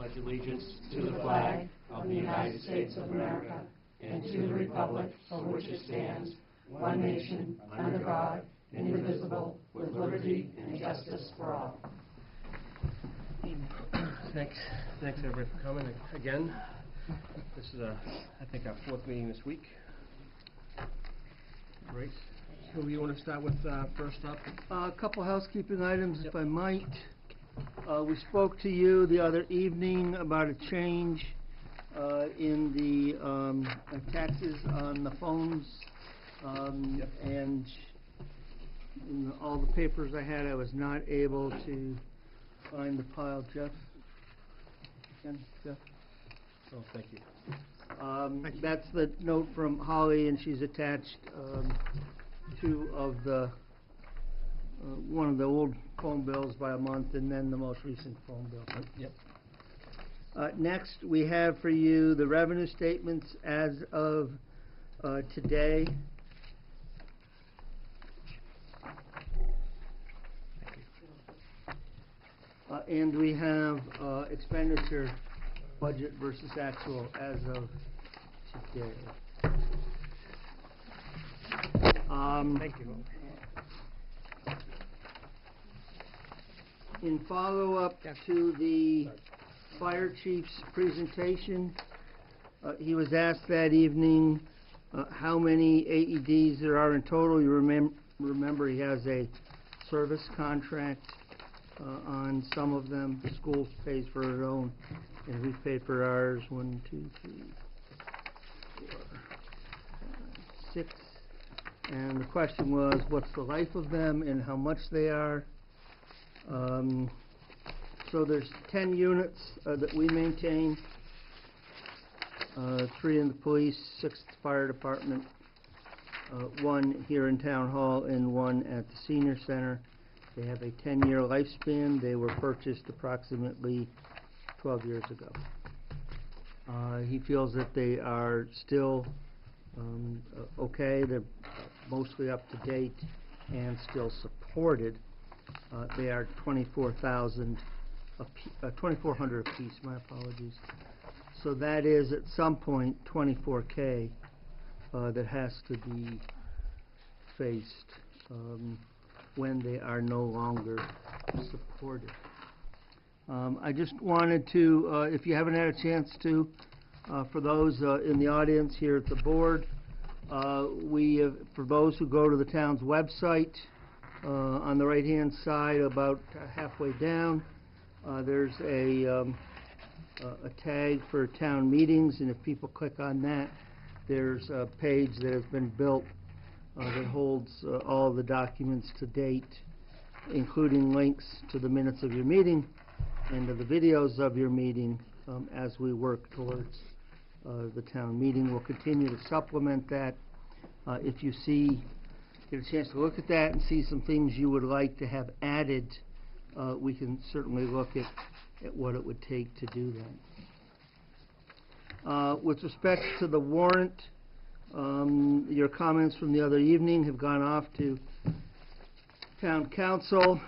pledge allegiance to the flag of the United States of America and to the republic for which it stands, one nation, under God, indivisible, with liberty and justice for all. Thanks everybody for coming again. This is I think our fourth meeting this week. Great. Who you want to start with first up? A couple housekeeping items, if I might. We spoke to you the other evening about a change in the taxes on the phones, and in all the papers I had, I was not able to find the pile. Jeff? Jeff? Oh, thank you. That's the note from Holly, and she's attached two of the one of the old phone bills by a month, and then the most recent phone bill. Yep. Next, we have for you the revenue statements as of today. And we have expenditure budget versus actual as of today. Thank you. In follow-up to the fire chief's presentation, he was asked that evening how many AEDs there are in total. You remember he has a service contract on some of them. The school pays for her own, and we've paid for ours. 1, 2, 3, 4, 5, 6. And the question was, what's the life of them and how much they are? So there's 10 units that we maintain, 3 in the police, 6 at the fire department, 1 here in Town Hall, and 1 at the senior center. They have a 10-year lifespan. They were purchased approximately 12 years ago. He feels that they are still okay. They're mostly up to date and still supported. They are $24,000, $2,400 a piece. My apologies. So that is at some point $24K that has to be faced when they are no longer supported. I just wanted to, if you haven't had a chance to, for those in the audience here at the board, we have, for those who go to the town's website, on the right-hand side, about halfway down, there's a tag for town meetings, and if people click on that, there's a page that has been built that holds all the documents to date, including links to the minutes of your meeting and to the videos of your meeting as we work towards the town meeting. We'll continue to supplement that. If you get a chance to look at that and see some things you would like to have added, we can certainly look at what it would take to do that. With respect to the warrant, your comments from the other evening have gone off to town council,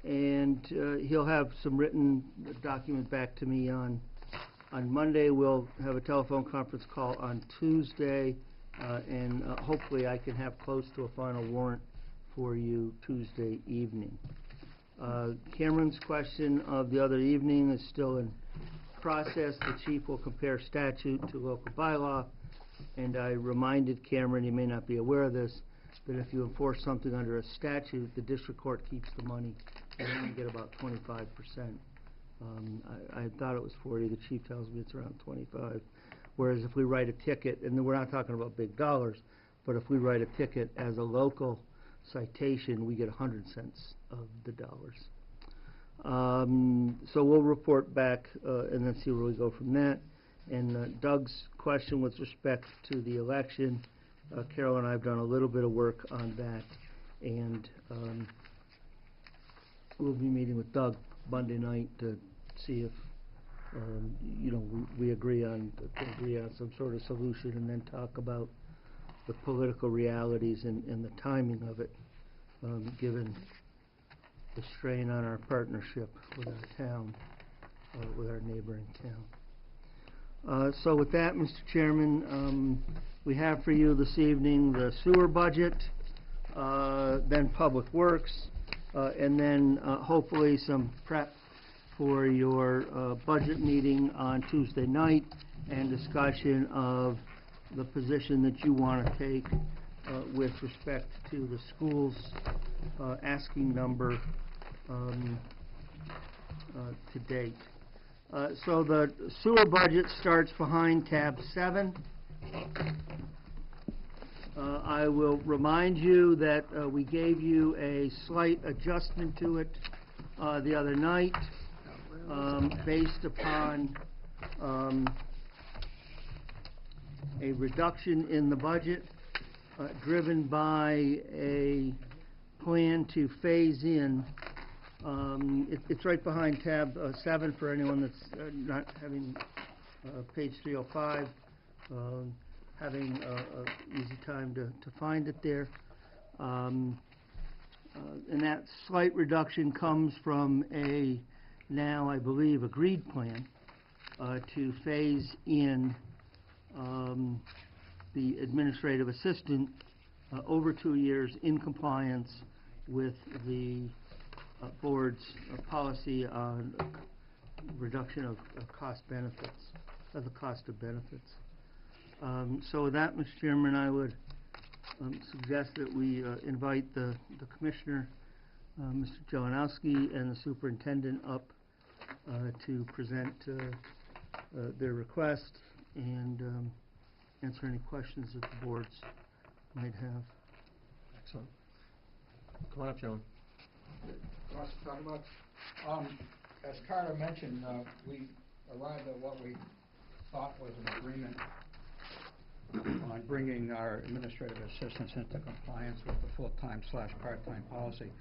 and he'll have some written document back to me on Monday. We'll have a telephone conference call on Tuesday, and hopefully I can have close to a final warrant for you Tuesday evening. Cameron's question of the other evening is still in process. The chief will compare statute to local bylaw, and I reminded Cameron, he may not be aware of this, that if you enforce something under a statute, the district court keeps the money. You only get about 25%. I thought it was 40. The chief tells me it's around 25. Whereas if we write a ticket, and we're not talking about big dollars, but if we write a ticket as a local citation, we get 100 cents of the dollars. So we'll report back and then see where we go from that. And Doug's question with respect to the election, Carol and I have done a little bit of work on that, and we'll be meeting with Doug Monday night to see if we agree on some sort of solution, and then talk about the political realities and the timing of it, given the strain on our partnership with our town. with our neighboring town. So with that, Mr. Chairman, we have for you this evening the sewer budget, then Public Works, and then hopefully some prep for your budget meeting on Tuesday night and discussion of the position that you want to take with respect to the school's asking number to date. So the sewer budget starts behind tab 7. I will remind you that we gave you a slight adjustment to it the other night based upon a reduction in the budget driven by a plan to phase in. It's right behind tab 7 for anyone that's not having page 305, having an easy time to find it there. And that slight reduction comes from a now, I believe, agreed plan to phase in the administrative assistant over 2 years in compliance with the board's policy on reduction of cost benefits, of the cost of benefits. So with that, Mr. Chairman, I would suggest that we invite the Commissioner, Mr. Joanowski, and the Superintendent up to present their request and answer any questions that the boards might have. Excellent. Come on up, Joan. Wants to talk about? As Carter mentioned, we arrived at what we thought was an agreement on bringing our administrative assistants into compliance with the full-time / part-time policy.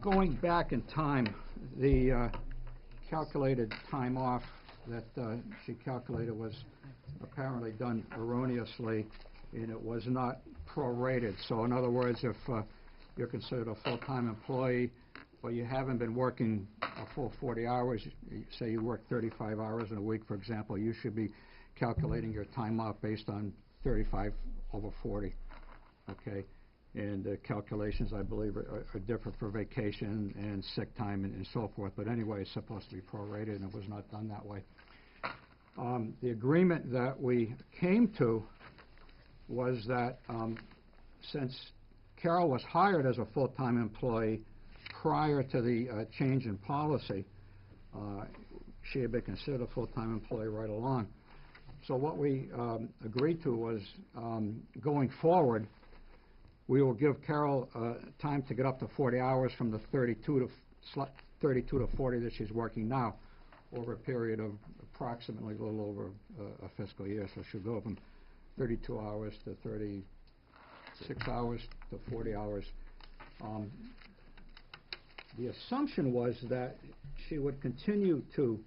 Going back in time, the calculated time off that she calculated was apparently done erroneously, and it was not prorated. So in other words, if you're considered a full-time employee, but you haven't been working a full 40 hours, say you work 35 hours in a week, for example, you should be calculating your time off based on 35 over 40, okay? And the calculations, I believe, are different for vacation and sick time and so forth. But anyway, it's supposed to be prorated, and it was not done that way. The agreement that we came to was that since Carol was hired as a full-time employee prior to the change in policy, she had been considered a full-time employee right along. So what we agreed to was going forward, we will give Carol time to get up to 40 hours from the 32 to 40 that she's working now over a period of approximately a little over a fiscal year. So she'll go from 32 hours to 36 hours to 40 hours. The assumption was that she would continue to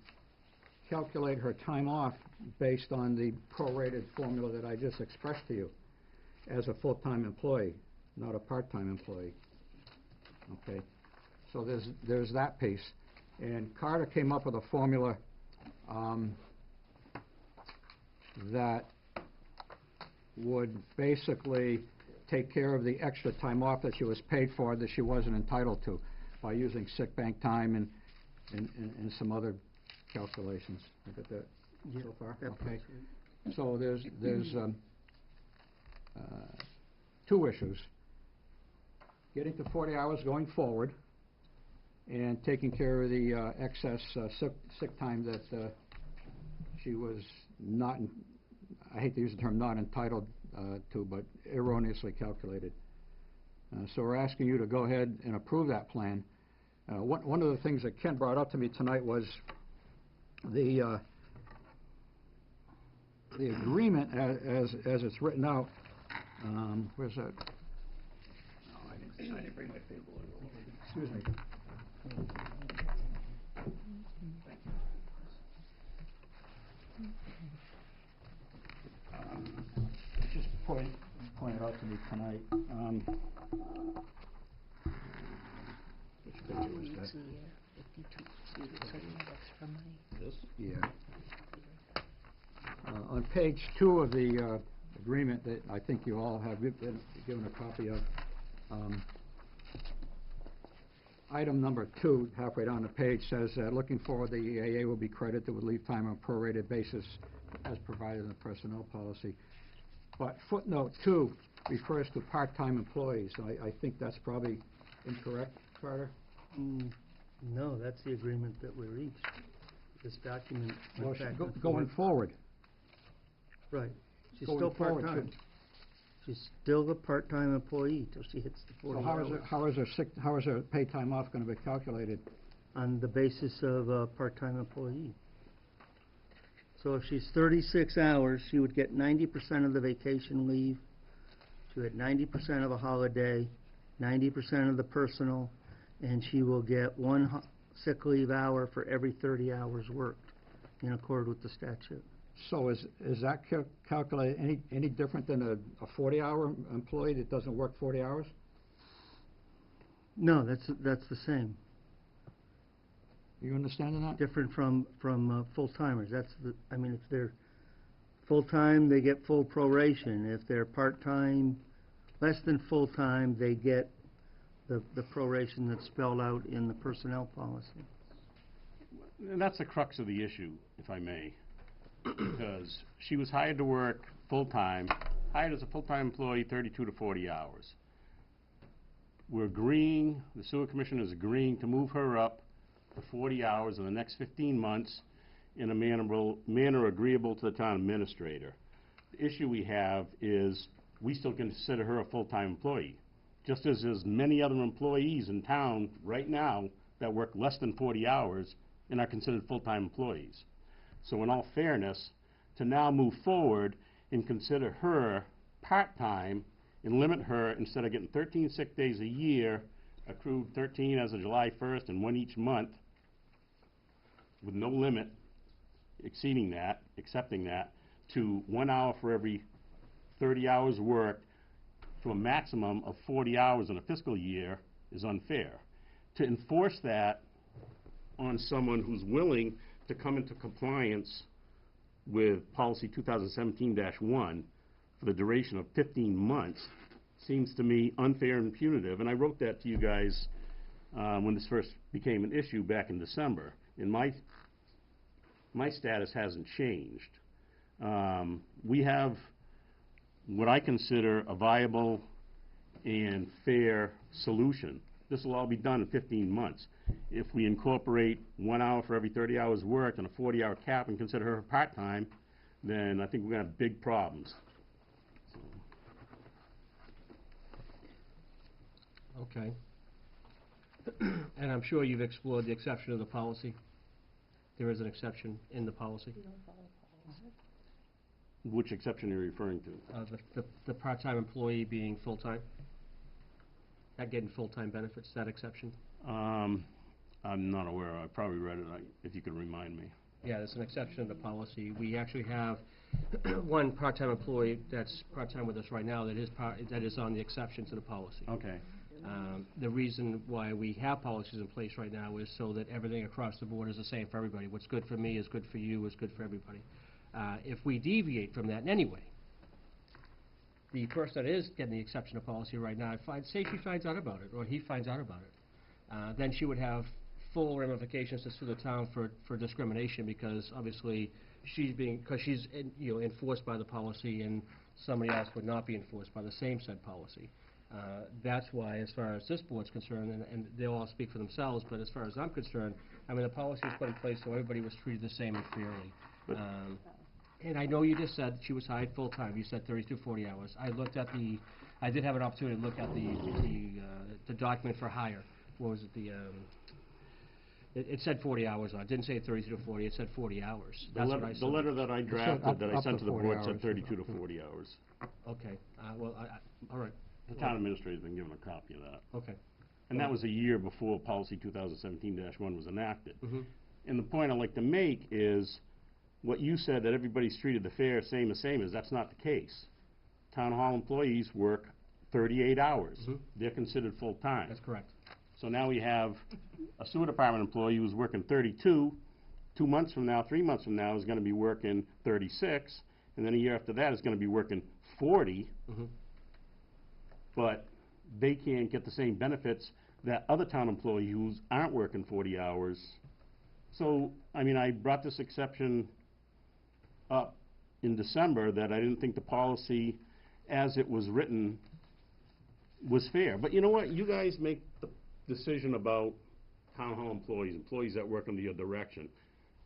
calculate her time off based on the prorated formula that I just expressed to you as a full-time employee, not a part-time employee. Okay, so there's that piece. And Carter came up with a formula that would basically take care of the extra time off that she was paid for that she wasn't entitled to by using sick bank time and some other calculations. You got that so far? Okay. So there's two issues. Getting to 40 hours going forward and taking care of the excess sick time that she was not, I hate to use the term not entitled to, but erroneously calculated. So we're asking you to go ahead and approve that plan. One of the things that Ken brought up to me tonight was the agreement as it's written out. Where's that? Oh, I didn't bring my paper. Excuse me. Thank you. Just pointed out to me tonight. Which picture was that? This? Yeah. On page 2 of the agreement that I think you all have been given a copy of, item number 2, halfway down the page, says that looking forward, the EAA will be credited with leave time on a prorated basis as provided in the personnel policy. But footnote 2 refers to part-time employees. I think that's probably incorrect, Carter? No, that's the agreement that we reached. This document Well, went back and forth. going forward. Right. She's Going still forward, part-time. She's still a part-time employee till she hits the 40 So hours. how is her paid time off going to be calculated? On the basis of a part-time employee. So if she's 36 hours, she would get 90% of the vacation leave, she would get 90% of a holiday, 90% of the personal, and she will get one sick leave hour for every 30 hours worked, in accord with the statute. So is that calculated any different than a 40-hour employee that doesn't work 40 hours? No, that's the same. You understanding that? Different from full-timers. I mean, if they're full-time, they get full proration. If they're part-time, less than full-time, they get the proration that's spelled out in the personnel policy. And that's the crux of the issue, if I may, because she was hired to work full-time, hired as a full-time employee, 32 to 40 hours. We're agreeing, the sewer commission is agreeing to move her up to 40 hours in the next 15 months in a manner agreeable to the town administrator. The issue we have is we still consider her a full-time employee, just as there's many other employees in town right now that work less than 40 hours and are considered full-time employees. So in all fairness, to now move forward and consider her part-time and limit her, instead of getting 13 sick days a year, accrued 13 as of July 1st and 1 each month, with no limit, exceeding that, accepting that, to 1 hour for every 30 hours worked, to a maximum of 40 hours in a fiscal year, is unfair. To enforce that on someone who's willing to come into compliance with policy 2017-1 for the duration of 15 months seems to me unfair and punitive. And I wrote that to you guys when this first became an issue back in December. And my status hasn't changed. We have what I consider a viable and fair solution. This will all be done in 15 months. If we incorporate 1 hour for every 30 hours worked and a 40-hour cap and consider her part-time, then I think we're going to have big problems. Okay. And I'm sure you've explored the exception of the policy. There is an exception in the policy. Which exception are you referring to? The part-time employee being full-time, not getting full-time benefits, that exception? I'm not aware. I probably read it, if you could remind me. Yeah, there's an exception in the policy. We actually have one part-time employee that's part-time with us right now that is on the exception to the policy. Okay. The reason why we have policies in place right now is so that everything across the board is the same for everybody. What's good for me is good for you, is good for everybody. If we deviate from that in any way, the person that is getting the exception of policy right now, say she finds out about it, or he finds out about it, then she would have full ramifications to sue the town for discrimination, because obviously she's enforced by the policy, and somebody else would not be enforced by the same said policy. That's why, as far as this board's concerned, and they'll all speak for themselves, but as far as I'm concerned, I mean, the policy was put in place so everybody was treated the same and fairly. And I know you just said she was hired full-time. You said 32, 40 hours. I did have an opportunity to look at the document for hire. What was it, it said 40 hours on it. It didn't say 32 to 40, it said 40 hours. That's what I saw. The letter that I drafted, that I sent to the board, said 32 to 40 40 hours. Okay, well, all right. The town administrator's been given a copy of that. Okay. And that was a year before policy 2017-1 was enacted. Mm-hmm. And the point I'd like to make is, what you said, that everybody's treated the fair same as, that's not the case. Town hall employees work 38 hours. Mm-hmm. They're considered full-time. That's correct. So now we have a sewer department employee who's working 32, 2 months from now, 3 months from now is gonna be working 36, and then a year after that is gonna be working 40, but they can't get the same benefits that other town employees who aren't working 40 hours. So, I mean, I brought this exception up in December that I didn't think the policy as it was written was fair. But you know what? You guys make the decision about town hall employees, employees that work under your direction.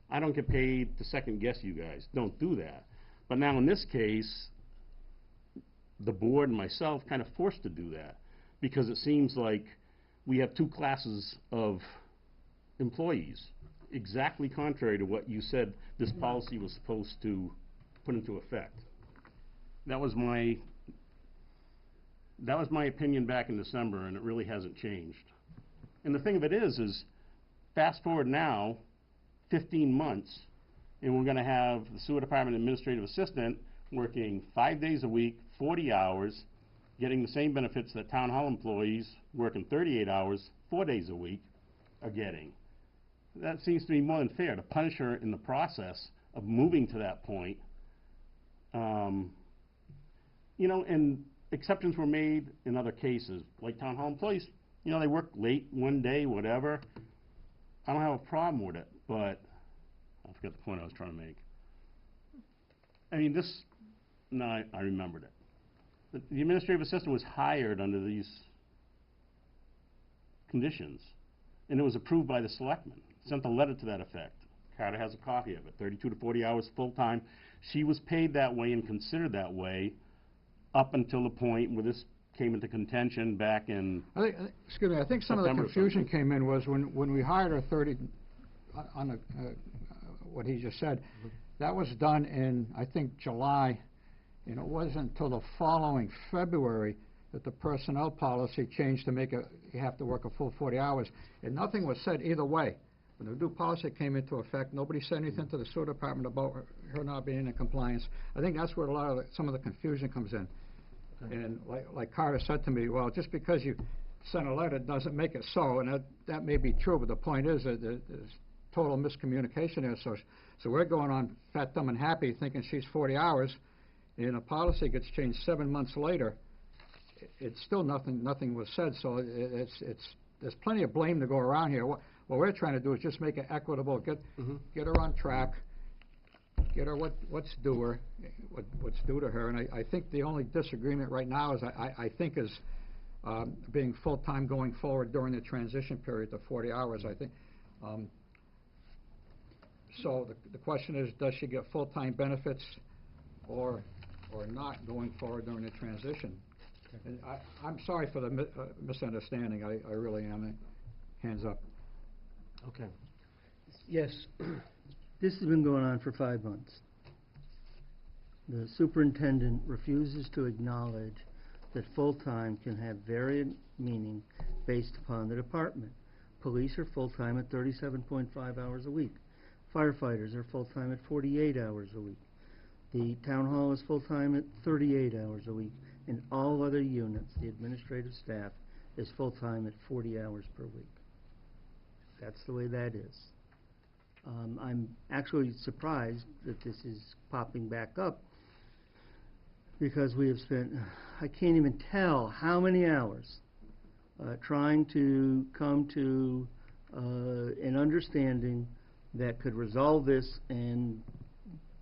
I don't get paid to second guess you guys. Don't do that. But now in this case, the board and myself kind of forced to do that because it seems like we have two classes of employees, exactly contrary to what you said this policy was supposed to put into effect. That was my opinion back in December, and it really hasn't changed. And the thing of it is fast forward now 15 months, and we're gonna have the sewer department administrative assistant working 5 days a week, 40 hours, getting the same benefits that town hall employees working 38 hours, 4 days a week are getting. That seems to be more than fair, to punish her in the process of moving to that point. You know, and exceptions were made in other cases, like town hall employees, you know, they work late one day, whatever. I don't have a problem with it, but I forget the point I was trying to make. I mean, I remembered it. The administrative assistant was hired under these conditions, and it was approved by the selectmen. Sent a letter to that effect. Carter has a copy of it, 32 to 40 hours full-time. She was paid that way and considered that way up until the point where this came into contention back in Excuse me, I think some of the September or confusion something. came in was when we hired her 30, on the, what he just said, that was done in, I think, July, and it wasn't until the following February that the personnel policy changed to make you have to work a full 40 hours. And nothing was said either way. When the new policy came into effect, nobody said anything to the sewer department about her not being in compliance. I think that's where some of the confusion comes in. And like Carter said to me, well, just because you sent a letter doesn't make it so, and that may be true, but the point is that there's total miscommunication there. So we're going on fat, dumb, and happy thinking she's 40 hours, and a policy gets changed 7 months later. It's still nothing was said, so there's plenty of blame to go around here. What we're trying to do is just make it equitable, get her on track, get her what's due to her. And I think the only disagreement right now is I think is being full-time going forward during the transition period to 40 hours, I think. So the question is, does she get full-time benefits or not going forward during the transition? And I'm sorry for the misunderstanding. I really am. Hands up. Okay. Yes, this has been going on for 5 months. The superintendent refuses to acknowledge that full-time can have varied meaning based upon the department. Police are full-time at 37.5 hours a week. Firefighters are full-time at 48 hours a week. The town hall is full-time at 38 hours a week. In all other units, the administrative staff is full-time at 40 hours per week. That's the way that is. I'm actually surprised that this is popping back up because we have spent, I can't even tell how many hours trying to come to an understanding that could resolve this and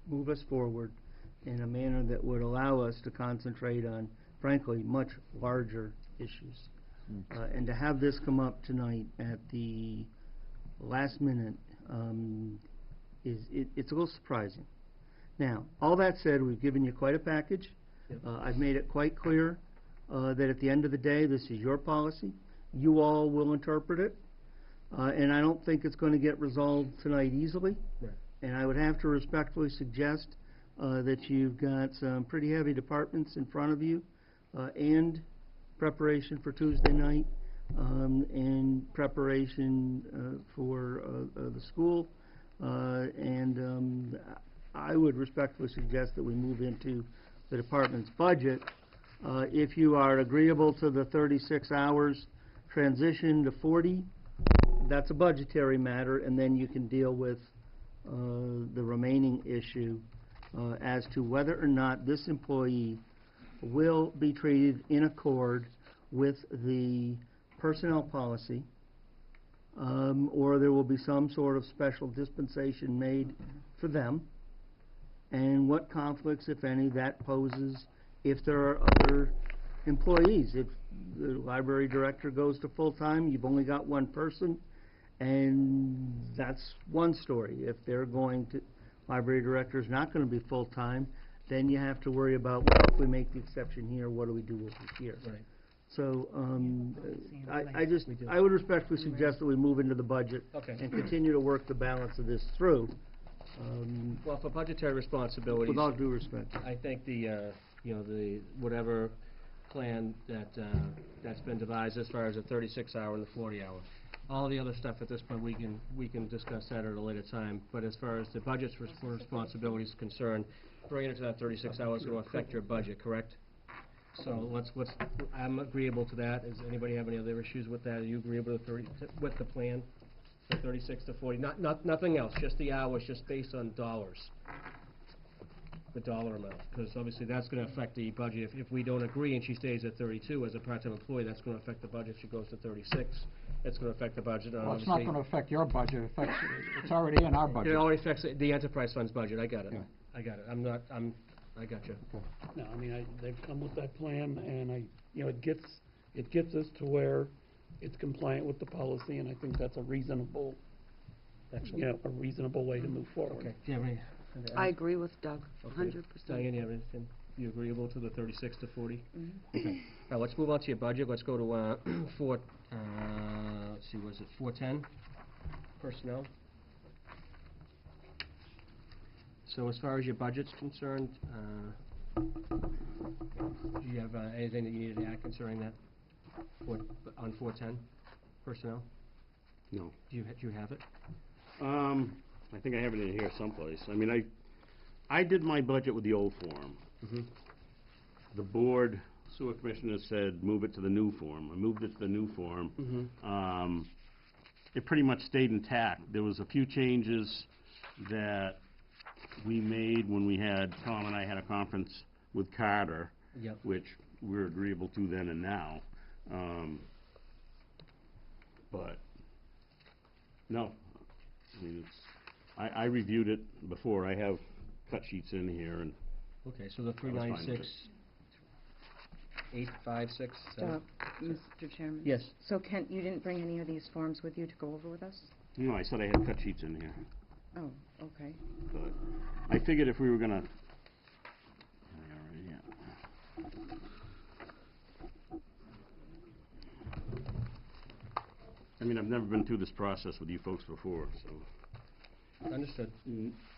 move us forward in a manner that would allow us to concentrate on, frankly, much larger issues. And to have this come up tonight at the last minute it's a little surprising. Now, all that said, we've given you quite a package. Yep. I've made it quite clear that at the end of the day, this is your policy. You all will interpret it. And I don't think it's going to get resolved tonight easily. Right. And I would have to respectfully suggest that you've got some pretty heavy departments in front of you and preparation for Tuesday night and preparation for the school. And I would respectfully suggest that we move into the department's budget. If you are agreeable to the 36 hours transition to 40, that's a budgetary matter, and then you can deal with the remaining issue as to whether or not this employee will be treated in accord with the personnel policy, or there will be some sort of special dispensation made for them, and what conflicts, if any, that poses if there are other employees. If the library director goes to full-time, you've only got one person, and that's one story. If they're going to, library director's not gonna be full-time, then you have to worry about, well, if we make the exception here, what do we do over here? Right. So, I would respectfully suggest that we move into the budget Okay. and continue to work the balance of this through, Well, for budgetary responsibilities, with all due respect. I think the, whatever plan that's been devised as far as the 36-hour and the 40-hour, all the other stuff at this point, we can discuss that at a later time. But as far as the budget's responsibilities concerned, bringing it to that 36 hours is going to affect your budget, correct? So I'm agreeable to that. Does anybody have any other issues with that? Are you agreeable to with the plan, the 36 to 40? Nothing else, just the hours, just based on dollars, the dollar amount. Because obviously that's going to affect the budget. If we don't agree and she stays at 32 as a part-time employee, that's going to affect the budget. If she goes to 36, it's going to affect the budget. Well, it's not gonna affect your budget, it affects, it's already in our budget. It already affects the enterprise fund's budget. I got it. Yeah. I got it. I got you. No, I mean, they've come with that plan, and it gets us to where it's compliant with the policy, and I think that's a reasonable, Excellent. a reasonable way to move forward. Okay. Do you have any? I agree with Doug, Okay. 100%. Diane, you have anything? You agreeable to the 36 to 40? Mhm. Okay. Now, let's move on to your budget. Let's go to, let's see, was it 410? Personnel. So as far as your budget's concerned, do you have anything that you needed to add concerning that, on 410 personnel? No. Do you have it? I think I have it in here someplace. I mean, I did my budget with the old form. Mm-hmm. The board, sewer commissioner said, move it to the new form. I moved it to the new form. Mm-hmm. It pretty much stayed intact. There was a few changes that we made when Tom and I had a conference with Carter, Yep. which we're agreeable to then and now. But, no, I mean, I reviewed it before. I have cut sheets in here, and Okay, so the I was fine with 396, 856, Mr. Chairman? Yes. So Kent, you didn't bring any of these forms with you to go over with us? no, I said I had cut sheets in here. Oh, okay. But I figured if we were gonna, I mean, I've never been through this process with you folks before, so Understood.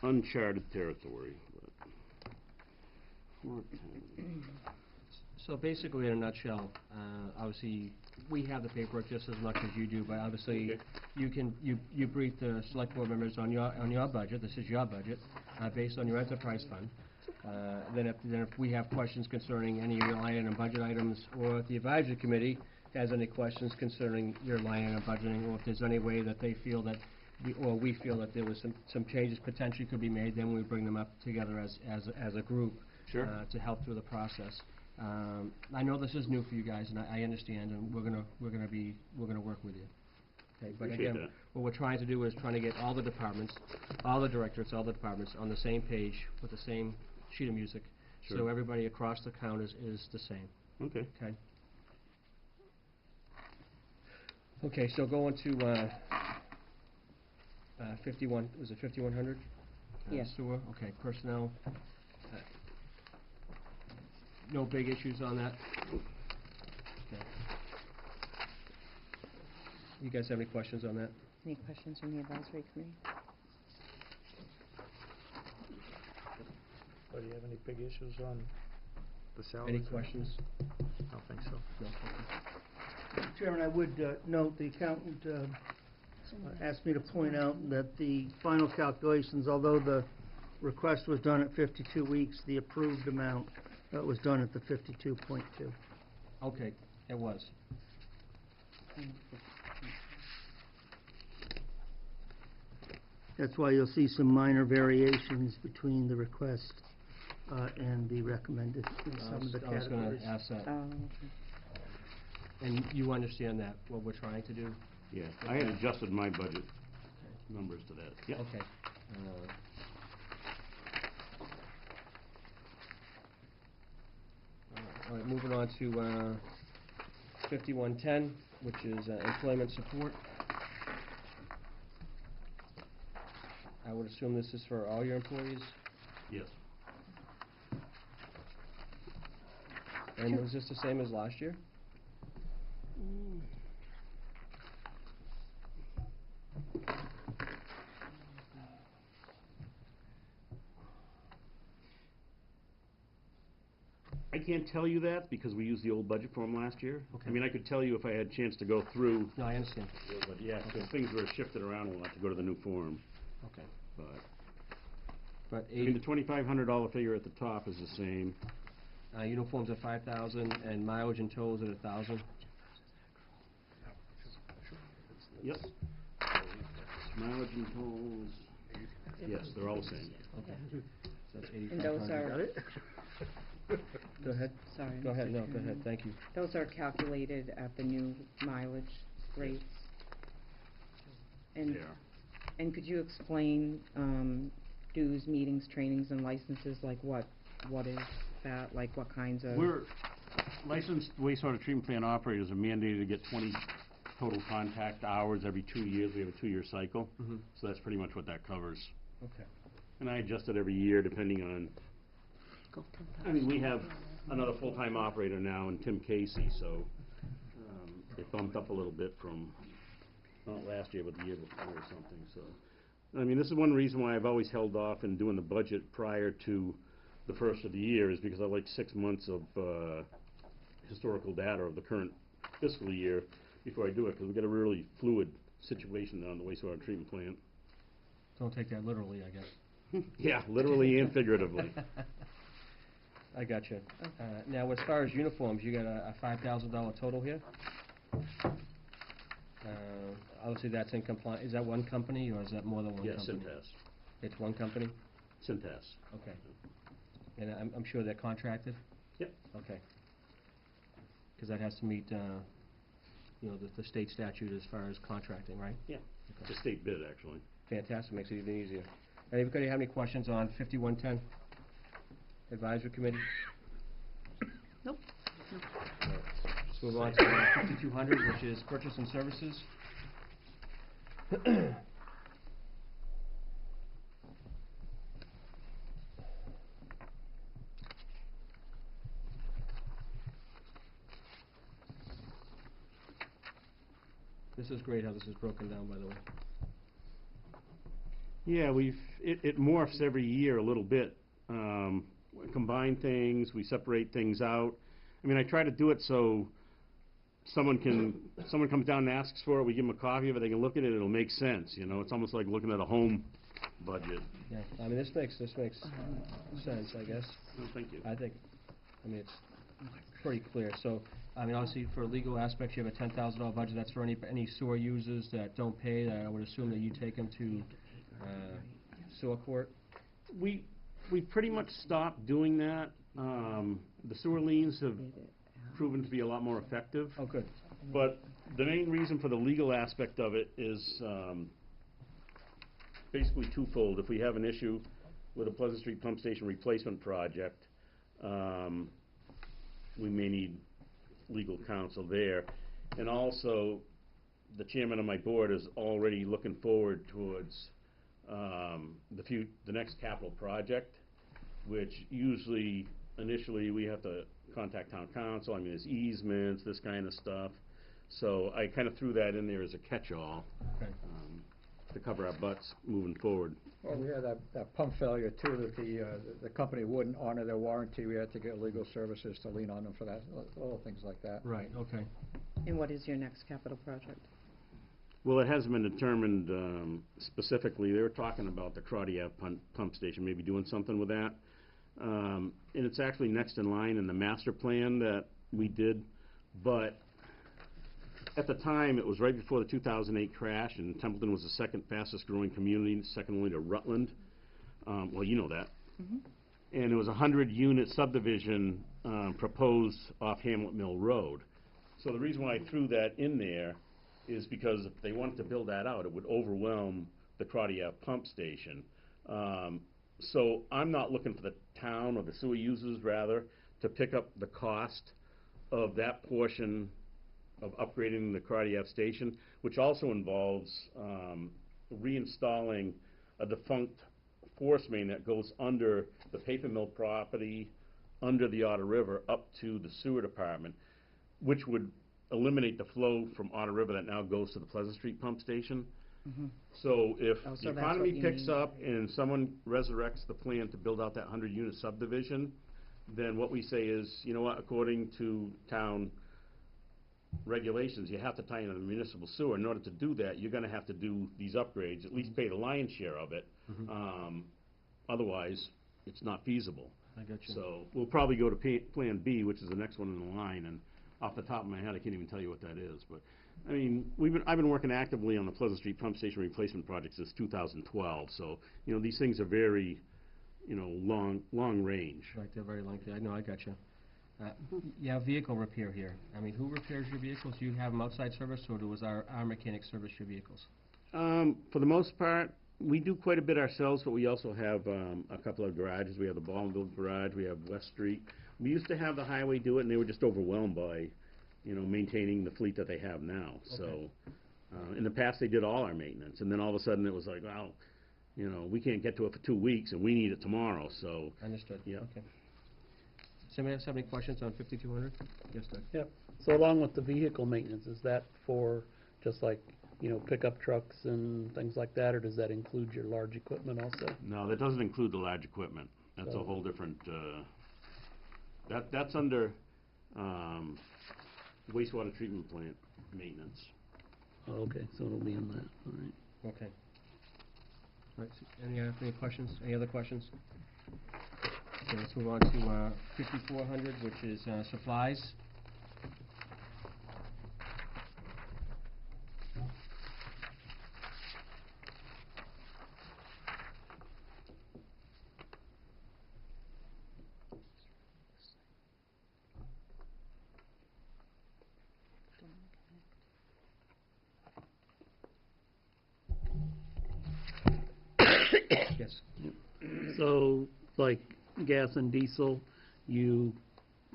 uncharted territory, but 410. So basically, in a nutshell, obviously, we have the paperwork just as much as you do, but obviously, Okay. you brief the select board members on your budget, this is your budget, based on your enterprise fund. Then if we have questions concerning any of your line item budget items, or if the advisory committee has any questions concerning your line item budgeting, or if there's any way that they feel that, we feel that there was some changes potentially could be made, then we bring them up together as a group. Sure. To help through the process. I know this is new for you guys, and I understand, and we're gonna work with you. Okay, but Appreciate again, that. what we're trying to do is trying to get all the departments, all the directors, all the departments on the same page with the same sheet of music, so Sure. everybody across the count is the same. Okay. Okay. Okay, so going to 51. Was it 5100? Yes. Sewer. Okay, personnel. No big issues on that? Okay. You guys have any questions on that? Any questions from the advisory committee? Do you have any big issues on the salaries? Any questions? I don't think so. No? Okay. Chairman, I would note the accountant asked me to point out that the final calculations, although the request was done at 52 weeks, the approved amount was done at the 52.2. Okay, it was. That's why you'll see some minor variations between the request and the recommended in some of the I was gonna categories. ask that. Oh, okay. And you understand that, what we're trying to do? Yeah, I had adjusted my budget numbers to that. Yep. Okay. All right, moving on to 5110, which is employment support. I would assume this is for all your employees? Yes. And was this the same as last year? I can't tell you that because we used the old budget form last year. Okay. I mean, I could tell you if I had a chance to go through, No, I understand. but yeah, because things were shifted around a lot to go to the new form. Okay. But, But I mean, the $2,500 figure at the top is the same. uniforms at 5,000 and mileage and tolls at 1,000. Yep. Mileage and tolls, yes, they're all the same. Okay. So that's And those 8,500. are, Go ahead. sorry. Go ahead, Mr. no, go ahead, Chairman. thank you. Those are calculated at the new mileage rates. And, They are. and could you explain, dues, meetings, trainings, and licenses, like what is that, like what kinds of? We're licensed wastewater treatment plant operators are mandated to get 20 total contact hours every 2 years. We have a 2-year cycle, Mhm. so that's pretty much what that covers. Okay. And I adjust it every year depending on, I mean, we have another full-time operator now in Tim Casey, so it bumped up a little bit from, not last year, but the year before or something, so. I mean, this is one reason why I've always held off in doing the budget prior to the first of the year, is because I like 6 months of historical data of the current fiscal year before I do it, because we've got a really fluid situation on the wastewater treatment plant. Don't take that literally, I guess. Yeah, literally and figuratively. I got you. Now, as far as uniforms, you got a $5,000 total here? Obviously, that's in compliance. Is that one company, or is that more than one Yeah, company? Cintas. It's one company? Cintas. Okay. And I'm sure they're contracted? Yep. Okay. Because that has to meet, the state statute as far as contracting, right? Yeah, it's a state bid, actually. Fantastic, makes it even easier. Anybody have any questions on 5110? Advisory Committee? Nope. Let's move on to 5200, which is purchase and services. This is great how this is broken down, by the way. Yeah, it morphs every year a little bit. We combine things, we separate things out. I mean, I try to do it so someone comes down and asks for it, we give them a copy of it, they can look at it, it'll make sense, It's almost like looking at a home budget. Yeah, I mean, this makes sense, I guess. Oh, thank you. It's pretty clear. So, I mean, obviously, for legal aspects, you have a $10,000 budget. That's for any sewer users that don't pay, that I would assume that you take them to sewer court? We pretty much stopped doing that. The sewer liens have proven to be a lot more effective. Oh, good. But the main reason for the legal aspect of it is basically twofold. If we have an issue with a Pleasant Street Pump Station replacement project, we may need legal counsel there. And also, the chairman of my board is already looking forward towards the next capital project, which usually, initially, we have to contact town council. I mean, there's easements, this kind of stuff. So I kind of threw that in there as a catch-all Okay. to cover our butts moving forward. Well, we had that pump failure too, that the company wouldn't honor their warranty. We had to get legal services to lean on them for that, little things like that. Right, okay. And what is your next capital project? Well, it hasn't been determined specifically. They were talking about the Craudière pump station, maybe doing something with that. And it's actually next in line in the master plan that we did. But At the time, it was right before the 2008 crash, and Templeton was the second fastest growing community, second only to Rutland. Well, you know that. And it was a 100-unit subdivision proposed off Hamlet Mill Road. So the reason why I threw that in there is because if they wanted to build that out, it would overwhelm the Craudière pump station. So I'm not looking for the town, or the sewer users rather, to pick up the cost of that portion of upgrading the Craudière station, which also involves reinstalling a defunct force main that goes under the paper mill property, under the Otter River, up to the sewer department, which would eliminate the flow from Otter River that now goes to the Pleasant Street pump station. So if Oh, the so that's economy what you picks mean. up and someone resurrects the plan to build out that 100-unit subdivision, then what we say is, you know what, according to town regulations, you have to tie into the municipal sewer. In order to do that, you're gonna have to do these upgrades, at least pay the lion's share of it. Otherwise, it's not feasible. I got you. So we'll probably go to Plan B, which is the next one in the line, and off the top of my head, I can't even tell you what that is. But, I mean, I've been working actively on the Pleasant Street Pump Station replacement project since 2012, so, you know, these things are very, you know, long range. Right, they're very lengthy. I know, I got you. You have vehicle repair here. I mean, who repairs your vehicles? Do you have them outside service, or does our mechanic service your vehicles? For the most part, we do quite a bit ourselves, but we also have a couple of garages. We have the Ballinville garage, we have West Street. We used to have the highway do it, and they were just overwhelmed by, you know, maintaining the fleet that they have now. So, in the past, they did all our maintenance, and then all of a sudden, it was like, well, you know, we can't get to it for 2 weeks, and we need it tomorrow, so. Understood. Yeah. Okay. Does anybody else have any questions on 5200? Yes, Doug? Yep. So along with the vehicle maintenance, is that for just like, you know, pickup trucks and things like that, or does that include your large equipment also? No, that doesn't include the large equipment. That's a So- whole different, that's under wastewater treatment plant maintenance. Oh, okay, so it'll be in that, all right. Okay. All right, so any questions? Any other questions? Okay, let's move on to 5400, which is supplies. Yes. So, like gas and diesel, you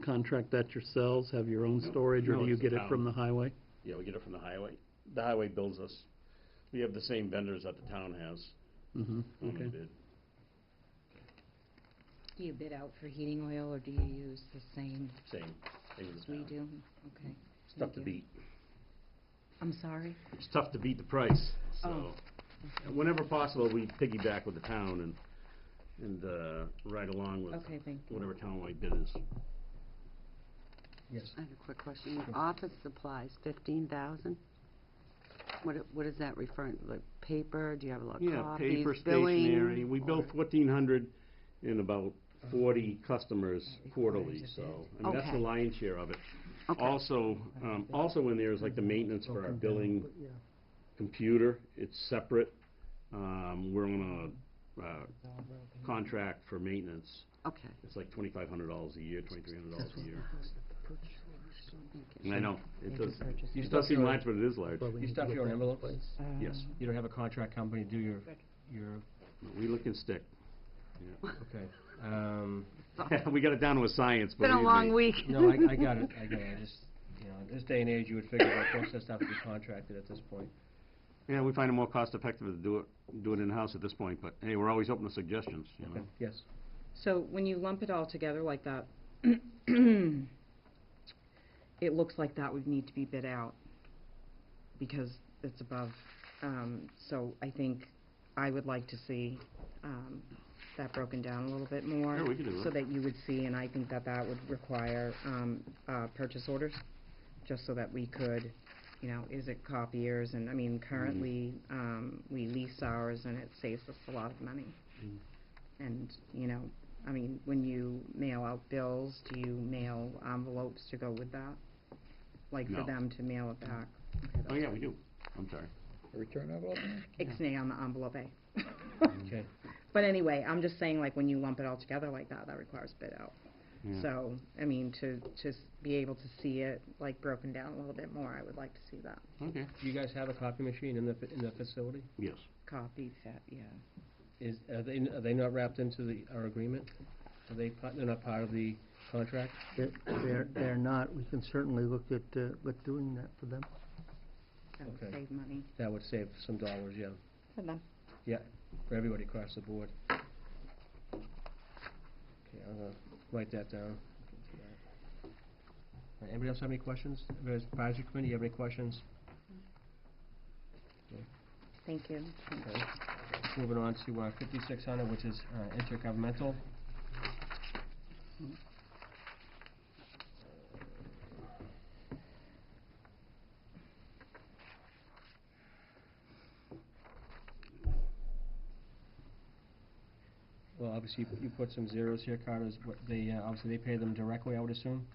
contract that yourselves, have your own No. storage, or No, do you it's the get it from town. the highway? Yeah, we get it from the highway. The highway bills us. We have the same vendors that the town has. Mm-hmm, on the okay. bid. Do you bid out for heating oil, or do you use the same Same as as the we town. do? Okay. It's tough Thank to you. beat. I'm sorry? It's tough to beat the price, so. Oh. Whenever possible, we piggyback with the town and ride along with Okay, thank you. whatever townwide bid is. Yes. I have a quick question. Office supplies, 15,000? What is that referring, like paper, do you have a lot of Yeah, copies, paper, billing? stationery. We bill 1,400 and about 40 customers quarterly, so, I mean, that's the Okay. lion's share of it. Okay. Also in there is like the maintenance for our billing computer. It's separate. We're on a contract for maintenance. Okay. It's like $2,500 a year, $2,300 a year. Thank you. I know, Thank it you, does, purchase it order. does seem large, but it is large. You stuff your own envelopes? Yes. You don't have a contract company do your, We look and stick. okay. We got it down to a science, It's been believe a long me. week. No, I got it, I just, you know, in this day and age, you would figure that most of that stuff would be contracted at this point. Yeah, we find it more cost effective to do it in-house at this point, but hey, we're always open to suggestions, you know. Okay, yes. So when you lump it all together like that, it looks like that would need to be bid out because it's above. So I think I would like to see that broken down a little bit more. Sure, we can do that. So that you would see, and I think that that would require purchase orders, just so that we could, you know, is it copiers? And I mean, currently, we lease ours and it saves us a lot of money. And, you know, I mean, when you mail out bills, do you mail envelopes to go with that? Like for No. them to mail it back? Oh, yeah, we do. I'm sorry. A return envelope? Ixnay on the envelope, eh? Okay. But anyway, I'm just saying, like, when you lump it all together like that, that requires bid out. Yeah. So, I mean, to just be able to see it, like, broken down a little bit more, I would like to see that. Okay. Do you guys have a copy machine in the facility? Yes. Copy set, yeah. Are they not wrapped into our agreement? They're not part of the contract? They're not. We can certainly look at doing that for them. That would Okay. save money That would save some dollars, yeah. for them. Yeah, for everybody across the board. Okay, I'm gonna write that down. All right, anybody else have any questions? Advisory committee, you have any questions? Thank you. Okay. Moving on to 5600, which is intergovernmental. Well, obviously, you put some zeros here, Carter. Obviously, they pay them directly, I would assume?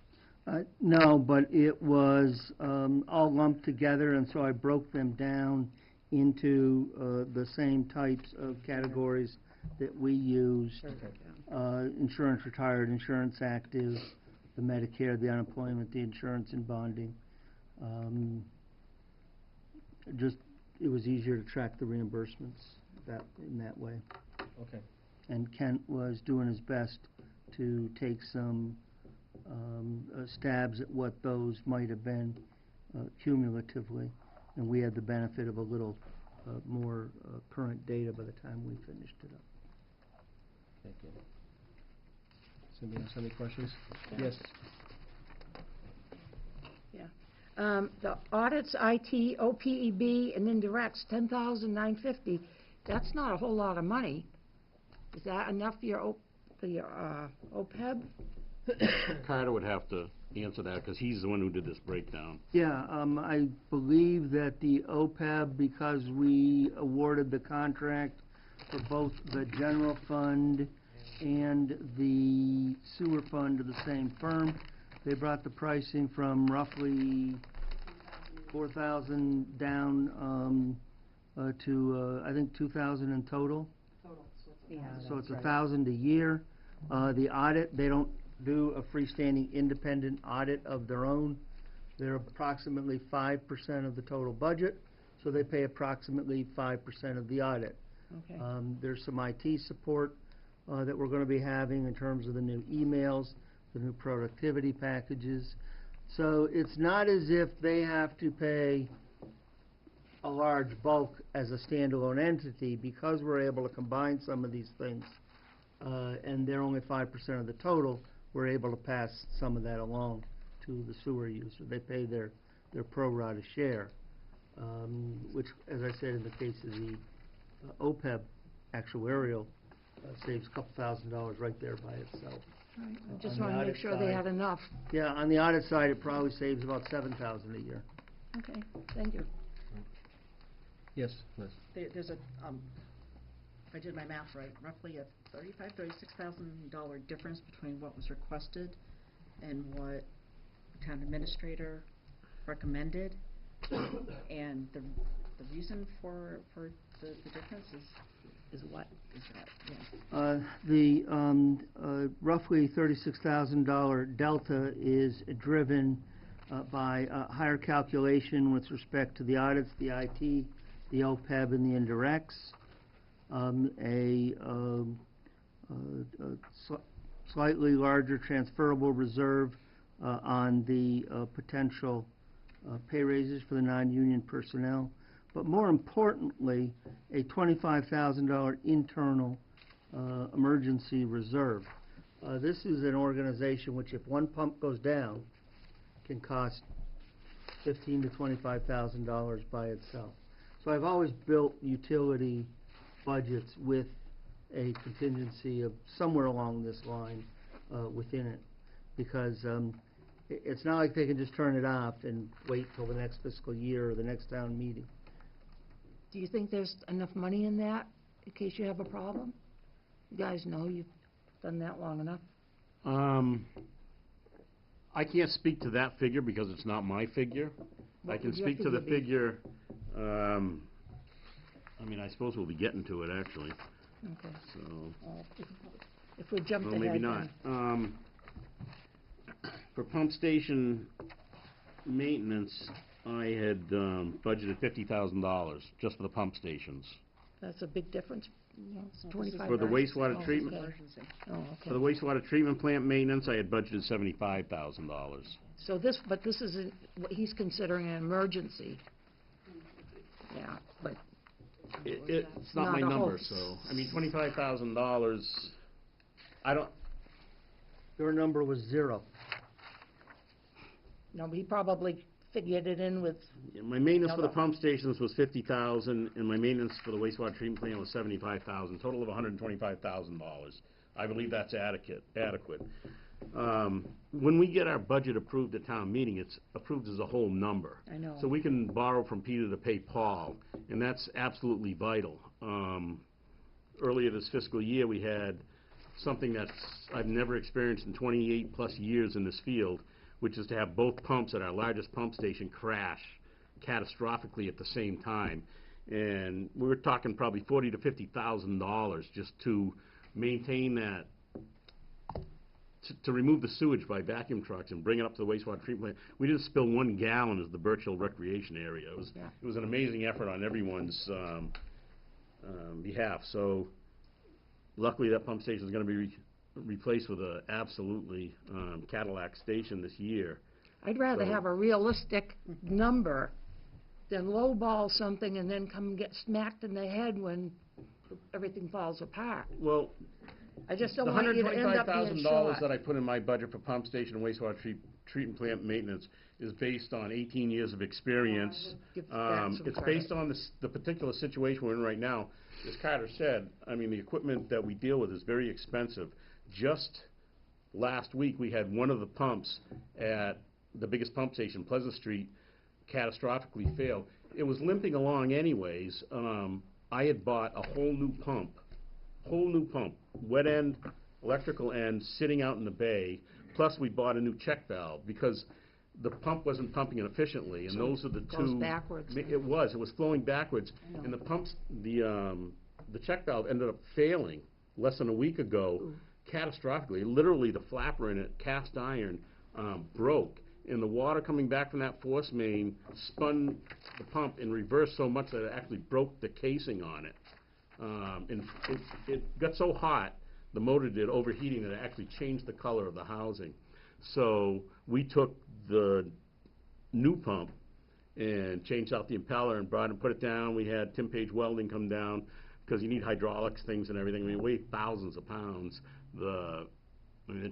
No, but it was all lumped together, and so I broke them down into the same types of categories that we used. Insurance retired, insurance active, the Medicare, the unemployment, the insurance and bonding. It was easier to track the reimbursements in that way. Okay. And Kent was doing his best to take some stabs at what those might have been cumulatively, and we had the benefit of a little more current data by the time we finished it up. Thank you. Somebody else have any questions? Yes. The audits, IT, OPEB, and indirects, $10,950. That's not a whole lot of money. Is that enough for your OPEB? Carter would have to answer that, because he's the one who did this breakdown. Yeah, I believe that the OPEB, because we awarded the contract for both the general fund and the sewer fund to the same firm, they brought the pricing from roughly 4,000 down to I think 2,000 in total. Yeah, So it's that's right. 1,000 a year. The audit, they don't do a freestanding independent audit of their own. They're approximately 5% of the total budget, so they pay approximately 5% of the audit. Okay. There's some IT support that we're going to be having in terms of the new emails, the new productivity packages. So it's not as if they have to pay a large bulk as a standalone entity, because we're able to combine some of these things, and they're only 5% of the total. We're able to pass some of that along to the sewer user. They pay their pro rata share, which, as I said, in the case of the OPEB actuarial, saves a couple $1,000s right there by itself. Right. I just On the want to make audit sure they side- had enough. Yeah, on the audit side, it probably saves about $7,000 a year. Okay, thank you. Yes, Liz. There's a, if I did my math right, roughly a $36,000 difference between what was requested and what the town administrator recommended. And the reason for the difference is what? Is that, yeah. The roughly $36,000 delta is driven by higher calculation with respect to the audits, the IT, the OPEB, and the indirects. Slightly larger transferable reserve on the potential pay raises for the non-union personnel, but more importantly, a $25,000 internal emergency reserve. This is an organization which, if one pump goes down, can cost $15,000 to $25,000 by itself. So I've always built utility budgets with a contingency of somewhere along this line within it, because it's not like they can just turn it off and wait till the next fiscal year or the next town meeting. Do you think there's enough money in that in case you have a problem? You guys know you've done that long enough. I can't speak to that figure because it's not my figure, I can would your speak to the figure be? figure, I mean, I suppose we'll be getting to it, actually, Okay. so, If we jumped well, ahead maybe not. then. For pump station maintenance, I had, budgeted $50,000 just for the pump stations. That's a big difference, So this is 25. For the emergency. wastewater Oh, treatment- emergency. Oh, For the okay. wastewater treatment plant maintenance, I had budgeted $75,000. So this, but this is what he's considering an emergency. Yeah, but It's not my Not a whole number, so, I mean, $25,000, I don't, Your number was 0. no, he probably figured it in with, yeah, my maintenance for the No. pump stations was $50,000, and my maintenance for the wastewater treatment plant was $75,000, total of $125,000. I believe that's adequate. When we get our budget approved at town meeting, it's approved as a whole number. I know. So we can borrow from Peter to pay Paul, and that's absolutely vital. Earlier this fiscal year, we had something I've never experienced in 28-plus years in this field, which is to have both pumps at our largest pump station crash catastrophically at the same time. And we were talking probably $40,000 to $50,000 just to maintain that, to remove the sewage by vacuum trucks and bring it up to the wastewater treatment plant. We didn't spill 1 gallon as the Birch Hill Recreation Area. Yeah. It was an amazing effort on everyone's behalf. So luckily, that pump station is going to be replaced with a absolutely Cadillac station this year. I'd rather So- have a realistic number than lowball something and then come get smacked in the head when everything falls apart. Well, I just the don't want you to end up being $125,000 short. that I put in my budget for pump station and wastewater treatment plant maintenance is based on 18 years of experience. Give that some It's credit. based on the particular situation we're in right now. As Carter said, I mean, the equipment that we deal with is very expensive. Just last week, we had one of the pumps at the biggest pump station, Pleasant Street, catastrophically fail. It was limping along anyways. I had bought a whole new pump, wet end, electrical end, sitting out in the bay, plus we bought a new check valve, because the pump wasn't pumping it efficiently, and those are the two... Goes backwards. It was flowing backwards, I know. and the check valve ended up failing less than a week ago, catastrophically. Literally, the flapper in it, cast iron, broke, and the water coming back from that force main spun the pump in reverse so much that it actually broke the casing on it. And it got so hot, the motor did, overheating, that it actually changed the color of the housing. So we took the new pump and changed out the impeller and brought and put it down. We had Tim Page Welding come down, because you need hydraulics, things and everything. I mean, it weighs thousands of pounds. The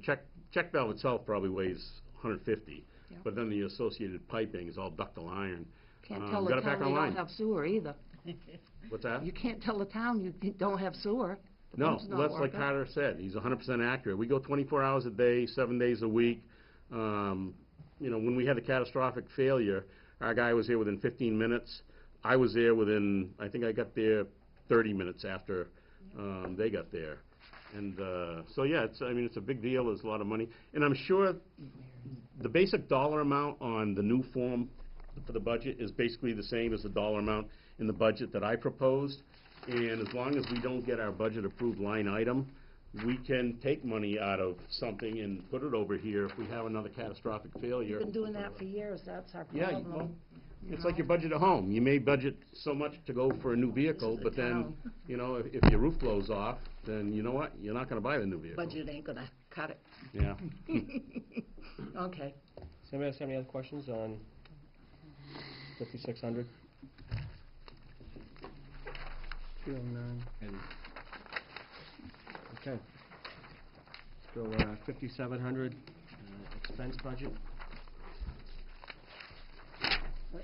check valve itself probably weighs 150, Yeah. but then the associated piping is all ductile iron. Can't tell got the it back town you online. don't have sewer either. What's that? You can't tell the town you don't have sewer. The No, pump's not that's like working. Carter said, he's 100% accurate. We go 24 hours a day, 7 days a week. When we had a catastrophic failure, our guy was there within 15 minutes. I was there within, I think I got there 30 minutes after they got there. And so, yeah, it's a big deal. It's a lot of money. And I'm sure the basic dollar amount on the new form for the budget is basically the same as the dollar amount in the budget that I proposed. And as long as we don't get our budget approved line item, we can take money out of something and put it over here if we have another catastrophic failure. We've been doing that for years, that's our Yeah, problem. well, you it's like know? your budget at home. You may budget so much to go for a new vehicle, This is but a then, town. if your roof blows off, then you know what? You're not gonna buy the new vehicle. Budget ain't gonna cut it. Yeah. Okay. Does anybody else have any other questions on 5,600? 309. And, okay. So, 5,700, expense budget?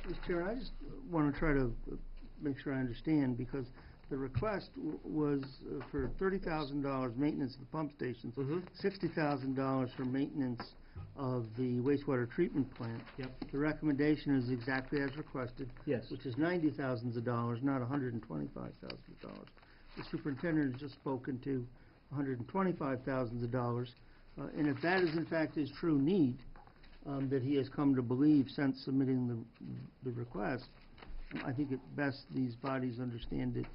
Mr. Chairman, I just want to try to make sure I understand, because the request was for $30,000 maintenance of the pump stations, $60,000 for maintenance of the wastewater treatment plant. Yep. The recommendation is exactly as requested. Yes. Which is $90,000, not $125,000. The superintendent has just spoken to $125,000, and if that is in fact his true need, that he has come to believe since submitting the request, I think it best these bodies understand it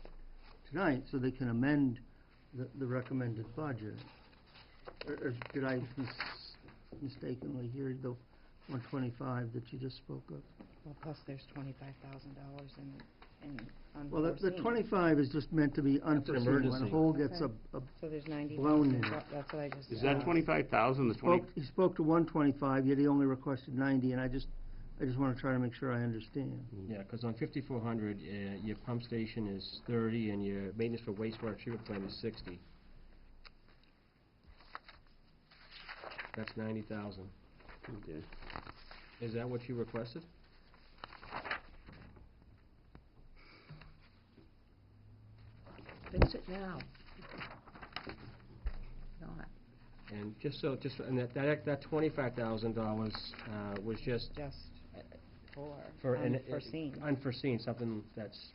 tonight so they can amend the recommended budget. Or did I mistakenly hear the 125 that you just spoke of? Well, plus there's $25,000 in Well, the unforeseen. 25 is just meant to be unforeseen, when a emergency. hole gets Okay. a So there's 90,000. blown in it. That's what I just. Is that 25,000, the He spoke to 125, yet he only requested 90, and I just want to try to make sure I understand. Yeah, because on 5,400, your pump station is 30, and your maintenance for wastewater treatment plant is 60. That's 90,000. Okay. Is that what you requested? Fix it now. Not. And and that $25,000 was just Just for unforeseen. something that's...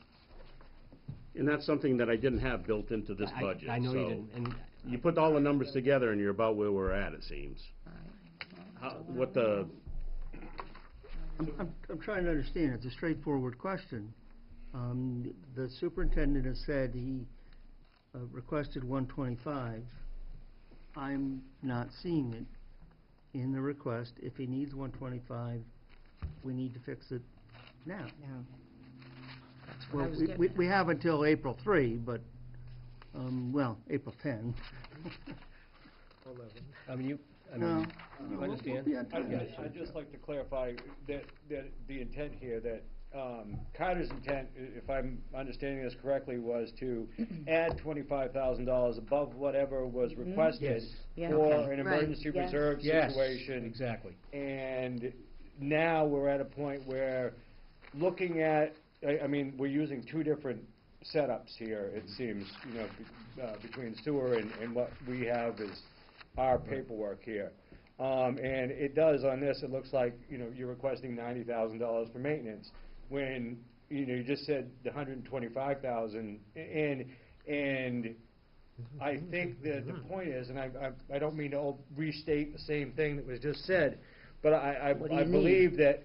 And that's something that I didn't have built into this budget. I know you so didn't, and You put all the numbers together and you're about where we're at, it seems. What the, I'm trying to understand. It's a straightforward question. The superintendent has said he requested 125. I'm not seeing it in the request. If he needs 125, we need to fix it now. Yeah. That's what I Well, was getting at. we have until April 3, but, April 10. I mean, No. you understand? Yeah, I'd just like to clarify that the intent here, that Carter's intent, if I'm understanding this correctly, was to add $25,000 above whatever was requested Yeah. for Okay. an Right. emergency Yes. reserve Yes, situation. exactly. And now we're at a point where, looking at, I mean, we're using two different setups here, it seems, between sewer and what we have as our paperwork here. And it does, on this, it looks like, you're requesting $90,000 for maintenance, when, you just said the $125,000, and I think that the point is, and I don't mean to restate the same thing that was just said, but I What do you believe that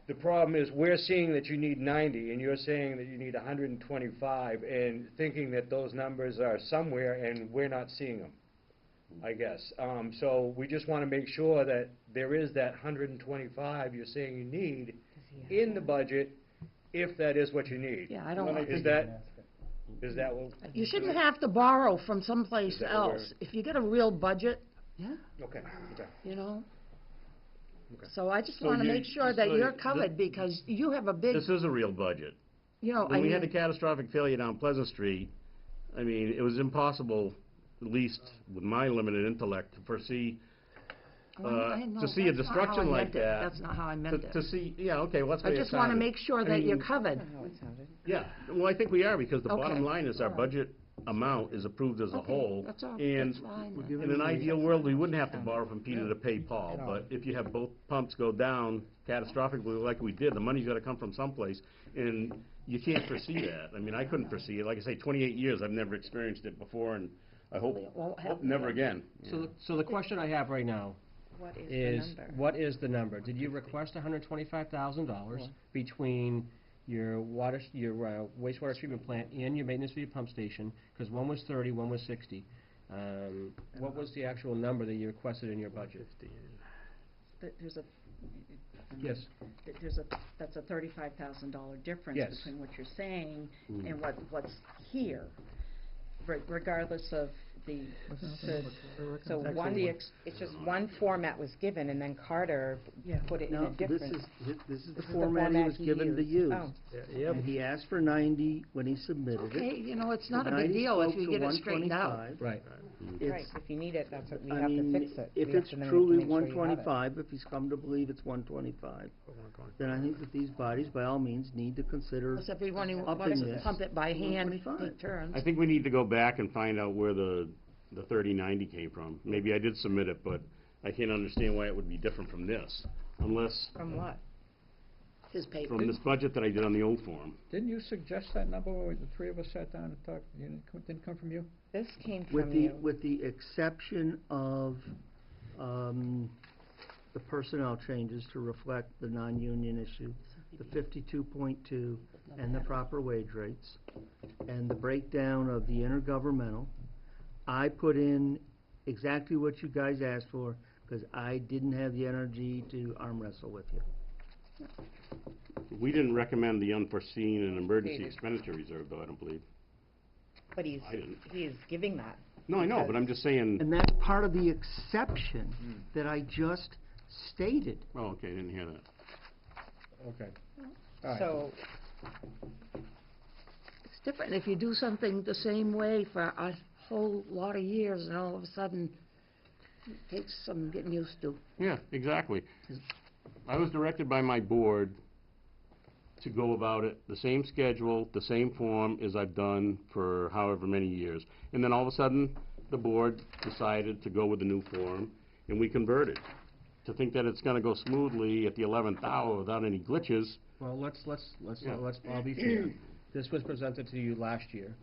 the problem is, we're seeing that you need 90, and you're saying that you need 125, and thinking that those numbers are somewhere, and we're not seeing them, I guess. So we just want to make sure that there is that 125 you're saying you need in the budget, if that is what you need. Yeah, I don't. Is that what? You shouldn't have to borrow from someplace Is that what else. If you get a real budget, Okay. So I just So want to you- make sure that so you're you- covered, because you have a big, this is a real budget. I When we had the mean, catastrophic failure down Pleasant Street, I mean, it was impossible, at least with my limited intellect, to foresee, I know, to see a that's not how I destruction like meant it. that. That's not how I meant it. To see, okay, well, that's I what it just want to sounded. make sure I that you're mean, covered. How it sounded. Yeah, well, I think we are, because the Okay. bottom line is our budget amount is approved as a Okay, whole. that's all, And that's fine. in an ideal world, we wouldn't have to borrow from Peter to pay Paul, At all. but if you have both pumps go down catastrophically like we did, the money's gotta come from someplace, and you can't foresee that. I mean, I couldn't foresee it. Like I say, 28 years, I've never experienced it before, and I hope won't happen never again. So the question I have right now What is is, the number? what is the number? Did you request $125,000 between your wastewater treatment plant and your maintenance for your pump station? Because one was 30, one was 60. What was the actual number that you requested in your budget? Yes. That's a $35,000 difference Yes. between what you're saying and what's here, regardless of the, So it's just one format was given, and then Carter put it in a No, different. this is the This is the format he format was he given to used. use. Oh. And he asked for 90 when he submitted it. Okay, it's not a 90 big deal if spoke you to get it straightened out. 125. Right. Right, if you need it, that's what, we I have to mean, fix it. if We have it's to then truly make sure you have it. 125, if he's come to believe it's 125, then I think that these bodies, by all means, need to consider Because if everyone upping wants to this pump it by to hand, 125. take turns. I think we need to go back and find out where the 3090 came from. Maybe I did submit it, but I can't understand why it would be different from this, unless From what? His paper. from this budget that I did on the old form. Didn't you suggest that number when the three of us sat down and talked? Didn't come from you? This came with from the, you. with the exception of, the personnel changes to reflect the non-union issue, the 52.2, and the proper wage rates, and the breakdown of the intergovernmental. I put in exactly what you guys asked for, because I didn't have the energy to arm wrestle with you. We didn't recommend the unforeseen and emergency David. expenditure reserve, though, I don't believe. But he's, I didn't. he is giving that. No, I know, but I'm just saying, And that's part of the exception that I just stated. oh, okay, I didn't hear that. Okay. All right. So, It's different if you do something the same way for a whole lot of years and all of a sudden it takes some getting used to. Yeah, exactly. I was directed by my board to go about it, the same schedule, the same form as I've done for however many years. And then all of a sudden, the board decided to go with the new form, and we converted. To think that it's gonna go smoothly at the 11th hour without any glitches, Well, let's Yeah. all be fair. This was presented to you last year,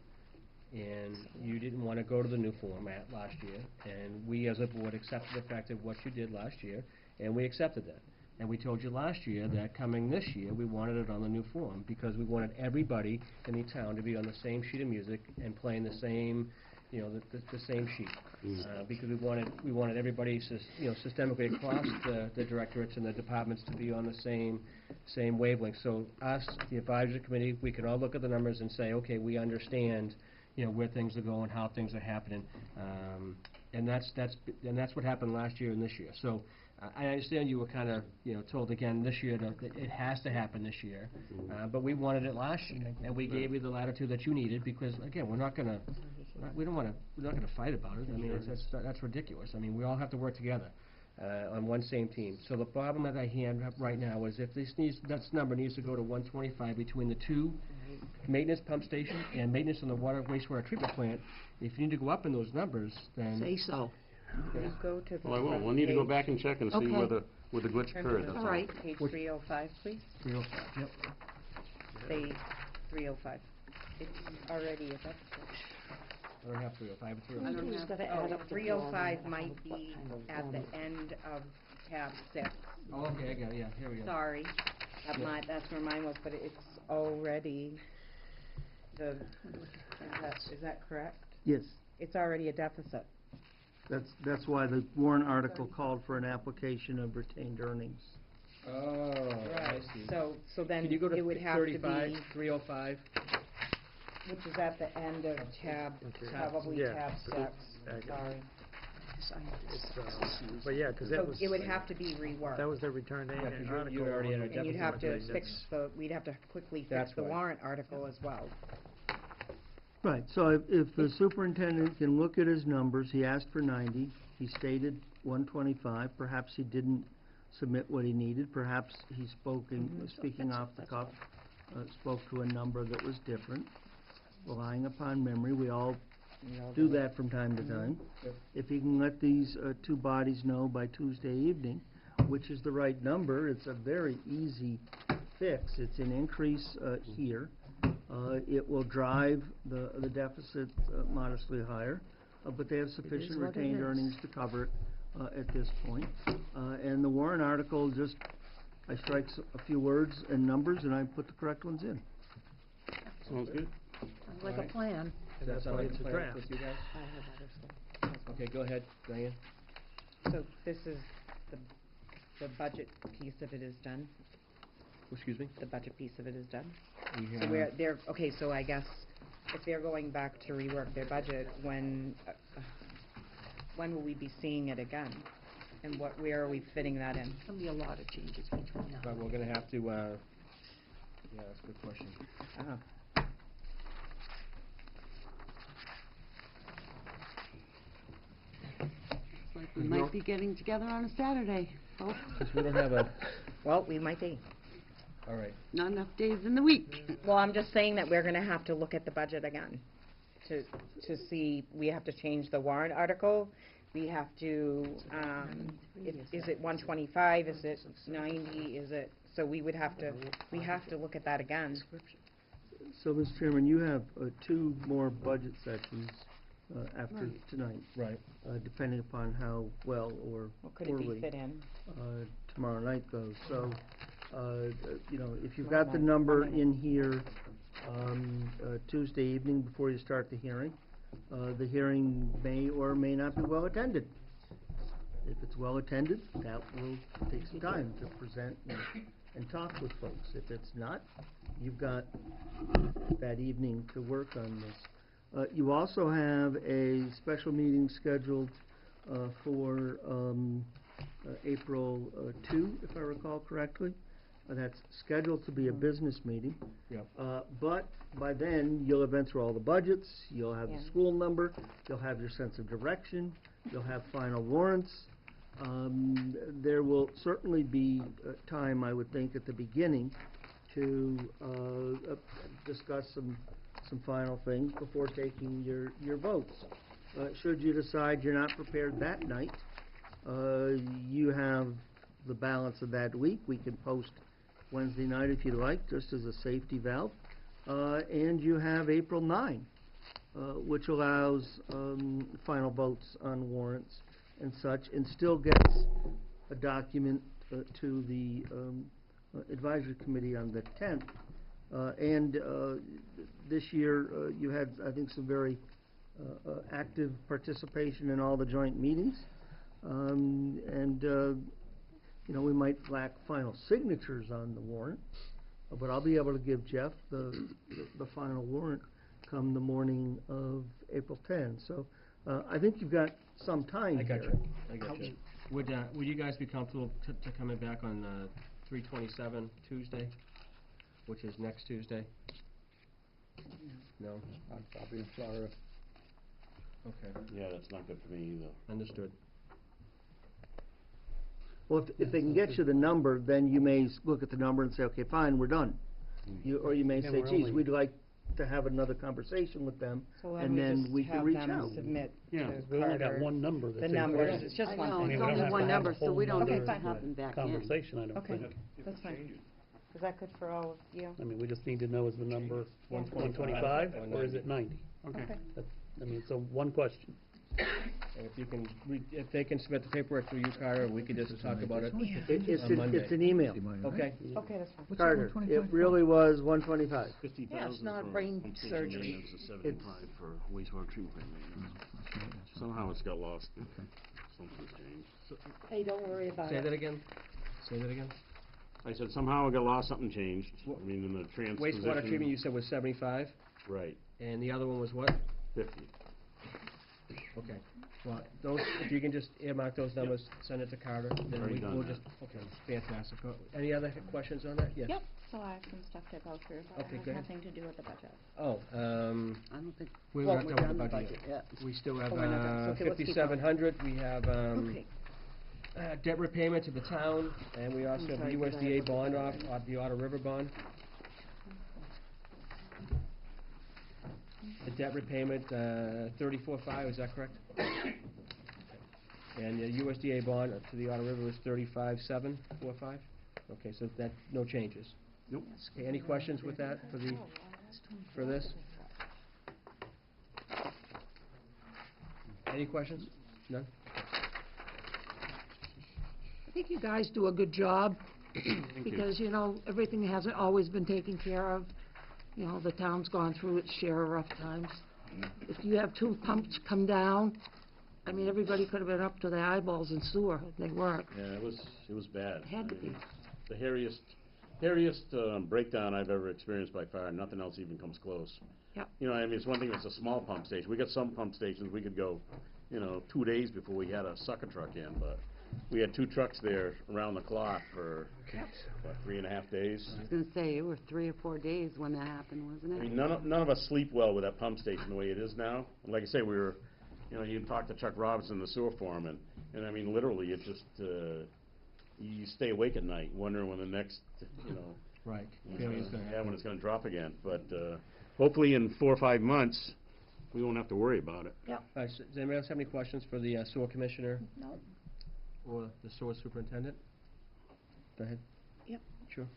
and you didn't want to go to the new format last year, and we as a board accepted the fact of what you did last year, and we accepted that. And we told you last year that coming this year, we wanted it on the new form, because we wanted everybody in the town to be on the same sheet of music and playing the same, you know, the same sheet. Because we wanted everybody systemically across the directorates and the departments to be on the same wavelength. So us, the advisory committee, we can all look at the numbers and say, okay, we understand, you know, where things are going, how things are happening. And that's what happened last year and this year. So I understand you were kind of, you know, told again this year that it has to happen this year. But we wanted it last year, and we gave you the latitude that you needed, because again, we're not gonna fight about it. I mean, that's ridiculous. I mean, we all have to work together on one same team. So the problem that I have right now is if that number needs to go to 125 between the two maintenance pump station and maintenance on the wastewater treatment plant, if you need to go up in those numbers, then Say so. can you go to the well, I will. front We'll need to go page? back and check and see Okay. where the glitch Turn to occurred, the that's All all. right. Page Which- 305, please. 305, yep. Say 305. It's already a deficit. I don't have 305, it's I 305. don't Who's have, gonna add up the 305 might be at the end of tab 6. Oh, okay, I got it, yeah, here we go. Sorry, that's where mine was, but it's already is that correct? Yes, It's already a deficit. that's why the warrant article called for an application of retained earnings. Oh, I see. So then Can you go to it would have to 35, be, 305? which is at the end of tab, probably Yeah. tab 6, sorry. But yeah, because So it would have to be reworked. that was the return Yeah, 'cause you already had a And you'd have to deficit. fix we'd have to quickly fix That's the right. warrant article as well. Right, so if the superintendent can look at his numbers, he asked for 90, he stated 125, perhaps he didn't submit what he needed, perhaps he speaking off the cuff, spoke to a number that was different, relying upon memory, we all do that from time to time. Yep. If he can let these two bodies know by Tuesday evening, which is the right number, it's a very easy fix, it's an increase here. It will drive the deficit modestly higher, but they have sufficient what it retained is. earnings to cover it at this point. And the warrant article, just, I strike a few words and numbers, and I put the correct ones in. Sounds good. Sounds like a Alright. plan. Does that sound like it's a a plan draft. with you guys? I have other stuff. Okay, go ahead, Diane. So this is the budget piece of it is done, Excuse me? the budget piece of it is done. We So okay, so I guess if they're going back to rework their budget, when will we be seeing it again? And where are we fitting that in? There'll be a lot of changes between now. But we're gonna have to, yeah, that's a good question. like we might be getting together on a Saturday. Oh, Since we don't have a, Well, we might be. all right. not enough days in the week. Well, I'm just saying that we're gonna have to look at the budget again to see, we have to change the warrant article. We have to, is it 125, is it 90, is it, so we have to look at that again. So, Mr. Chairman, you have two more budget sections after Right. tonight, Right. depending upon how well or Well, could it be poorly fit in? tomorrow night goes. So, you know, if you've Tomorrow got the night, number Monday in here Tuesday evening before you start the hearing may or may not be well attended. If it's well attended, that will take some time to present and talk with folks. If it's not, you've got that evening to work on this. You also have a special meeting scheduled for April 2, if I recall correctly. That's scheduled to be a business meeting. Yep. But by then, you'll have been through all the budgets, you'll have the Yeah. school number, you'll have your sense of direction, you'll have final warrants. There will certainly be time, I would think, at the beginning to discuss some final things before taking your votes. Should you decide you're not prepared that night, you have the balance of that week. We can post Wednesday night if you like, just as a safety valve. And you have April 9, which allows final votes on warrants and such, and still gets a document to the advisory committee on the 10th. And this year, you had, I think, some very active participation in all the joint meetings. You know, we might lack final signatures on the warrant, but I'll be able to give Jeff the final warrant come the morning of April 10. So I think you've got some time I got here. you. I got you. Would you guys be comfortable to coming back on 3/27 Tuesday, which is next Tuesday? No? I'll be in Florida. Okay, Yeah, that's not good for me either. understood. Well, if they can get you the number, then you may look at the number and say, okay, fine, we're done. Or you may Yeah, say, we're geez, only- we'd like to have another conversation with them, So why and don't then just we can have reach them out. submit Yeah. to We only got Carter one number that's the in numbers, question. it's just I one know, thing. it's we don't only have to one have a number, so whole we don't nother have to have them back in. Conversation, I don't Okay. think. That's fine. Is that good for all of you? I mean, we just need to know, is the number Yeah. 125 or is it 90? Okay. That's, I mean, so one question. And if you can, if they can submit the paperwork through you, Carter, we could just talk about it It's on Monday. it's an email. Okay? Okay, that's fine. Carter, it really was 125. 50,000 Yeah, it's not for brain pump station surgery. maintenance and 75 for wastewater treatment maintenance. Somehow it's got lost. Something's changed. Hey, don't worry about Say it. that again? Say that again? I said somehow it got lost, something changed. I mean, in the transposition. Wastewater treatment, you said was 75, Right, and the other one was what? 50. Okay. Well, those, if you can just earmark those numbers, send it to Carter, then Already done we'll that. just, okay, fantastic. Any other questions on that? Yes? Yep, so I have some stuff to go through, but Okay, it go has ahead. nothing to do with the budget. Oh, I don't think, we're well, not we're done done with the the budget budget yet. yet. We still have Oh, we're not done. So, okay, let's keep going. 5,700, we have Okay. debt repayment to the town, and we also I'm have the sorry, did I USDA look at bond that? off the Otter River bond. The debt repayment, 34.5, is that correct? And the USDA bond to the Otter River was 35.745? Okay, so that, no changes. Nope. Okay, any questions with that for this? Any questions? None? I think you guys do a good job, because, you know, everything hasn't always been taken care of. You know, the town's gone through its share of rough times. If you have two pumps come down, I mean, everybody could have been up to their eyeballs in sewer, they weren't. Yeah, it was bad. Had to I mean, be. The hairiest breakdown I've ever experienced by far. Nothing else even comes close. Yep. You know, I mean, it's one thing if it's a small pump station. We got some pump stations we could go, 2 days before we had a sucker truck in, but we had 2 trucks there around the clock for, what, 3.5 days? I was gonna say, it were 3 or 4 days when that happened, wasn't I it? mean, none of us sleep well with that pump station the way it is now. And like I say, we were, you talk to Chuck Robinson, the sewer foreman, and I mean, literally, it just, you stay awake at night wondering when the next, Right. when Failure is gonna happen. when it's gonna drop again. But, hopefully in 4 or 5 months, we won't have to worry about it. All right, so does anybody else have any questions for the sewer commissioner No, or the sewer superintendent? Go ahead. Yep. Sure.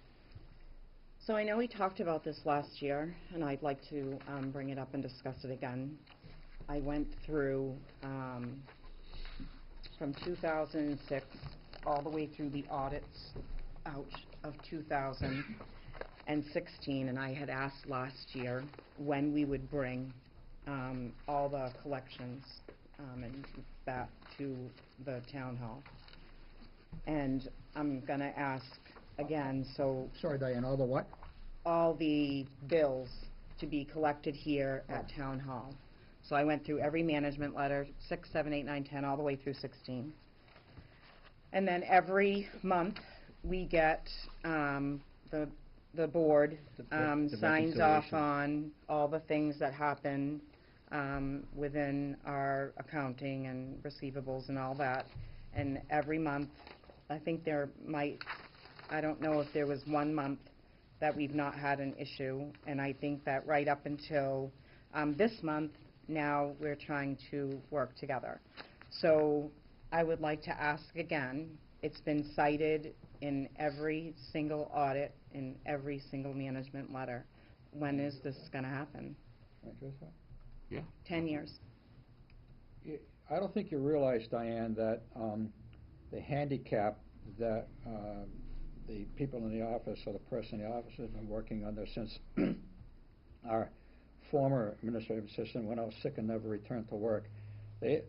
So I know we talked about this last year, and I'd like to bring it up and discuss it again. I went through, from 2006 all the way through the audits, of 2016, and I had asked last year when we would bring all the collections and back to the town hall. And I'm gonna ask again, so Sorry, Diane, all the what? all the bills to be collected here at town hall. So I went through every management letter, 6, 7, 8, 9, 10, all the way through 16. And then every month, we get, the board The signs off reconciliation. on all the things that happen within our accounting and receivables and all that. And every month, I think I don't know if there was one month that we've not had an issue, and I think that right up until this month, now we're trying to work together. So I would like to ask again, it's been cited in every single audit, in every single management letter. When is this gonna happen? Can I address that? Yeah. 10 years. I don't think you realize, Diane, that the handicap that the people in the office, or the person in the office, has been working under since our former administrative assistant went out sick and never returned to work. They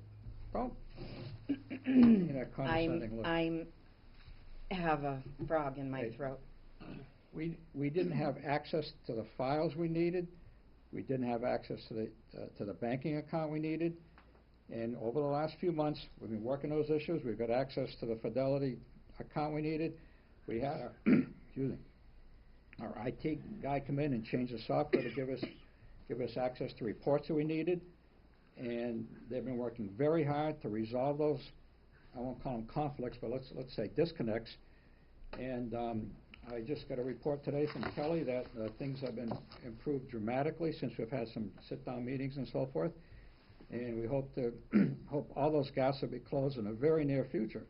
don't, in a condescending look. I have a frog in my throat. We didn't have access to the files we needed. We didn't have access to the banking account we needed. And over the last few months, we've been working those issues. We've got access to the Fidelity account we needed. We had our, excuse me, our IT guy come in and change the software to give us access to reports that we needed. And they've been working very hard to resolve those, I won't call them conflicts, but let's say disconnects. And I just got a report today from Kelly that things have been improved dramatically since we've had some sit-down meetings and so forth. And we hope all those gaps will be closed in the very near future.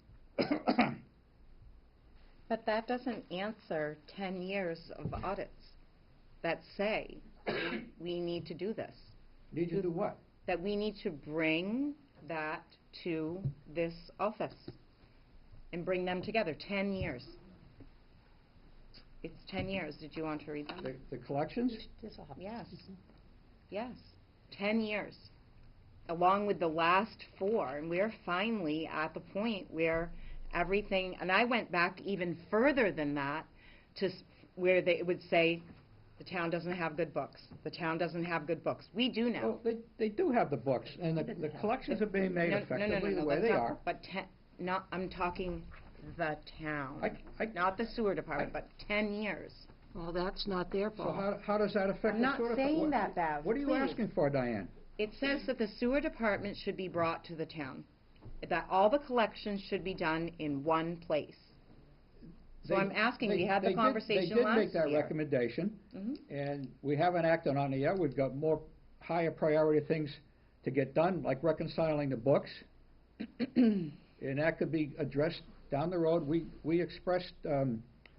But that doesn't answer 10 years of audits that say we need to do this. Need to do what? That we need to bring that to this office and bring them together. 10 years. It's 10 years. Did you want to read them? The collections? Yes. Yes. 10 years. Along with the last 4. And we're finally at the point where everything, and I went back even further than that to where they would say, the town doesn't have good books. The town doesn't have good books. We do now. Well, they do have the books, and the collections are being made effectively the way they are. But I'm talking the town, not the sewer department, but 10 years. Well, that's not their So fault. how does that affect I'm the not sewer saying department? that, Bev, What are you please. asking for, Diane? It says that the sewer department should be brought to the town, that all the collections should be done in one place. So I'm asking, we had the conversation last year. They did make that recommendation, and we haven't acted on it yet. We've got more higher priority things to get done, like reconciling the books. And that could be addressed down the road. We expressed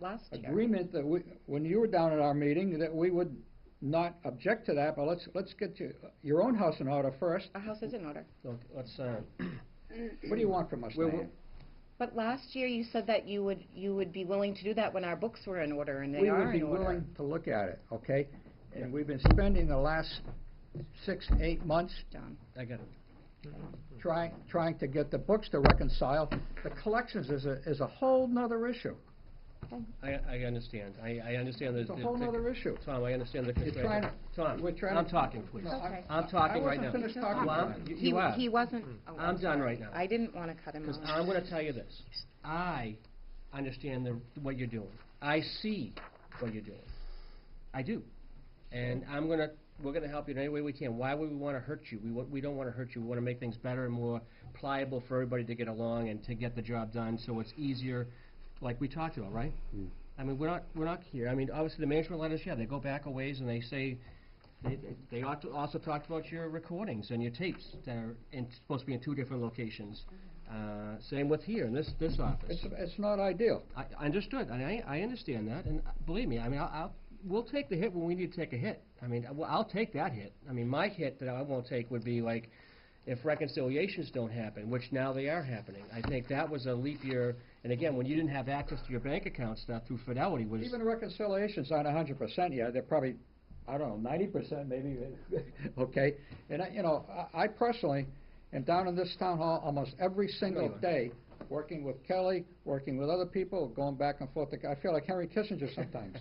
Last year. agreement that when you were down at our meeting, that we would not object to that, but let's get your own house in order first. Our house is in order. Look, let's, What do you want from us, Diane? But last year you said that you would be willing to do that when our books were in order, and they We are would be in order. willing to look at it, okay? And we've been spending the last 6, 8 months John. I got it. trying to get the books to reconcile. The collections is a whole nother issue. I understand. I understand the... It's a whole nother issue. Tom, I understand the You're trying to- Tom, we're trying I'm to- talking, please. No, Okay. I'm talking right now. I wasn't finished talking. Well, you are. He wasn't. Oh, I'm done sorry. right now. I didn't want to cut him off. Because I'm going to tell you this. I understand what you're doing. I see what you're doing. I do. And we're going to help you in any way we can. Why would we want to hurt you? We don't want to hurt you. We want to make things better and more pliable for everybody to get along and to get the job done so it's easier, like we talked about, right? I mean, we're not here. I mean, obviously the management letters, yeah, they go back a ways and they say, they also talked about your recordings and your tapes that are supposed to be in 2 different locations. Same with here in this office. It's not ideal. I understood, and I understand that, and believe me, I mean, we'll take the hit when we need to take a hit. I mean, well, I'll take that hit. I mean, my hit that I won't take would be like, if reconciliations don't happen, which now they are happening. I think that was a leap year, and again, when you didn't have access to your bank account stuff through Fidelity was... Even reconciliations aren't 100% yet, they're probably, I don't know, 90% maybe, okay? And I personally am down in this town hall almost every single day, working with Kelly, working with other people, going back and forth. I feel like Henry Kissinger sometimes,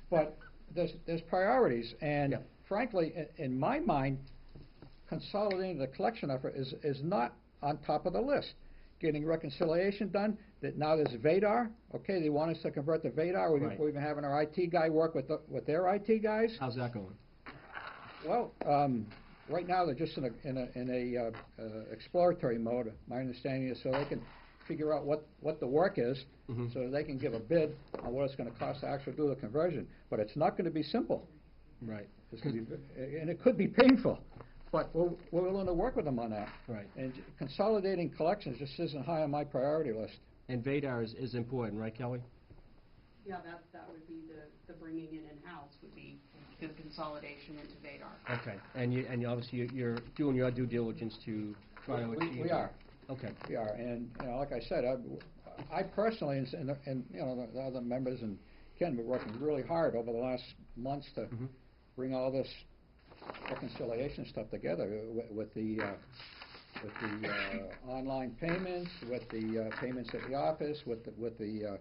But there's priorities, and frankly, in my mind, consolidating the collection effort is not on top of the list. Getting reconciliation done, that now there's VADAR, okay, they want us to convert to VADAR. We've been having our IT guy work with their IT guys. How's that going? Well, right now they're just in a exploratory mode. My understanding is so they can figure out what the work is, so they can give a bid on what it's going to cost to actually do the conversion. But it's not going to be simple. Right. And it could be painful. But we're willing to work with them on that. Right. And consolidating collections just isn't high on my priority list. And VADAR is important, right, Kelly? Yeah, that would be the bringing it in-house would be the consolidation into VADAR. Okay. And you obviously you're doing your due diligence to try to achieve... We are. Okay. We are. And, like I said, I personally, and the other members and Ken, we're working really hard over the last months to bring all this reconciliation stuff together with the online payments, with the payments at the office, with the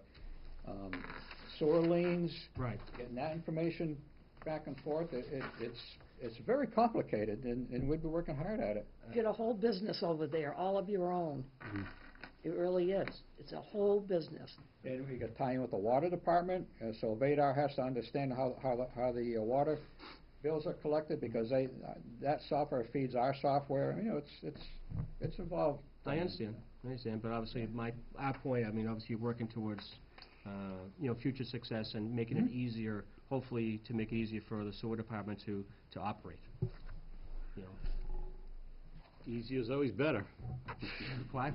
sewer liens. Right. Getting that information back and forth, it's very complicated, and we've been working hard at it. Get a whole business over there, all of your own. It really is. It's a whole business. And we got tie in with the water department, so VADAR has to understand how the water bills are collected, because that software feeds our software. It's involved. I understand, but obviously our point, I mean, obviously you're working towards, future success and making it easier, hopefully to make it easier for the sewer department to operate. Easier is always better. Why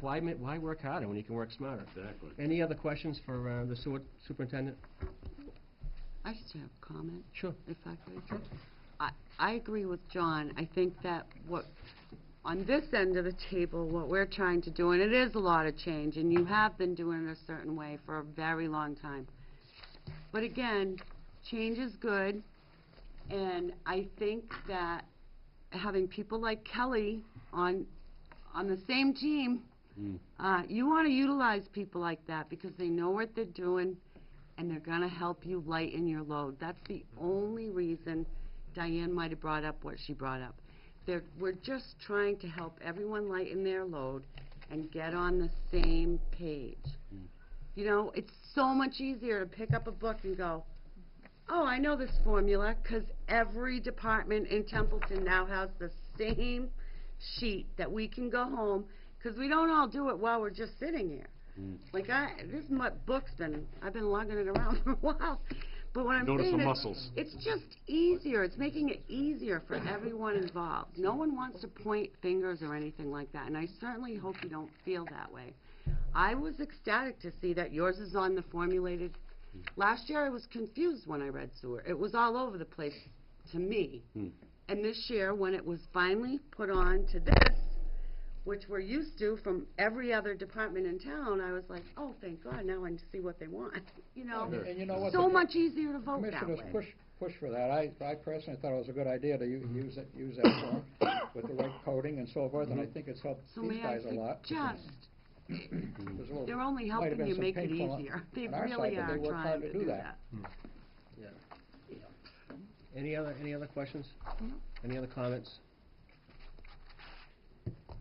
work harder when you can work smarter? Exactly. Any other questions for the sewer superintendent? I just have a comment. Sure. If I could. Sure. I agree with John. I think that on this end of the table, what we're trying to do, and it is a lot of change, and you have been doing it a certain way for a very long time. But again, change is good, and I think that having people like Kelly on the same team, you want to utilize people like that because they know what they're doing, and they're going to help you lighten your load. That's the only reason Diane might have brought up what she brought up. We're just trying to help everyone lighten their load and get on the same page. It's so much easier to pick up a book and go, oh, I know this formula, because every department in Templeton now has the same sheet that we can go home, because we don't all do it while we're just sitting here. Like, this is my book's I've been lugging it around for a while. But what I'm saying is, it's just easier. It's making it easier for everyone involved. No one wants to point fingers or anything like that, and I certainly hope you don't feel that way. I was ecstatic to see that yours is on the formulated. Last year I was confused when I read sewer. It was all over the place to me. And this year, when it was finally put on to this, which we're used to from every other department in town, I was like, oh, thank God, now I see what they want. And you know what? So much easier to vote that way. Commissioners push for that. I personally thought it was a good idea to use that form with the right coding and so forth, and I think it's helped these guys a lot. They're only helping you make it easier. They really are trying to do that. Any other questions? Any other comments?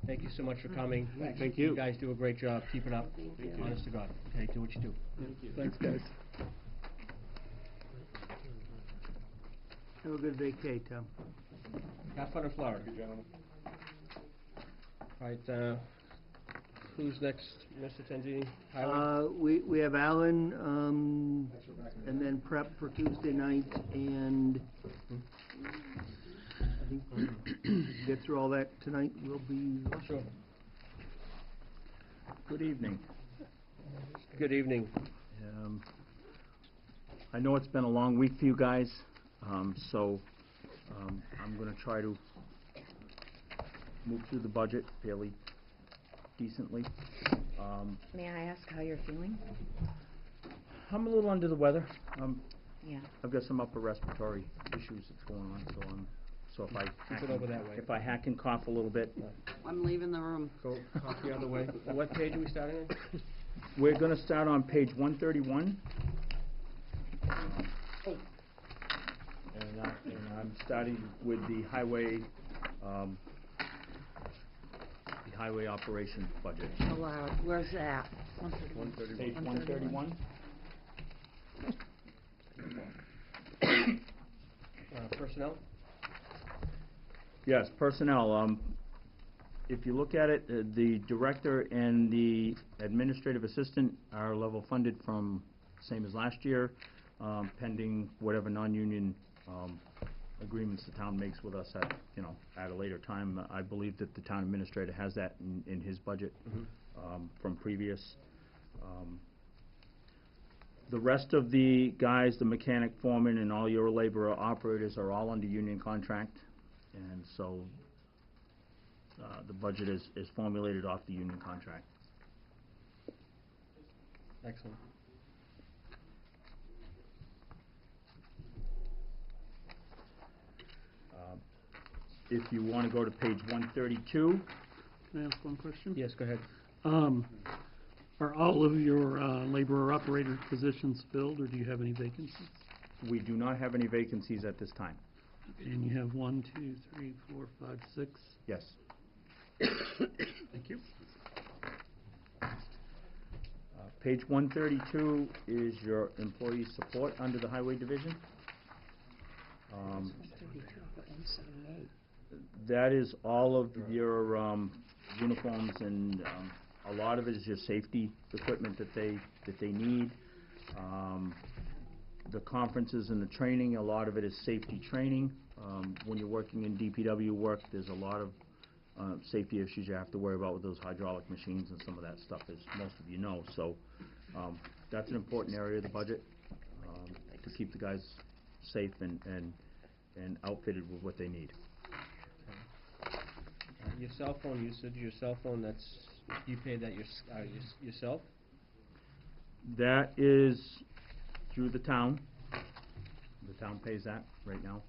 Thank you so much for coming. Thank you. You guys do a great job. Keep it up. Honest to God. Okay, do what you do. Thank you. Thanks, guys. Have a good vacay, Tom. Have fun in Florida. Thank you, gentlemen. All right, who's next, Mr. Tenzini? Highway? We have Alan, and then prep for Tuesday night, and I think get through all that tonight will be... Sure. Good evening. Good evening. I know it's been a long week for you guys, so I'm gonna try to move through the budget fairly decently. May I ask how you're feeling? I'm a little under the weather. Yeah. I've got some upper respiratory issues that's going on, so if I hack it over that way. if I hack and cough a little bit, I'm leaving the room. Go off the other way. What page are we starting on? we're gonna start on page 131. And I'm starting with the highway operation budget. Allowed, where's that? Page 131. Personnel? Yes, personnel. If you look at it, the director and the administrative assistant are level funded from same as last year, pending whatever non-union agreements the town makes with us at a later time. I believe that the town administrator has that in his budget from previous. The rest of the guys, the mechanic, foreman, and all your laborer operators are all under union contract, and so the budget is formulated off the union contract. Excellent. If you want to go to page 132. Can I ask one question? Yes, go ahead. Are all of your laborer operator positions filled, or do you have any vacancies? We do not have any vacancies at this time. And you have 1, 2, 3, 4, 5, 6. Yes. Thank you. Page 132 is your employee support under the highway division. That is all of your uniforms, and a lot of it is your safety equipment that they need. The conferences and the training, a lot of it is safety training. When you're working in DPW work, there's a lot of safety issues you have to worry about with those hydraulic machines and some of that stuff, as most of you know. So that's an important area of the budget, to keep the guys safe and outfitted with what they need. Your cell phone usage, you pay that yourself? That is through the town. The town pays that right now.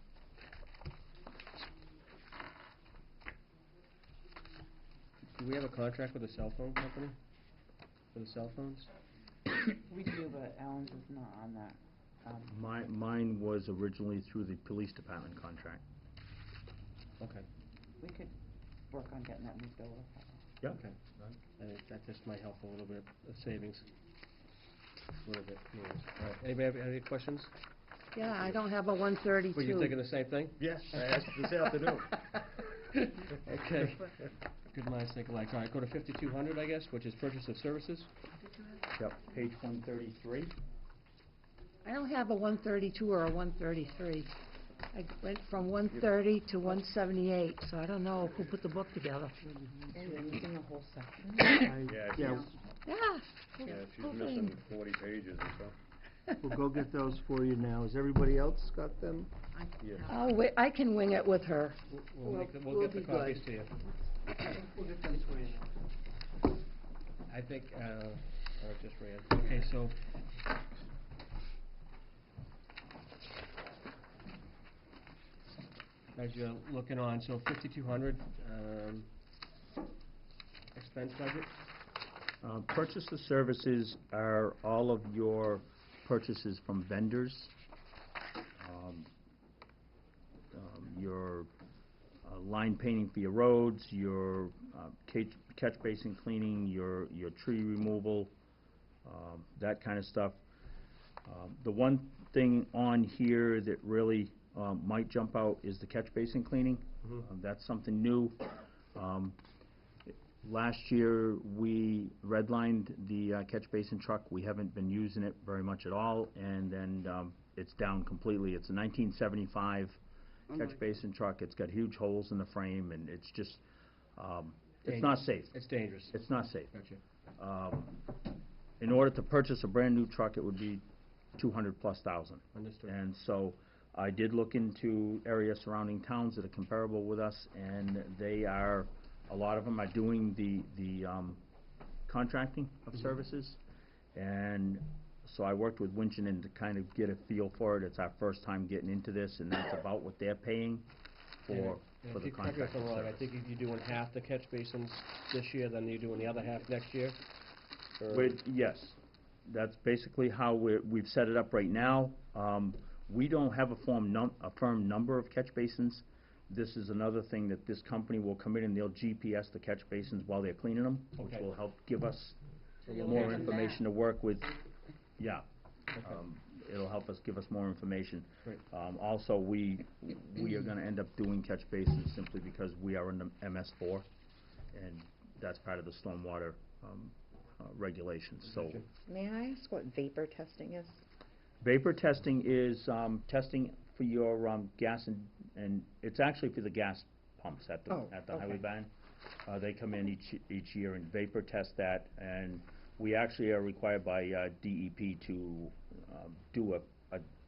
Do we have a contract with a cell phone company for the cell phones? We do, but Alan's is not on that. Mine was originally through the police department contract. Okay. We could work on getting that moved over. Yep. Okay. That just might help a little bit of savings. A little bit. Yes. All right. Anybody have any questions? Yeah, I don't have a 132. Were you thinking the same thing? Yes, I asked this afternoon. Okay. Good minds think alike. All right, go to 5200, I guess, which is purchase of services. Yep, page 133. I don't have a 132 or a 133. I went from 130 to 178, so I don't know who put the book together. Are you losing a whole section? Yeah, Yeah. she's missing 40 pages or so. We'll go get those for you now. Has everybody else got them? Oh, wait, I can wing it with her. We'll get we'll the be copies good. to you. We'll get them for you. I think, it just ran. Okay, so. As you're looking on, so 5200, expense budget? Purchase of services are all of your purchases from vendors, your line painting for your roads, your catch basin cleaning, your tree removal, that kind of stuff. The one thing on here that really might jump out is the catch basin cleaning. That's something new. Last year, we redlined the catch basin truck. We haven't been using it very much at all, and then it's down completely. It's a 1975 catch basin truck. It's got huge holes in the frame, and it's just, it's not safe. It's dangerous. It's not safe. Gotcha. In order to purchase a brand-new truck, it would be 200+ thousand. Understood. And so I did look into area surrounding towns that are comparable with us, and they are, a lot of them are doing the contracting of services. And so I worked with Winchendon to kind of get a feel for it. It's our first time getting into this, and that's about what they're paying for the contract I service. think if you're doing half the catch basins this year, then you're doing the other half next year? Or- Yes, that's basically how we've set it up right now. We don't have a firm number of catch basins. This is another thing that this company will come in and they'll GPS the catch basins while they're cleaning them, which Okay. will help give us So you'll more give them information to work with. Yeah. It'll help us give us more information. Great. Also, we are gonna end up doing catch basins simply because we are in the MS4, and that's part of the stormwater regulations, so. May I ask what vapor testing is? Vapor testing is testing for your gas and it's actually for the gas pumps at the highway barn. They come in each year and vapor test that, and we actually are required by DEP to do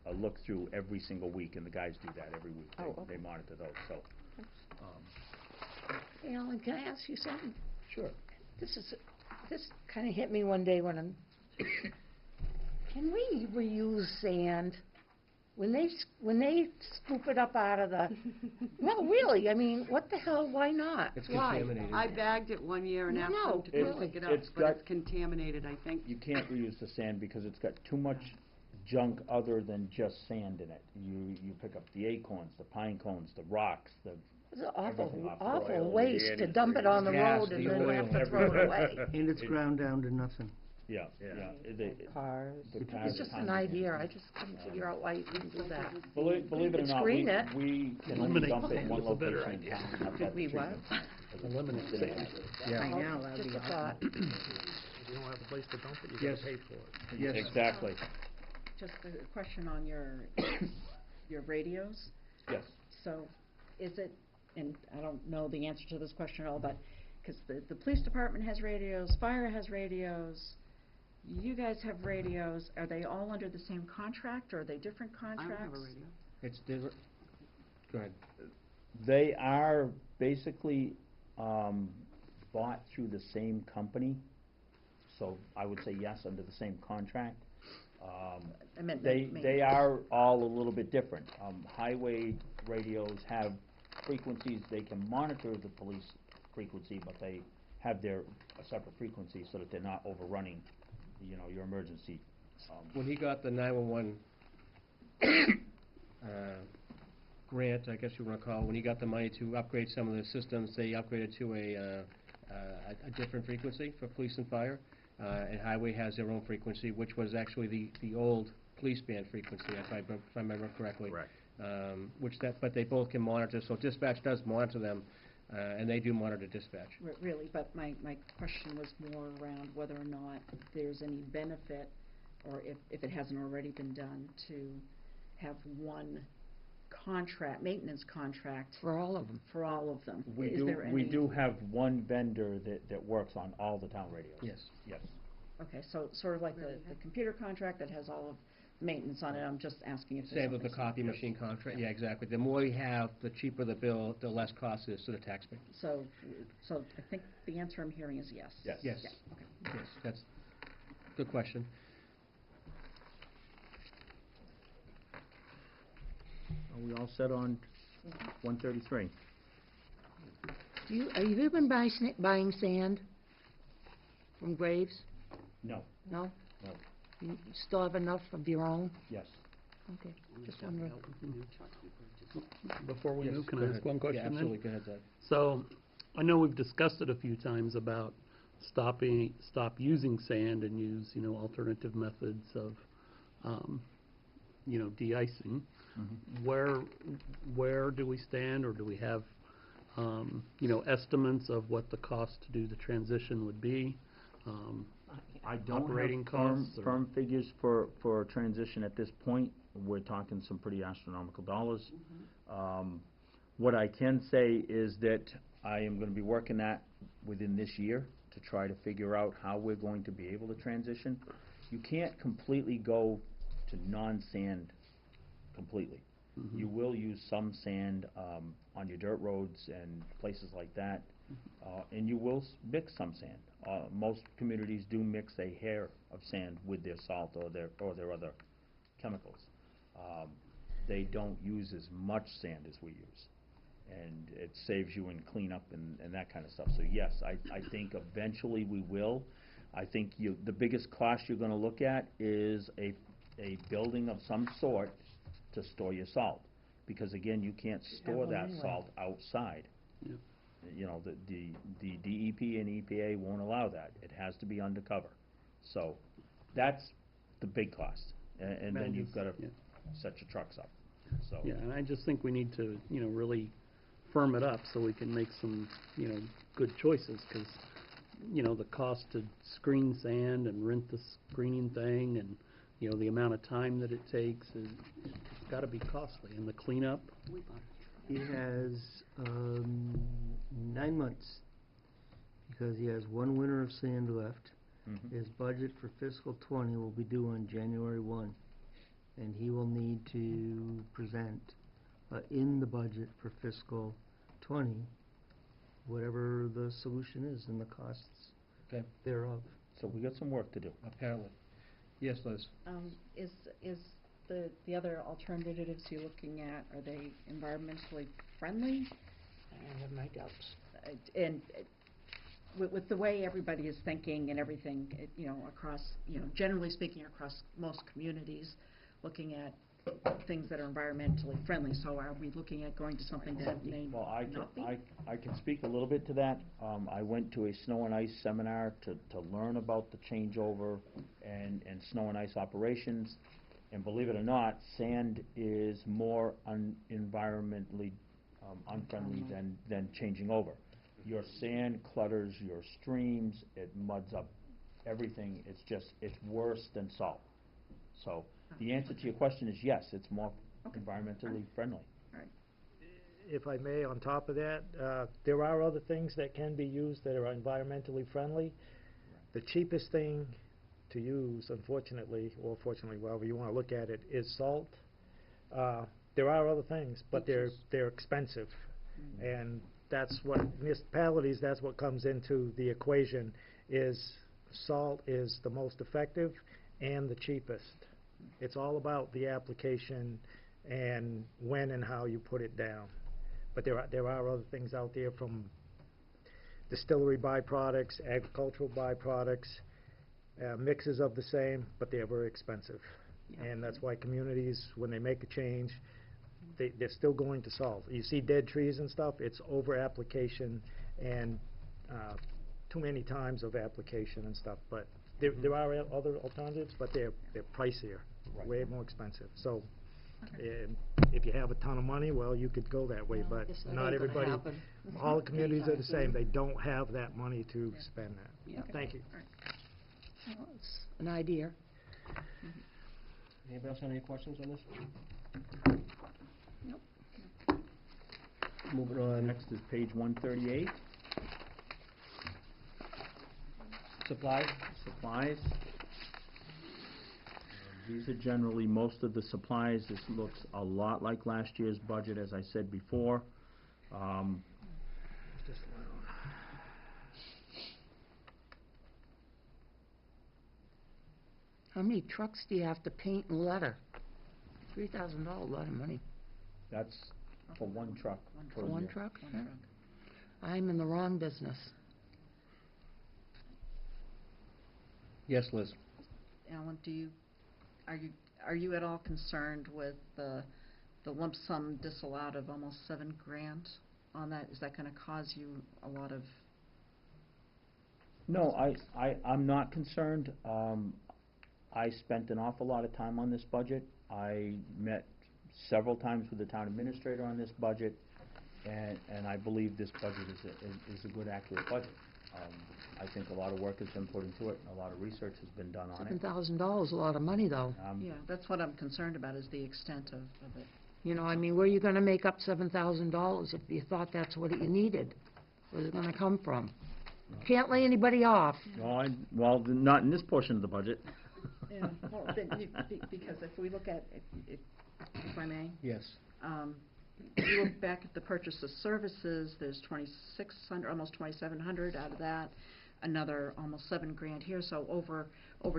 a look-through every single week, and the guys do that every week. They monitor those, so. Hey, Alan, can I ask you something? Sure. This kind of hit me one day when I'm, can we reuse sand? When they scoop it up out of the, no, really, I mean, what the hell, why not? It's Why? contaminated. I bagged it one year and asked No, them to come really. pick it up, It's but got- it's contaminated, I think. You can't reuse the sand because it's got too much junk other than just sand in it. You pick up the acorns, the pine cones, the rocks, the It's an everything off the awful oil, waste to dump it on the gas, road and the then have oil, to throw it away. And it's ground down to nothing. Yeah. Cars. The cars It's just are an pounding idea, it. I just couldn't figure out why you couldn't do that. Believe it or could not, screen it. we can only Eliminate dump it in sand one is a better location in idea. town. and have that We what? treatment. Eliminate sand. Yeah. I know, that'd Just be a awesome. thought. If you don't have a place to dump it, you Yes. gotta pay for it. Yes. Exactly. Just a question on your radios. Yes. So is it, and I don't know the answer to this question at all, but, because the police department has radios, fire has radios, you guys have radios, are they all under the same contract, or are they different I contracts? don't have a radio. It's different. Go ahead. They are basically bought through the same company, so I would say yes, under the same contract. I meant They are all a little bit different. Highway radios have frequencies, they can monitor the police frequency, but they have a separate frequency so that they're not overrunning, your emergency. When he got the 911 grant, I guess you want to call it, when he got the money to upgrade some of the systems, they upgraded to a different frequency for police and fire. And highway has their own frequency, which was actually the old police band frequency, if I remember correctly. Correct. But they both can monitor, so dispatch does monitor them, and they do monitor dispatch. Really, but my question was more around whether or not there's any benefit, or if it hasn't already been done, to have one maintenance contract For all of them. for all of them. We Is there we any- do have one vendor that works on all the town radios. Yes. Yes. Okay, so sort of like the computer contract that has all of the maintenance on it, I'm just asking if there's Same with the something- copy machine contract, yeah, exactly. The more you have, the cheaper the bill, the less cost it is to the taxpayer. So I think the answer I'm hearing is yes. Yes. Yes. Yeah, okay. Yes, that's a good question. Are we all set on 133? Have you been buying sand from Graves? No. No? No. You still have enough of your own? Yes. Okay, just wondering. Before we Yes, move, can go I ask ahead. one question Yeah, then? absolutely, go ahead, Doug. So, I know we've discussed it a few times about stop using sand and use, alternative methods of, de-icing. Where do we stand, or do we have, estimates of what the cost to do the transition would be? I don't Operating have firm, costs or- firm figures for transition at this point. We're talking some pretty astronomical dollars. What I can say is that I am going to be working that within this year to try to figure out how we're going to be able to transition. You can't completely go to non-sand completely. You will use some sand on your dirt roads and places like that, and you will mix some sand. Most communities do mix a hair of sand with their salt or their other chemicals. They don't use as much sand as we use, and it saves you in cleanup and that kind of stuff. So yes, I think eventually we will. I think the biggest cost you're going to look at is a building of some sort to store your salt, because again, you can't store that salt outside. Yep. You know, the DEP and EPA won't allow that. It has to be undercover. So that's the big cost, and then you've got to set your trucks up. So Yeah, and I just think we need to, really firm it up so we can make some, good choices, because, the cost to screen sand and rent the screening thing and, the amount of time that it takes, it's gotta be costly, and the cleanup. He has 9 months, because he has 1 winter of sand left. His budget for fiscal '20 will be due on January 1, and he will need to present in the budget for fiscal '20 whatever the solution is and the costs thereof. So we got some work to do. Apparently. Yes, Liz? Is the other alternatives you're looking at, are they environmentally friendly? I have my doubts. And with the way everybody is thinking and everything, across, generally speaking, across most communities, looking at things that are environmentally friendly. So are we looking at going to something that may not be? I can speak a little bit to that. I went to a snow and ice seminar to learn about the changeover and snow and ice operations. And believe it or not, sand is more environmentally unfriendly than changing over. Your sand clutters your streams, it muds up everything. It's worse than salt. So the answer to your question is yes, it's more environmentally friendly. If I may, on top of that, there are other things that can be used that are environmentally friendly. The cheapest thing to use, unfortunately, or fortunately, however you want to look at it, is salt. There are other things, but they're expensive, and that's what municipalities. That's what comes into the equation. Is salt is the most effective and the cheapest. It's all about the application and when and how you put it down. But there are other things out there, from distillery byproducts, agricultural byproducts, mixes of the same, but they're very expensive. And that's why communities, when they make a change, they're still going to salt. You see dead trees and stuff, it's over application and too many times of application and stuff. But there are other alternatives, but they're pricier, way more expensive. So if you have a ton of money, well, you could go that way, but not everybody. All the communities are the same. They don't have that money to spend that. Thank you. Well, it's an idea. Anybody else have any questions on this? Nope. Moving on. Next is page 138. Supplies? Supplies. These are generally most of the supplies. This looks a lot like last year's budget, as I said before. How many trucks do you have to paint and letter? $3,000, a lot of money. That's for one truck. For one truck? Yeah. I'm in the wrong business. Yes, Liz? Alan, are you at all concerned with the lump sum disallowed of almost $7,000 on that? Is that going to cause you a lot of? No, I'm not concerned. I spent an awful lot of time on this budget. I met several times with the town administrator on this budget, and I believe this budget is a good, accurate budget. I think a lot of work has been put into it, and a lot of research has been done on it. $7,000 is a lot of money, though. Yeah, that's what I'm concerned about, is the extent of it. Where are you going to make up $7,000 if you thought that's what you needed? Where's it going to come from? Can't lay anybody off. Well, not in this portion of the budget. Yeah, well, because if we look at, if I may, Yes. if you look back at the purchase of services, there's 2,600, almost 2,700 out of that, another almost $7,000 here, so over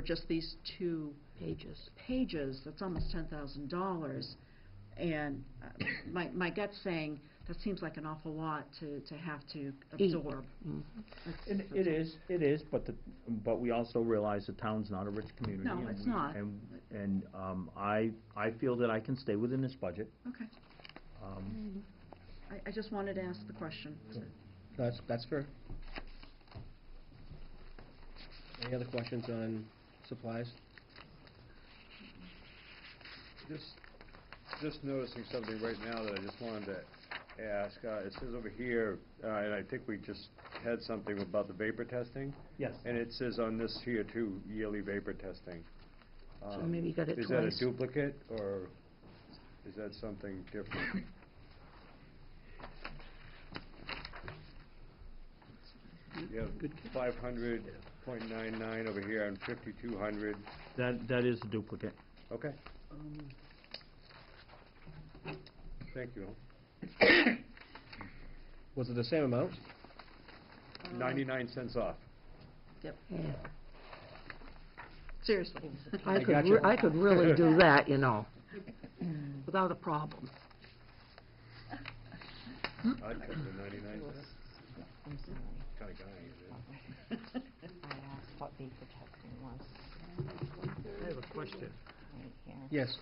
just these two pages, that's almost $10,000. And my gut's saying that seems like an awful lot to have to absorb. It is, but we also realize the town's not a rich community. No, it's not. And I feel that I can stay within this budget. Okay. I just wanted to ask the question. That's fair. Any other questions on supplies? Just noticing something right now that I just wanted to ask. It says over here, and I think we just had something about the vapor testing. Yes. And it says on this here too, yearly vapor testing. So maybe you got it Is that a twice. duplicate, or is that something different? You have 500.99 over here and 5,200. That is a duplicate. Okay. Thank you. Was it the same amount? 99 cents off. Yep. Yeah. Seriously. I gotcha. I could really do that, you know, without a problem. I'd come to 99 cents. I'm sorry. Kind of guy, I asked what vapor testing was. I have a question. Right here. Yes.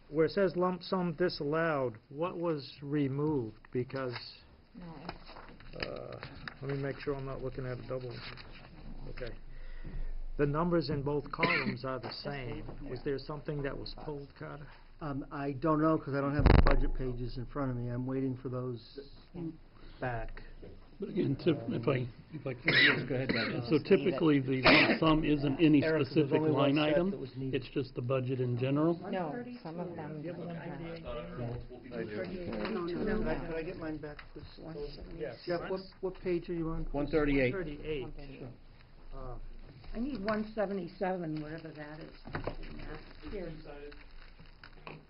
Where it says lump sum disallowed, what was removed? Because, No, let me make sure I'm not looking at a double. Okay. The numbers in both columns are the same. Was there something that was pulled, Carter? I don't know, because I don't have the budget pages in front of me. I'm waiting for those back. But again, if I can. Go ahead, Doug. So typically, the lump sum isn't any Eric, there's specific only one line set item, that was needed. it's just the budget in general? no, some of them. No, Could I get mine back, please? Yes. Jeff, what page are you on? 138. 38. I need 177, whatever that is. Here.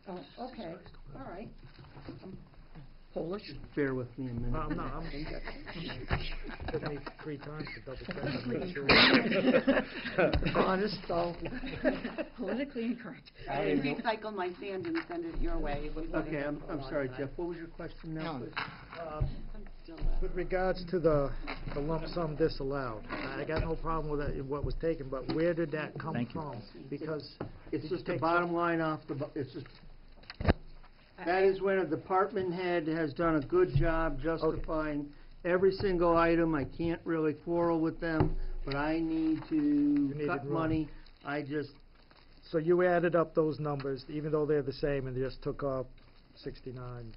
Oh, okay, all right. Polish. Bear with me a minute. I'm not, took me 3 times to double check and make sure. Honest, though. Politically incorrect. I recycle my sand and send it your way. Okay, I'm sorry, Jeff. What was your question now, No. please? With regards to the lump sum disallowed, I got no problem with that, what was taken, but where did that come Thank you. from? Because It's did you just the take bottom line off it's just, that is when a department head has done a good job justifying every single item. I can't really quarrel with them, but I need to needed cut room. money. I just, So you added up those numbers, even though they're the same, and just took off 69?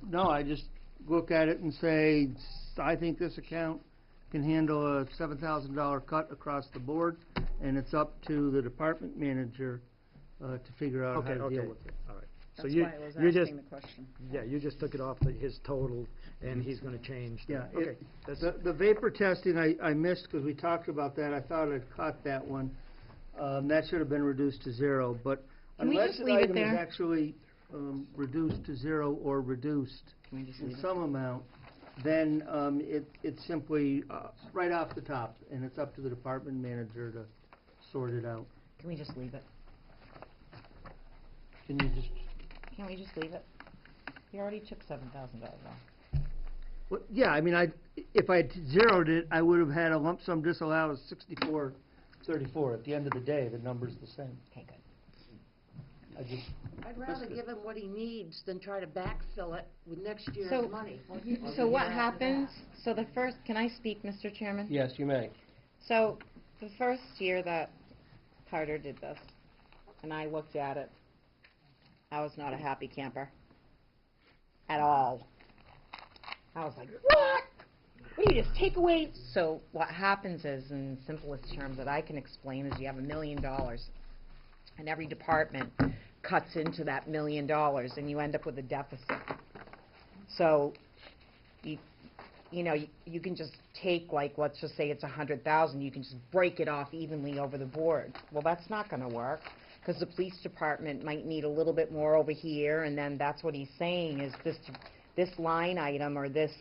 no, I just look at it and say, I think this account can handle a $7,000 cut across the board, and it's up to the department manager to figure out how to deal with it. All right. So That's you, why I was you just, asking the question. yeah, you just took it off his total, and he's gonna change Yeah, that. Okay, that's, the vapor testing I missed because we talked about that. I thought I'd caught that one. That should have been reduced to 0, but Can we unless just an leave it item is there? actually reduced to 0 or reduced Can we just in leave it? some amount, then it's simply right off the top, and it's up to the department manager to sort it out. Can we just leave it? Can you just, Can't we just leave it? You already took $7,000 off. well, yeah, I mean, if I had zeroed it, I would have had a lump sum disallowed of 64.34. At the end of the day, the number's the same. Okay, good. I'd rather give him what he needs than try to backfill it with next year's So- money. So what happens, so the first, can I speak, Mr. Chairman? Yes, you may. So, the first year that Carter did this, and I looked at it, I was not a happy camper. At all. I was like, what? What do you just take away? So, what happens is, in simplest terms that I can explain, is you have $1 million, and every department cuts into that $1 million, and you end up with a deficit. So, you you know, you can just take, like, let's just say it's 100,000, you can just break it off evenly over the board. Well, that's not gonna work, because the police department might need a little bit more over here, and then that's what he's saying, is this line item, or this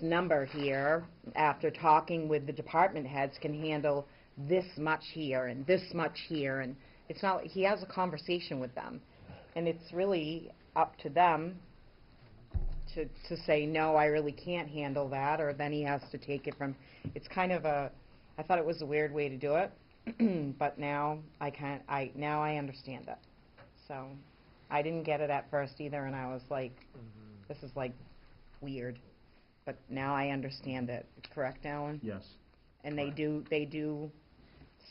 number here, after talking with the department heads, can handle this much here, and this much here, and it's not, he has a conversation with them, and it's really up to them to say, no, I really can't handle that, or then he has to take it from, it's kind of a, I thought it was a weird way to do it, but now now I understand it. So, I didn't get it at first either, and I was like, this is like weird, but now I understand it. Correct, Alan? Yes. And they do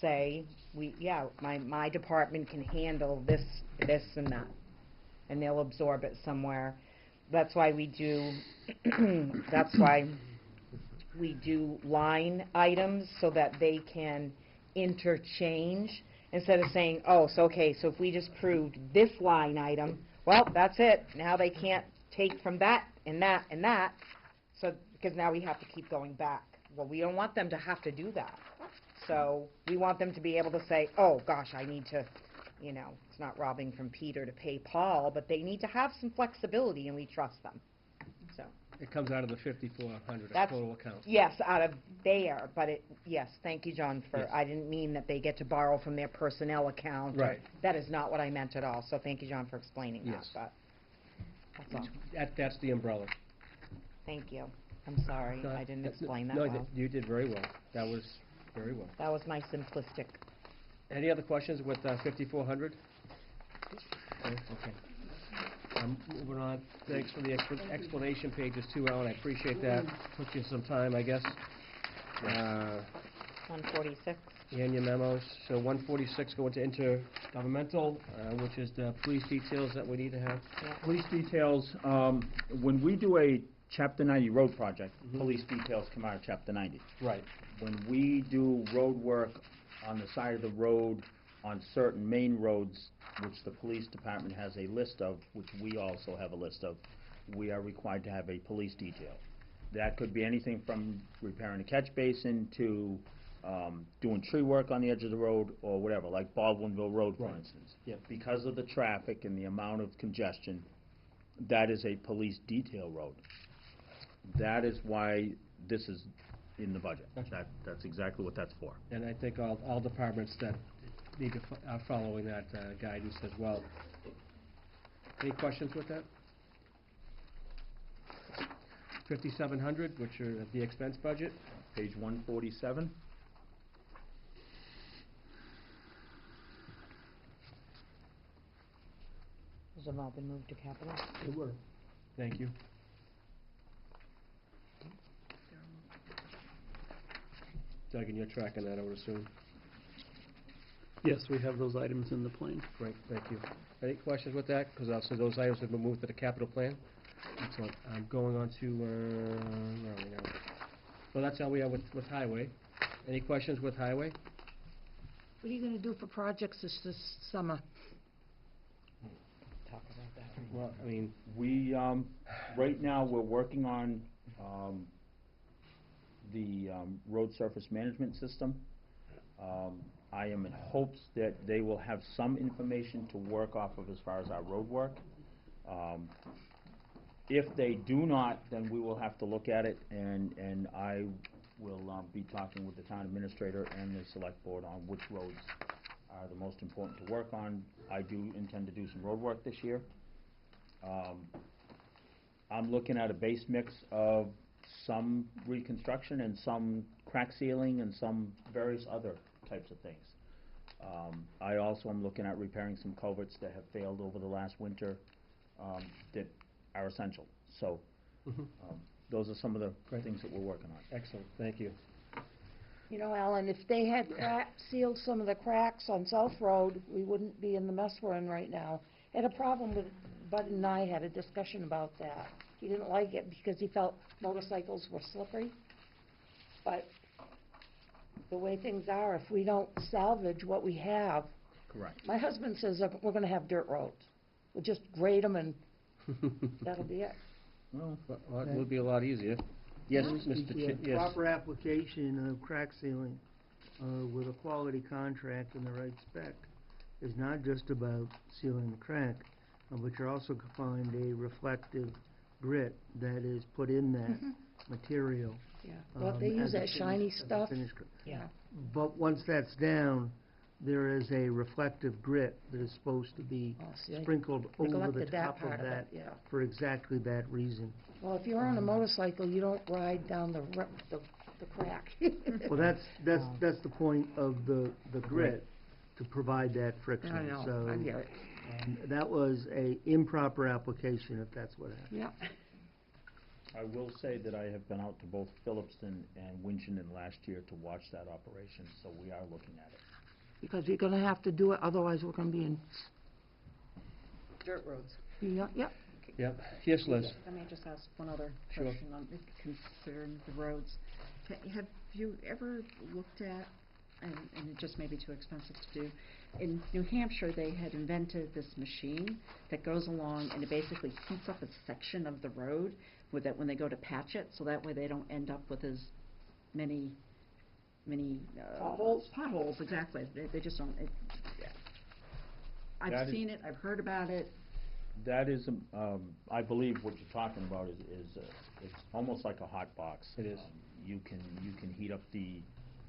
say, my department can handle this, and that, and they'll absorb it somewhere. That's why we do, line items, so that they can interchange, instead of saying, oh, so if we just proved this line item, well, that's it, now they can't take from that, and that, and that, so, because now we have to keep going back. Well, we don't want them to have to do that. So, we want them to be able to say, oh, gosh, I need to, you know, it's not robbing from Peter to pay Paul, but they need to have some flexibility, and we trust them. So, It comes out of the 5,400 That's- total account. yes, out of there, but yes, thank you, John, for, Yes. I didn't mean that they get to borrow from their personnel account. Right. That is not what I meant at all, so thank you, John, for explaining that, Yes. but that's all. That's the umbrella. Thank you. I'm sorry, I didn't explain that No, well. you did very well. That was very well. That was my simplistic. Any other questions with 5,400? Okay. Moving on, thanks for the explanation pages too, Alan, I appreciate that. Took you some time, I guess. 146. And your memos. So 146 go into intergovernmental, which is the police details that we need to have. Police details, when we do a Chapter 90 road project, police details come out of Chapter 90. Right. When we do road work on the side of the road, on certain main roads, which the police department has a list of, which we also have a list of, we are required to have a police detail. That could be anything from repairing a catch basin to doing tree work on the edge of the road, or whatever, like Baldwinville Road, for instance. Yep. Because of the traffic and the amount of congestion, that is a police detail road. That is why this is in the budget. That's exactly what that's for. And I think all departments that need to, are following that guidance as well. Any questions with that? 5,700, which are the expense budget. Page 147. Those have all been moved to capital? They were. Thank you. Doug, and you're tracking that, I would assume. Yes, we have those items in the plan. Great, thank you. Any questions with that? Because also those items have been moved to the capital plan. Excellent. I'm going on to, where are we now? Well, that's all we have with highway. Any questions with highway? What are you gonna do for projects this summer? Talk about that. Well, I mean, We, right now, we're working on the road surface management system. I am in hopes that they will have some information to work off of as far as our road work. If they do not, then we will have to look at it, and I will be talking with the town administrator and the select board on which roads are the most important to work on. I do intend to do some road work this year. I'm looking at a base mix of some reconstruction and some crack sealing and some various other types of things. I also am looking at repairing some culverts that have failed over the last winter that are essential. So those are some of the things that we're working on. excellent, thank you. You know, Alan, if they had sealed some of the cracks on South Road, we wouldn't be in the mess we're in right now. Had a problem with, Bud and I had a discussion about that. He didn't like it because he felt motorcycles were slippery. But the way things are, if we don't salvage what we have, Correct. my husband says that we're gonna have dirt roads. We'll just grade them and that'll be it. Well, Well, it would be a lot easier. Yes, Yeah, Mr. Chi, yes. proper application of crack sealing with a quality contract and the right spec is not just about sealing the crack, but you're also going to find a reflective grit that is put in that material. Yeah, well, they use that shiny stuff. Yeah. But once that's down, there is a reflective grit that is supposed to be Oh, see, I sprinkled over the neglected that top of part of it, that yeah. for exactly that reason. Well, if you're on a motorcycle, you don't ride down the crack. Well, that's the point of the grit, to provide that friction. I know, So, I hear it. that was a improper application, if that's what happened. Yeah. I will say that I have been out to both Phillipston and Winchendon last year to watch that operation, so we are looking at it. Because you're gonna have to do it, otherwise we're gonna be in, Dirt roads. yep. Yep, yes, Liz. Let me just ask one other Sure. question on, considering the roads. Have you ever looked at, and it just may be too expensive to do, in New Hampshire, they had invented this machine that goes along and it basically heats up a section of the road with that when they go to patch it, so that way they don't end up with as many potholes, exactly. They just don't, I've That is- seen it, I've heard about it. That is, I believe what you're talking about is it's almost like a hot box. It is. You can heat up the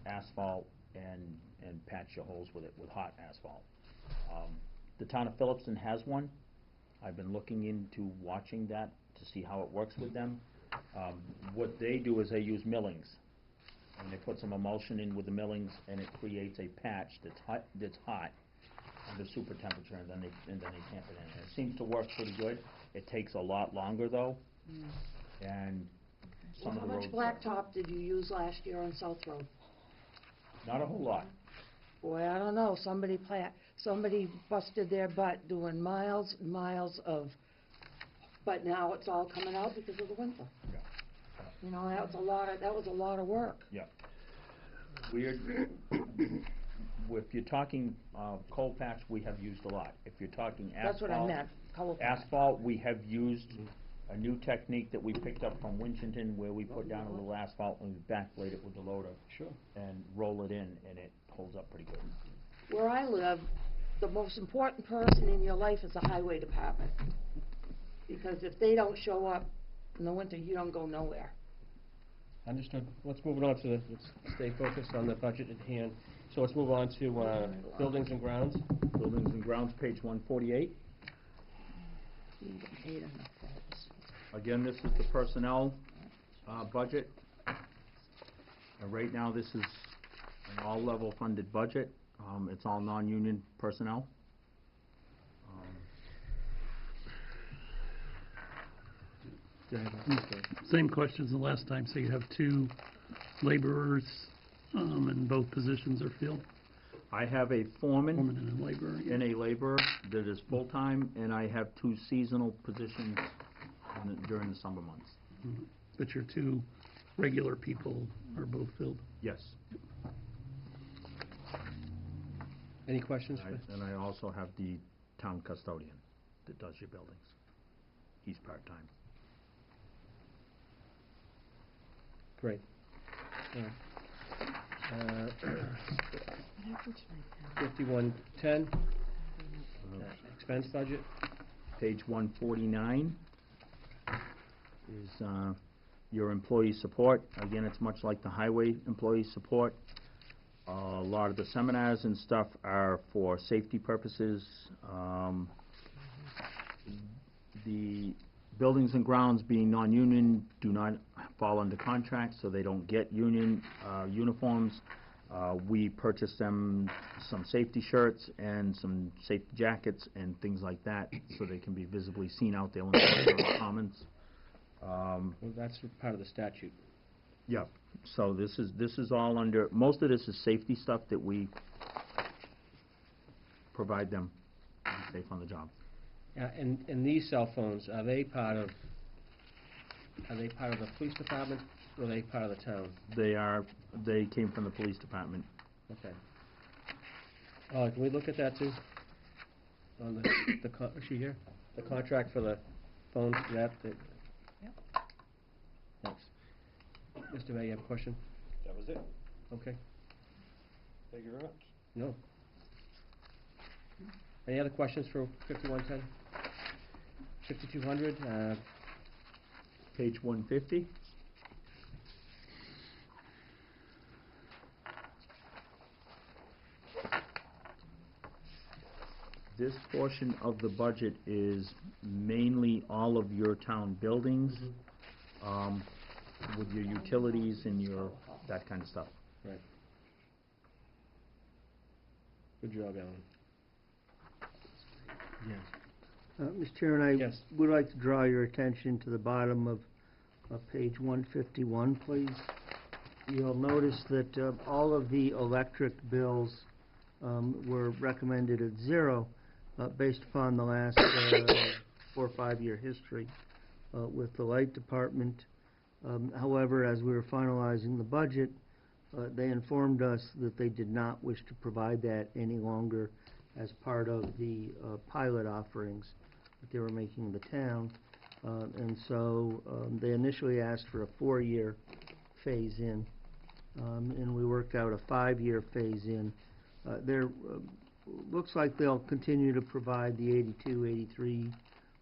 asphalt and patch your holes with it, with hot asphalt. The town of Phillipston has one. I've been looking into watching that to see how it works with them. What they do is they use millings, and they put some emulsion in with the millings, and it creates a patch that's hot under super temperature, and then they tamp it in. And it seems to work pretty good. It takes a lot longer though, and some Well, of the roads. how much blacktop did you use last year on South Road? Not a whole lot. Boy, I don't know, somebody busted their butt doing miles and miles of, but now it's all coming out because of the winter. Yeah. You know, that was a lot of work. Yeah. If you're talking coal patch, we have used a lot. If you're talking asphalt. That's what I meant, color patch. Asphalt, we have used a new technique that we picked up from Winchendon, where we put down a little asphalt and we backblade it with the loader. Sure. And roll it in, and it holds up pretty good. Where I live, the most important person in your life is the highway department. Because if they don't show up in the winter, you don't go nowhere. Understood. Let's move on to, let's stay focused on the budget at hand. So let's move on to buildings and grounds. Buildings and grounds, page 148. Again, this is the personnel budget. Right now, this is an all-level funded budget. It's all non-union personnel. Go ahead. Same question as the last time, so you have 2 laborers, and both positions are filled? I have a foreman And a laborer, yeah. and a laborer that is full-time, and I have 2 seasonal positions during the summer months. But your 2 regular people are both filled? Yes. Any questions? And I also have the town custodian that does your buildings. He's part-time. Great. All right. 5110, expense budget. Page 149 is your employee support. Again, it's much like the highway employee support. A lot of the seminars and stuff are for safety purposes. The buildings and grounds, being non-union, do not fall under contract, so they don't get union uniforms. We purchase them some safety shirts and some safety jackets and things like that, so they can be visibly seen out there on the commons. Well, that's part of the statute. Yeah, so this is all under, most of this is safety stuff that we provide them to be safe on the job. And these cell phones, are they part of the police department, or are they part of the town? They came from the police department. Okay. Can we look at that too? On is she here? The contract for the phones, Yep. Thanks. Mr. May, you have a question? That was it. Okay. Thank you very much. No. Any other questions for 5110? 5200, Page 150. This portion of the budget is mainly all of your town buildings, with your utilities and your, that kind of stuff. right. Good job, Alan. Yes. Mr. Chairman, Yes. I would like to draw your attention to the bottom of page 151, please. You'll notice that all of the electric bills were recommended at zero based upon the last 4 or 5 year history with the light department. However, as we were finalizing the budget, they informed us that they did not wish to provide that any longer as part of the pilot offerings that they were making in the town. And so they initially asked for a 4-year phase-in, and we worked out a 5-year phase-in. There looks like they'll continue to provide the 82, 83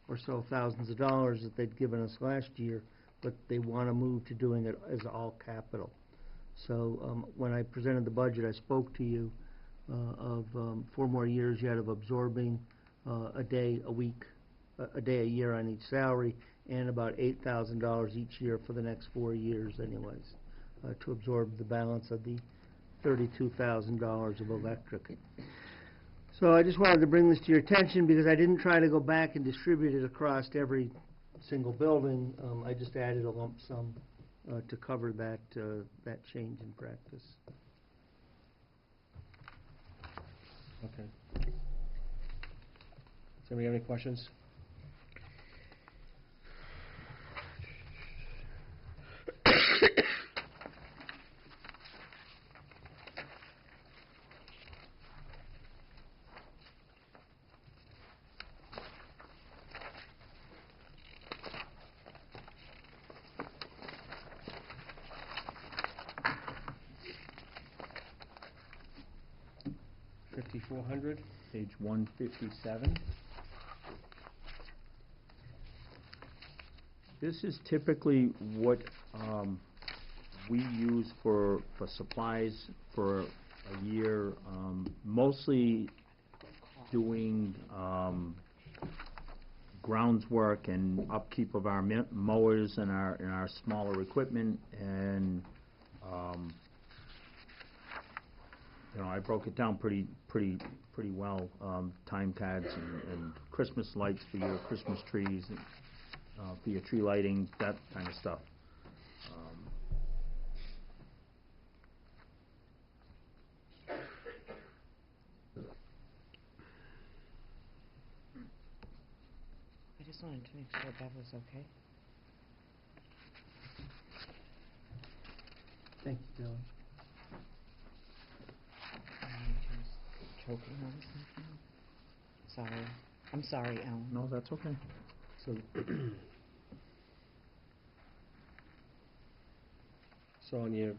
or so thousands of dollars that they'd given us last year, but they want to move to doing it as all capital. So when I presented the budget, I spoke to you of 4 more years yet of absorbing a day a week, a day a year on each salary, and about $8,000 each year for the next 4 years anyways, to absorb the balance of the $32,000 of electric. So I just wanted to bring this to your attention because I didn't try to go back and distribute it across every single building. I just added a lump sum to cover that that change in practice. Okay. Does anybody have any questions? $5,400. Page 157. This is typically what we use for supplies for a year, mostly doing grounds work and upkeep of our mowers and our smaller equipment, and you know, I broke it down pretty well. Time cards and Christmas lights for your Christmas trees, and, for your tree lighting, that kind of stuff. I just wanted to make sure that was okay. Thank you, Bill. Choking on something. Sorry. I'm sorry, Alan. No, that's okay. So, so on your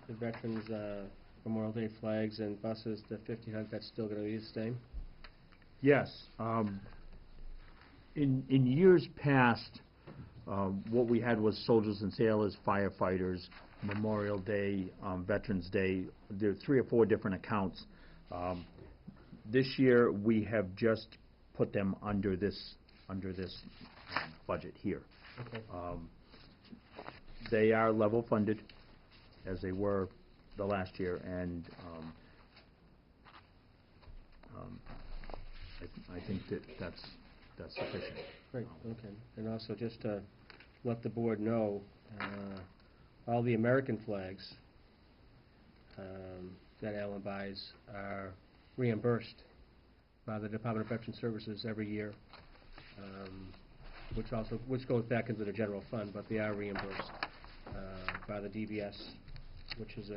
the veterans Memorial Day flags and buses, the 1,500, that's still going to be the same? Yes. In years past, what we had was soldiers and sailors, firefighters, Memorial Day, Veterans Day. There are 3 or 4 different accounts. This year, we have just put them under this budget here. Okay. They are level funded, as they were the last year, and I think that's sufficient. Great, okay. And also, just to let the board know, all the American flags that Alan buys are reimbursed by the Department of Veteran Services every year, which goes back into the general fund, but they are reimbursed by the DVS, which is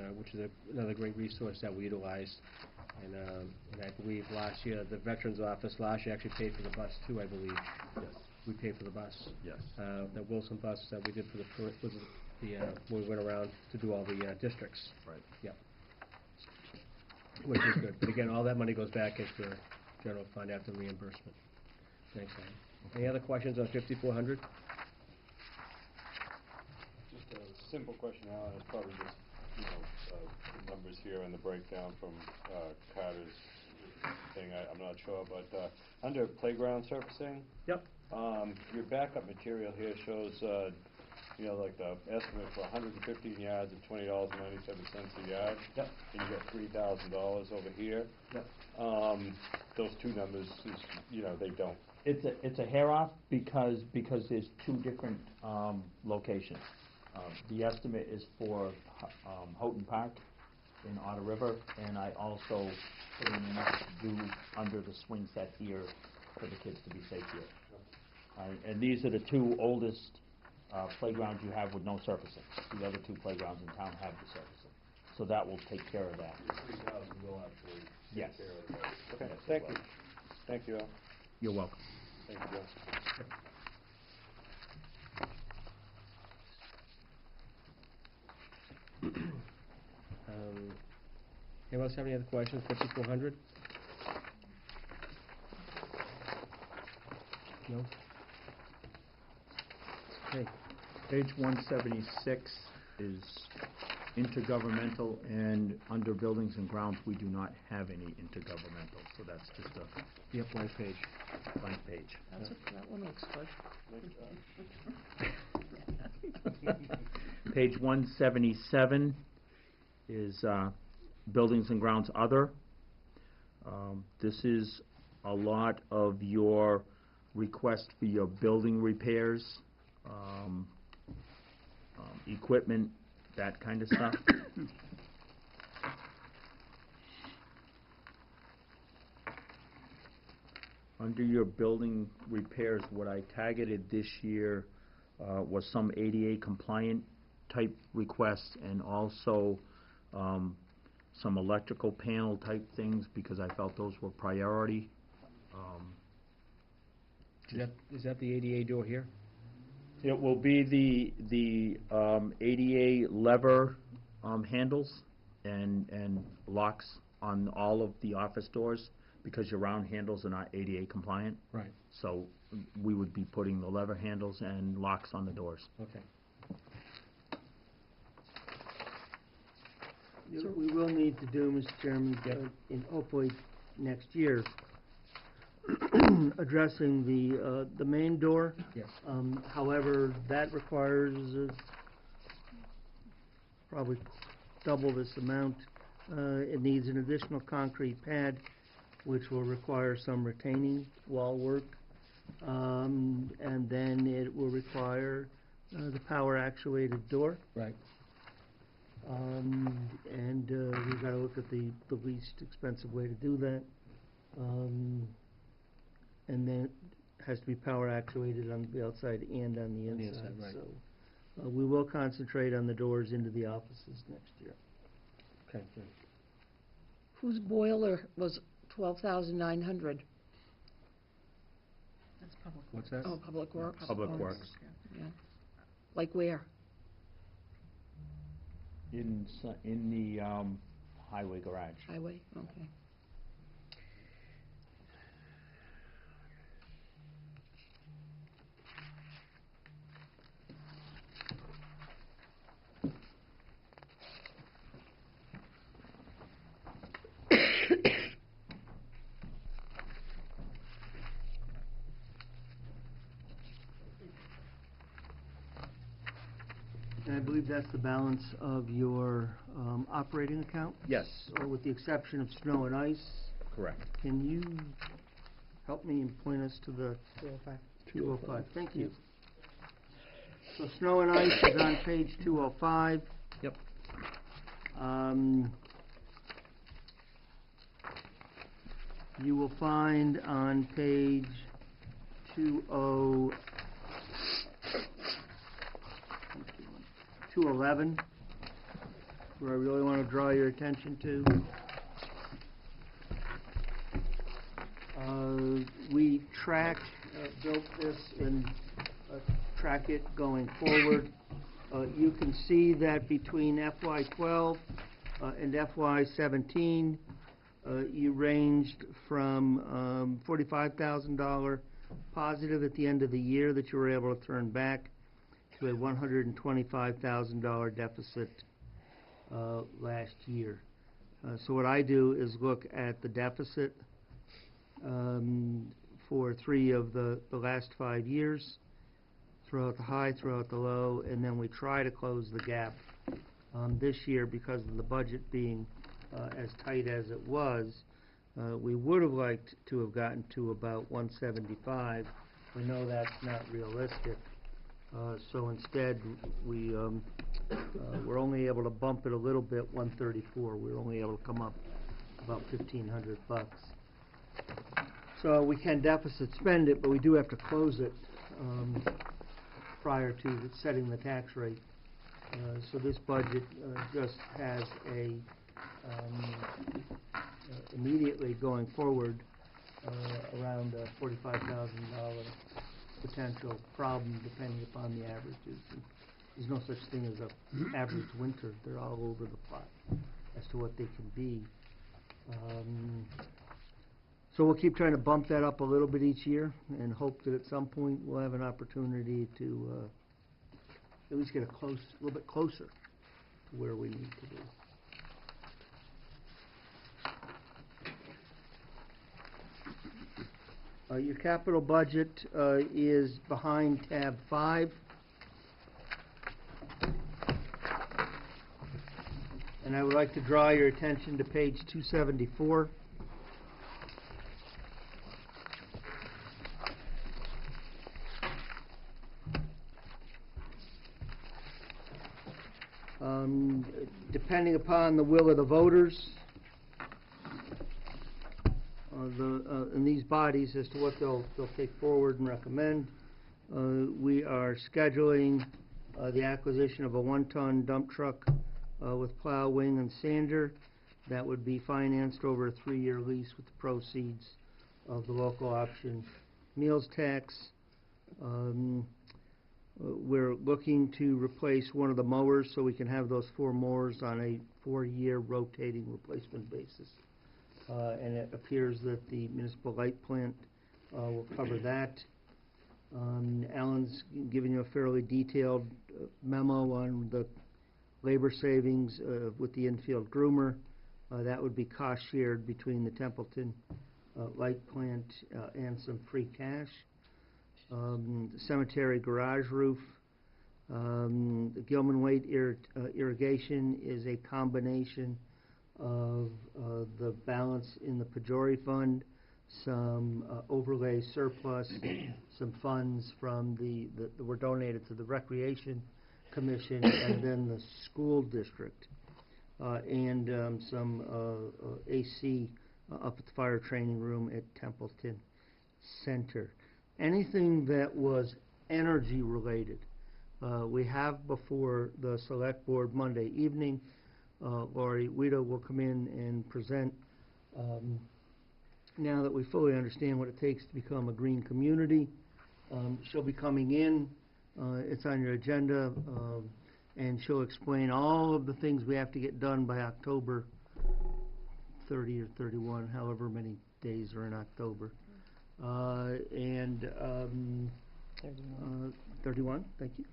another great resource that we utilize. And I believe last year, the Veterans Office last year actually paid for the bus too, I believe. Yes. We paid for the bus. Yes. The Wilson bus that we did for the when we went around to do all the districts. Right. Yep. Which is good. But again, all that money goes back into general fund after reimbursement. Thanks, Alan. Any other questions on 5400? Just a simple question, Alan, it's probably just, the numbers here and the breakdown from Carter's thing, I'm not sure, but under playground surfacing, Yep. your backup material here shows, like the estimate for 115 yards at $20.97 a yard. Yep. And you got $3,000 over here. Yep. Those two numbers, they don't. It's a hair off because there's two different locations. The estimate is for Houghton Park in Otter River, and I also put in enough to do under the swing set here for the kids to be safe here. And these are the two oldest playgrounds you have with no surfacing. The other two playgrounds in town have the surfacing. So that will take care of that. The 3,000 will actually Yes. take care of that. Okay, Yes, it thank will. you. Thank you, Al. You're welcome. Thank you, Joe. Anyone else have any other questions? 5400? No? Okay. Page 176 is intergovernmental, and under buildings and grounds, we do not have any intergovernmental, so that's just a Yep, blank page. blank page. That one looks good. Page 177 is buildings and grounds other. This is a lot of your request for your building repairs, equipment, that kind of stuff. Under your building repairs, what I targeted this year was some ADA compliant type requests, and also some electrical panel type things, because I felt those were priority. Is that the ADA door here? It will be the ADA lever handles and locks on all of the office doors, because your round handles are not ADA compliant. Right. So we would be putting the lever handles and locks on the doors. Okay. We will need to do, Mr. Chairman, in hopefully next year, addressing the main door. Yes. However, that requires probably double this amount. It needs an additional concrete pad, which will require some retaining wall work, and then it will require the power actuated door. Right. And we've got to look at the least expensive way to do that. And then it has to be power actuated on the outside and on the inside. Right. So we will concentrate on the doors into the offices next year. Okay, good. Whose boiler was 12,900? That's public. What's that? Oh, Public Works? Public Oh, Works. Yeah. Like where? In the highway garage. Highway, okay. And I believe that's the balance of your operating account? Yes. Or with the exception of snow and ice. Correct. Can you help me and point us to the 205. 205? Thank you. So snow and ice is on page 205. Yep. You will find on page 211, where I really want to draw your attention to. We built this and track it going forward. You can see that between FY '12 and FY '17, you ranged from $45,000 positive at the end of the year that you were able to turn back to a $125,000 deficit last year. So what I do is look at the deficit for 3 of the last 5 years, throw out the high, throw out the low, and then we try to close the gap. This year, because of the budget being as tight as it was, we would have liked to have gotten to about 175. We know that's not realistic. So instead, we're only able to bump it a little bit, 134. We're only able to come up about $1,500. So we can deficit spend it, but we do have to close it prior to setting the tax rate. So this budget just has a immediately going forward around a $45,000 potential problem depending upon the averages. And there's no such thing as a average winter. They're all over the plot as to what they can be. So we'll keep trying to bump that up a little bit each year and hope that at some point we'll have an opportunity to at least get a little bit closer to where we need to be. Your capital budget is behind tab 5. And I would like to draw your attention to page 274. Depending upon the will of the voters in these bodies as to what they'll take forward and recommend, we are scheduling the acquisition of a 1-ton dump truck with plow, wing, and sander. That would be financed over a 3-year lease with the proceeds of the local option meals tax. We're looking to replace one of the mowers so we can have those 4 mowers on a 4-year rotating replacement basis. And it appears that the municipal light plant will cover that. Alan's given you a fairly detailed memo on the labor savings with the infield groomer. That would be cost shared between the Templeton light plant and some free cash. Cemetery garage roof. The Gilman Waite irrigation is a combination of the balance in the Pajori fund, some overlay surplus, some funds from that were donated to the Recreation Commission and then the school district, and some AC up at the fire training room at Templeton Center. Anything that was energy related, we have before the select board Monday evening. Laurie Guido will come in and present, now that we fully understand what it takes to become a green community. She'll be coming in, it's on your agenda, and she'll explain all of the things we have to get done by October 30 or 31, however many days are in October. 31, thank you.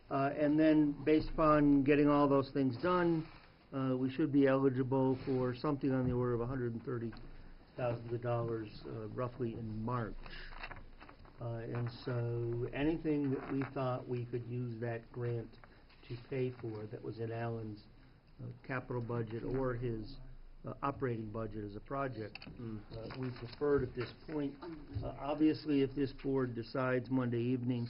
And then based upon getting all those things done, we should be eligible for something on the order of $130,000 roughly in March. And so anything that we thought we could use that grant to pay for that was in Alan's capital budget or his operating budget as a project, we preferred at this point. Obviously, if this board decides Monday evening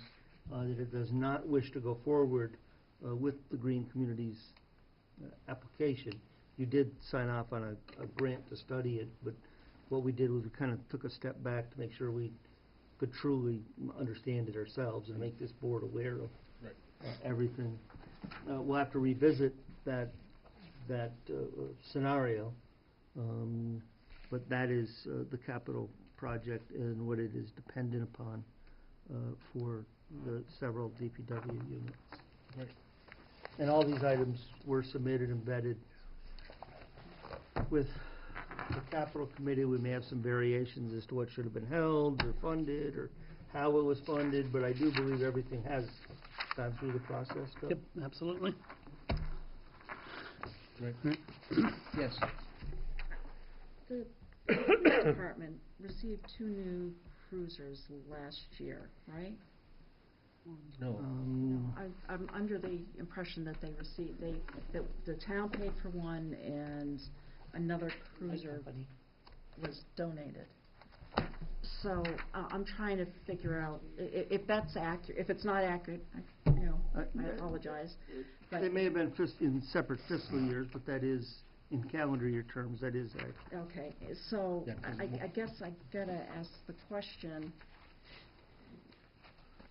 that it does not wish to go forward with the Green Communities application, you did sign off on a grant to study it, but what we did was we kind of took a step back to make sure we could truly understand it ourselves and make this board aware of everything. We'll have to revisit that scenario, but that is the capital project and what it is dependent upon for the several DPW units. And all these items were submitted and vetted. With the capital committee, we may have some variations as to what should have been held or funded or how it was funded, but I do believe everything has gone through the process. Bill? Yep, absolutely. Yes. The police department received 2 new cruisers last year, right? No. I'm under the impression that they received, that the town paid for one and another cruiser was donated. So, I'm trying to figure out if that's accurate. If it's not accurate, I apologize. But They may have been in separate fiscal years, but that is, in calendar year terms, that is accurate. okay, so Yeah, 'cause I guess I gotta ask the question.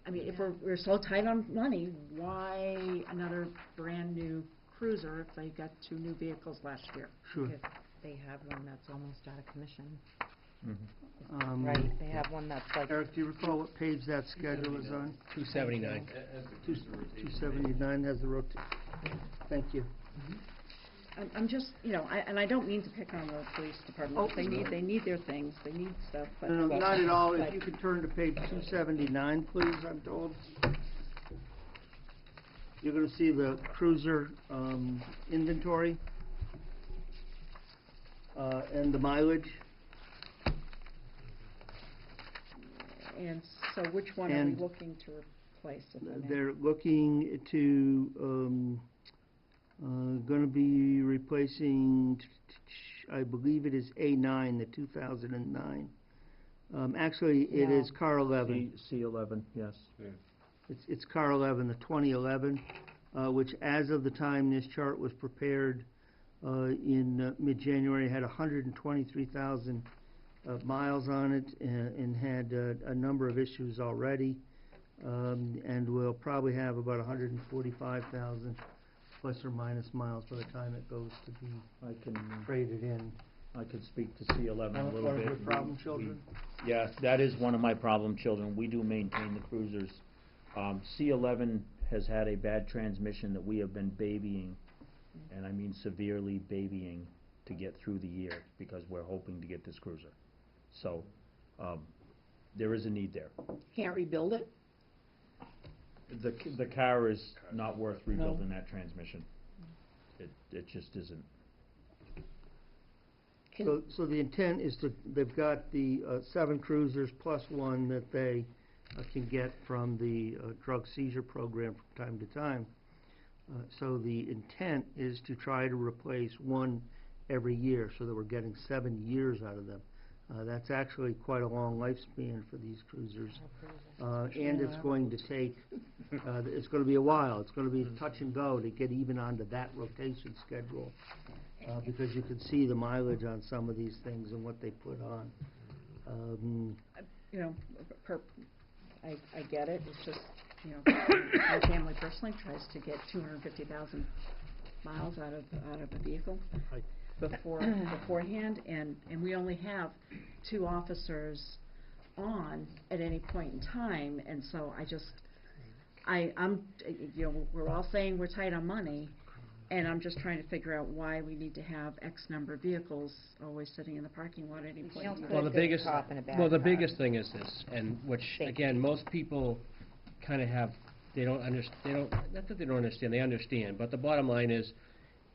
I mean, if we're so tight on money, why another brand-new cruiser if they got 2 new vehicles last year? Sure. Because they have one that's almost out of commission, Um, right? They have one that's like, Eric, do you recall what page that schedule is on? 279. 279 has the rotation. Thank you. I'm just, I don't mean to pick on the police department. They need their things, they need stuff, but. No, not at all. If but- you could turn to page 279, please, I'm told. You're gonna see the cruiser, inventory, and the mileage. And so which one are we And looking to replace, if I may? They're looking to, gonna be replacing, I believe it is A9, the 2009. Actually, it is No. car 11. C11, yes. It's car 11, the 2011, which as of the time this chart was prepared, in mid-January, had 123,000 miles on it and had a number of issues already. And we'll probably have about 145,000 plus or minus miles by the time it goes to be I can, traded in. I could speak to C11 a little bit. One of your problem We- children? Yeah, that is one of my problem children. We do maintain the cruisers. C11 has had a bad transmission that we have been babying, and I mean severely babying, to get through the year, because we're hoping to get this cruiser. So, there is a need there. Can't rebuild it? The car is not worth rebuilding that transmission. It just isn't. So the intent is they've got the 7 cruisers plus one that they can get from the drug seizure program from time to time. So the intent is to try to replace one every year, so that we're getting 7 years out of them. That's actually quite a long lifespan for these cruisers. And it's going to take, it's going to be a while. It's going to be touch and go to get even onto that rotation schedule, because you can see the mileage on some of these things and what they put on. I get it, it's just, my family personally tries to get 250,000 miles out of a vehicle beforehand, and we only have 2 officers on at any point in time, and so I'm, we're all saying we're tight on money, and I'm just trying to figure out why we need to have X number of vehicles always sitting in the parking lot at any point in time. Well, the biggest, cop and a bad well, the cop. biggest thing is this, and which, again, most people kind of have, they don't understand, not that they don't understand, they understand, but the bottom line is,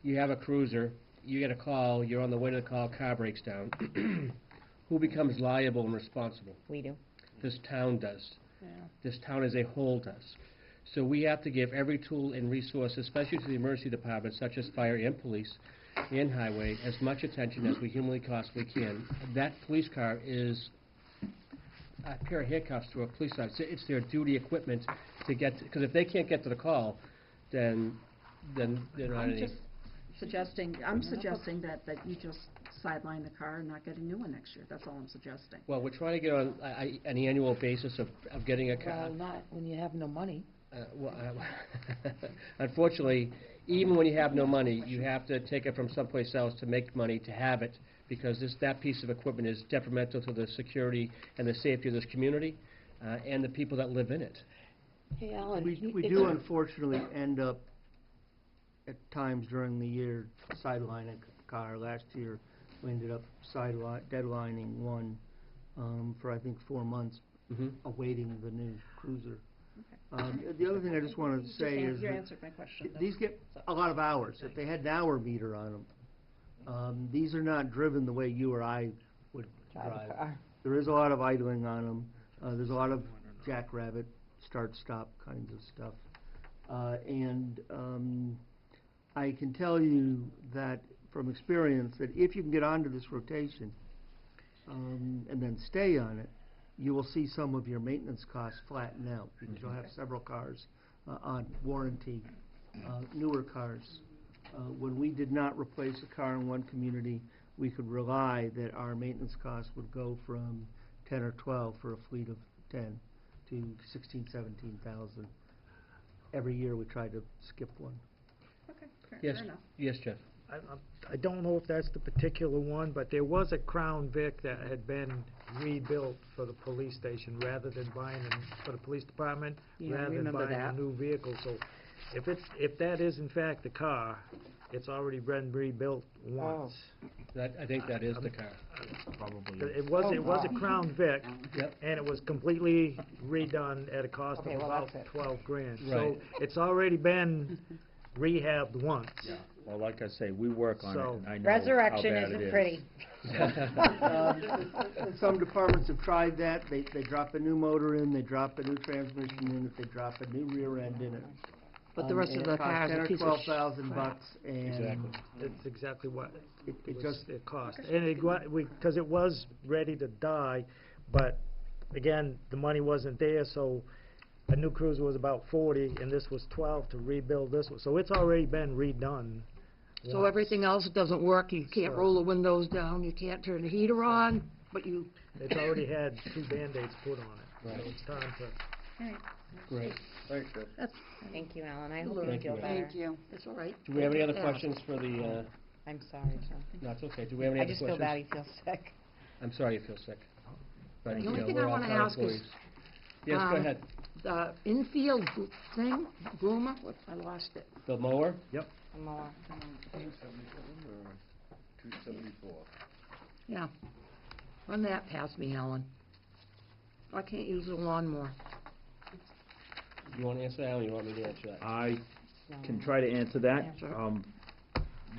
you have a cruiser, you get a call, you're on the way to the call, car breaks down. Who becomes liable and responsible? we do. This town does. This town as a whole does. So we have to give every tool and resource, especially to the emergency departments, such as fire and police and highway, as much attention as we humanly possibly can. That police car is a pair of handcuffs to a police officer. It's their duty equipment to get, because if they can't get to the call, then they're not I'm any. just suggesting that you just sideline the car and not get a new one next year. That's all I'm suggesting. Well, we're trying to get on an annual basis of getting a car. Well, not when you have no money. Unfortunately, even when you have no money, you have to take it from someplace else to make money to have it, because that piece of equipment is detrimental to the security and the safety of this community and the people that live in it. Hey, Alan. We do unfortunately end up at times during the year, sideline a car. Last year, we ended up deadlining one for, I think, 4 months, awaiting the new cruiser. The other thing I just wanted to say is You that answered my question. these get a lot of hours. If they had an hour meter on them, these are not driven the way you or I would drive. There is a lot of idling on them. There's a lot of jackrabbit, start-stop kinds of stuff. And I can tell you that from experience that if you can get onto this rotation and then stay on it, you will see some of your maintenance costs flatten out because you'll have several cars on warranty, newer cars. When we did not replace a car in one community, we could rely that our maintenance costs would go from 10 or 12 for a fleet of 10 to 16, 17,000. Every year we tried to skip one. Okay, Yes, fair enough. yes, Jeff. I don't know if that's the particular one, but there was a Crown Vic that had been rebuilt for the police station rather than buying them for the police department, Yeah, I rather than remember buying a that. new vehicle. So if that is in fact the car, it's already been rebuilt once. I think that is the car. Probably. It was a Crown Vic, Yep. and it was completely redone at a cost Okay, of well, about that's it. 12 grand. Right. So it's already been rehabbed once. Yeah, well, like I say, we work on it, So- and I know how Resurrection bad it isn't is. pretty. Some departments have tried that. They drop a new motor in, they drop a new transmission in, if they drop a new rear end in it. But the rest And of the it costs car's a piece of 10 or 12,000 crap. bucks, and Exactly. It's exactly what it it just, cost. And because it was ready to die, but again, the money wasn't there, so a new cruiser was about 40, and this was 12 to rebuild this one. So it's already been redone. So once. everything else doesn't work, you can't So- roll the windows down, you can't turn the heater on, but you, It's already had 2 Band-Aids put on it. Right. So it's time to... All right. Great. Thanks, Jeff. that's, Thank you, Alan, I hope you Thank feel you. better. Thank you. that's all right. Do we have any other Yeah. questions for the, I'm sorry, Joe. no, it's okay. Do we have any I other just questions? feel bad he feels sick. I'm sorry you feel sick. But, The you only know, thing we're I all wanna town ask is, employees. Yes, go ahead. The infield thing, groomer, what, I lost it. The mower? I'm all- 277 or 274? Yeah. Run that past me, Helen. I can't use a lawnmower. You want to answer that, or you want me to answer that? I can try to answer that. Yeah, sure.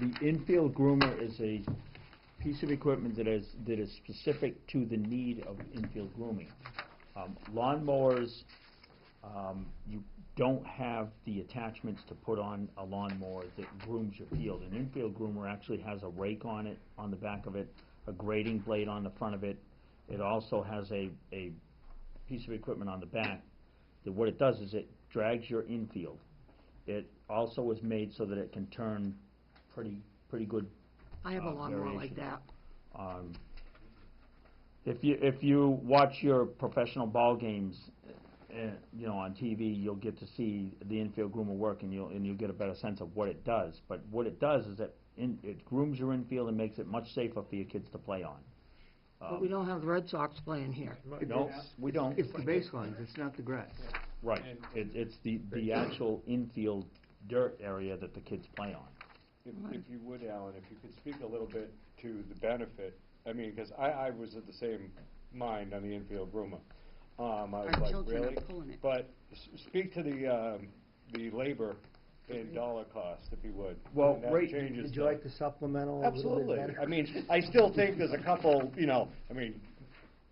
The infield groomer is a piece of equipment that is specific to the need of infield grooming. Lawnmowers, you don't have the attachments to put on a lawnmower that grooms your field. An infield groomer actually has a rake on it, on the back of it, a grading blade on the front of it. It also has a piece of equipment on the back that what it does is it drags your infield. It also is made so that it can turn pretty good. I have a lawnmower like variation. that. If you watch your professional ball games, you know, on TV, you'll get to see the infield groomer work, and you'll get a better sense of what it does. But what it does is it grooms your infield and makes it much safer for your kids to play on. But we don't have the Red Sox playing here. No, we don't. it's the baselines, it's not the grass. Right. It's the actual infield dirt area that the kids play on. If you would, Alan, if you could speak a little bit to the benefit, I mean, because I was of the same mind on the infield groomer. I was Our like, children are really? pulling it. But speak to the labor and dollar cost, if you would. Well, and that right- changes Would you like the supplemental a little bit Absolutely. better? I mean, I still think there's a couple, you know, I mean,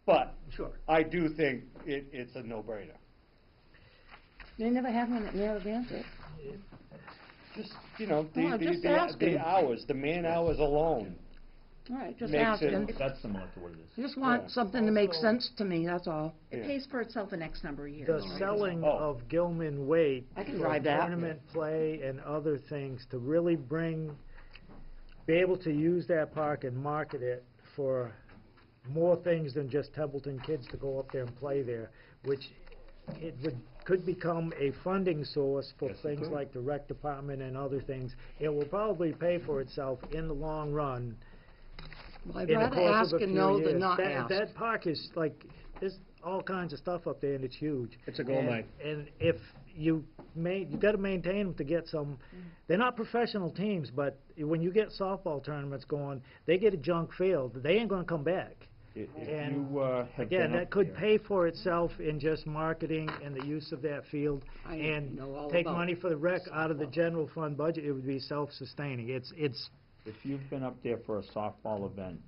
but Sure. I do think it's a no-brainer. They never had one at Narragansett. Just, you know, Oh, I'm just asking. the hours, the man hours alone. All right, just Makes it- asking. That's similar to what it is. I just want Yeah. something to make Also- sense to me, that's all. It Yeah. pays for itself the next number of years. The right? selling Oh. of Gilman weight I can for drive that. tournament play and other things to really be able to use that park and market it for more things than just Templeton kids to go up there and play there, which could become a funding source for Yes, it things could. like the rec department and other things. It will probably pay for itself in the long run. Well, I'd in the rather course ask of a and few know years. than not That- ask. That park is like, there's all kinds of stuff up there, and it's huge. It's a gold mine. And if you gotta maintain them to get some, they're not professional teams, but when you get softball tournaments going, they get a junk field, they ain't gonna come back. If And you have again, been that up could there- pay for itself in just marketing and the use of that field, I and know all take about money for the rec out of the general fund budget, it would be self-sustaining. It's If you've been up there for a softball event,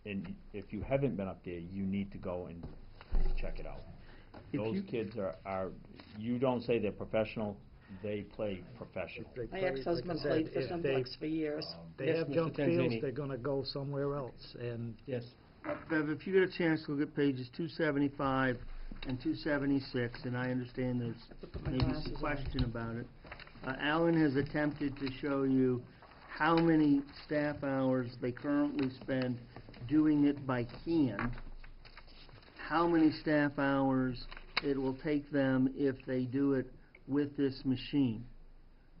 and if you haven't been up there, you need to go and check it out. If Those you- kids are, you don't say they're professional, they play professional. they My play- ex-husband like I said, played for if Simplex for years. they Yes, have Mr. junk fields, Tanzini. they're gonna go somewhere else, and Yes. Bev, if you get a chance to look at pages 275 and 276, and I understand there's my maybe glasses some on. question about it, Alan has attempted to show you how many staff hours they currently spend doing it by hand, how many staff hours it will take them if they do it with this machine.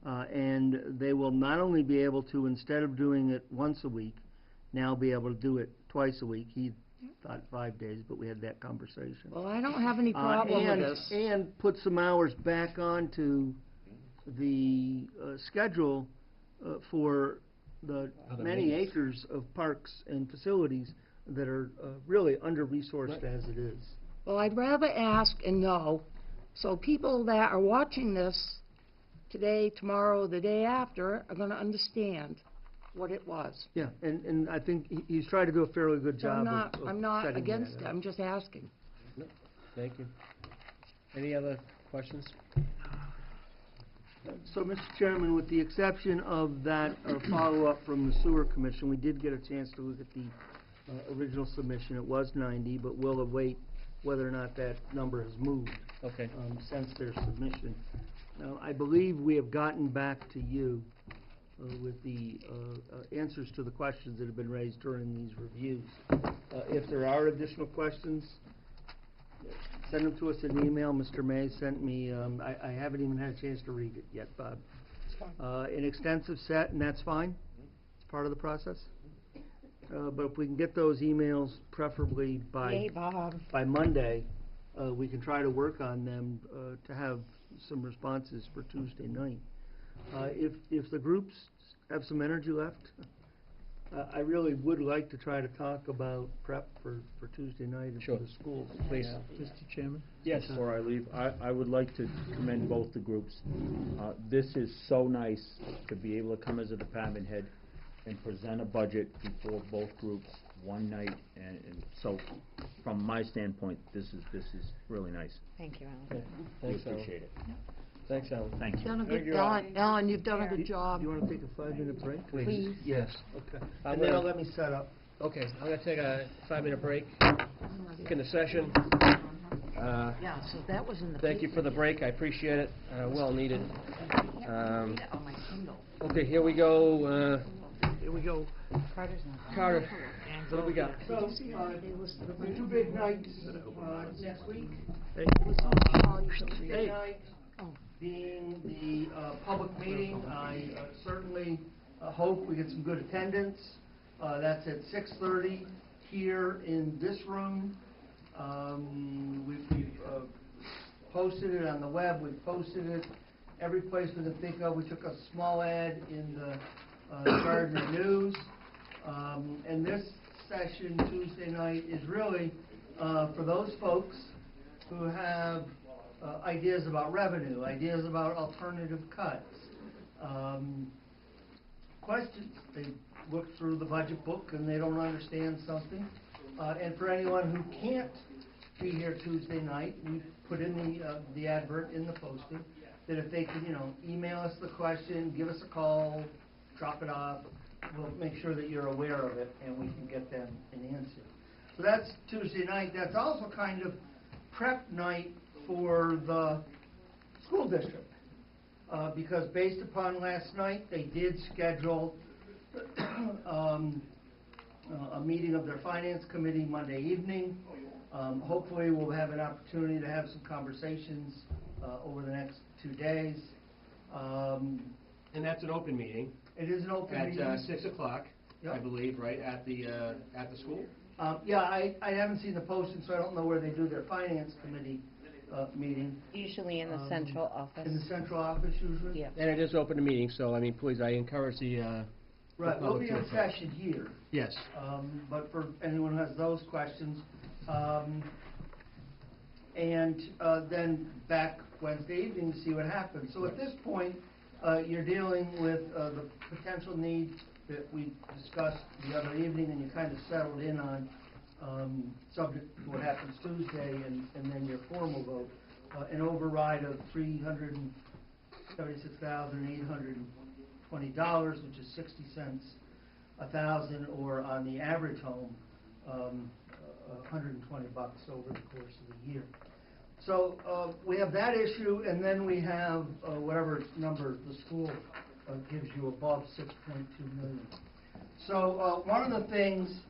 And they will not only be able to, instead of doing it once a week, now be able to do it twice a week. He thought 5 days, but we had that conversation. Well, I don't have any problem with this. And put some hours back onto the schedule for the Other many maintenance. acres of parks and facilities that are really under-resourced as it is. Well, I'd rather ask and know, so people that are watching this today, tomorrow, the day after, are gonna understand what it was. Yeah, and I think he's tried to do a fairly good So job I'm of not setting against that it, up. I'm just asking. Thank you. Any other questions? So, Mr. Chairman, with the exception of that follow-up from the Sewer Commission, we did get a chance to look at the original submission. It was 90, but we'll await whether or not that number has moved Okay. since their submission. Now, I believe we have gotten back to you with the answers to the questions that have been raised during these reviews. If there are additional questions, send them to us in email. Mr. May sent me, I haven't even had a chance to read it yet, Bob. An extensive set, and that's fine. It's part of the process. But if we can get those emails preferably Yay, Bob. by Monday, we can try to work on them to have some responses for Tuesday night. If the groups have some energy left, I really would like to try to talk about prep for Tuesday night and Sure. for the schools. Please. Mr. Chairman? Yes. Before I leave, I would like to commend both the groups. This is so nice to be able to come as a department head and present a budget before both groups one night, and so, from my standpoint, this is really nice. Thank you, Alan. Okay. We Thanks, Alan. appreciate it. Thanks, Alan. Thank You've you. done a Thank good, you, Alan. Alan, you've done a good job. Do you want to take a 5-minute break? Please. Yes. Okay. I'm And then gonna- let me set up. Okay, I'm gonna take a 5-minute break in the session. Yeah, so that was in the. Thank you for the break, I appreciate it, well needed. On my Kindle. Okay, here we go, Here we go. Carter's not. Carter, what do we got? So, the two big nights next week. Tuesday night being the public meeting, I certainly hope we get some good attendance. That's at 6:30 here in this room. We've posted it on the web, we've posted it every place we can think of. We took a small ad in the Gardner News. And this session Tuesday night is really for those folks who have ideas about revenue, ideas about alternative cuts, questions. They look through the budget book and they don't understand something. And for anyone who can't be here Tuesday night, we put in the advert in the posting that if they could, email us the question, give us a call, drop it off, we'll make sure that you're aware of it and we can get them an answer. So that's Tuesday night. That's also kind of prep night for the school district. Because based upon last night, they did schedule a meeting of their finance committee Monday evening. Hopefully we'll have an opportunity to have some conversations over the next 2 days. And that's an open meeting. It is an open meeting. At 6 o'clock. I believe, right, at the school? Yeah, I haven't seen the posting, so I don't know where they do their finance committee, meeting. Usually in the central office. In the central office usually? Yeah. And it is open to meetings, so, I mean, please, I encourage the Right, we'll public be to in approach. session here. Yes. But for anyone who has those questions, and then back Wednesday evening to see what happens. So at this point, you're dealing with the potential needs that we discussed the other evening, and you kind of settled in on, subject to what happens Tuesday, and then your formal vote. An override of $376,820, which is 60 cents a thousand, or on the average home, $120 over the course of the year. So we have that issue, and then we have whatever number the school gives you above 6.2 million. So one of the things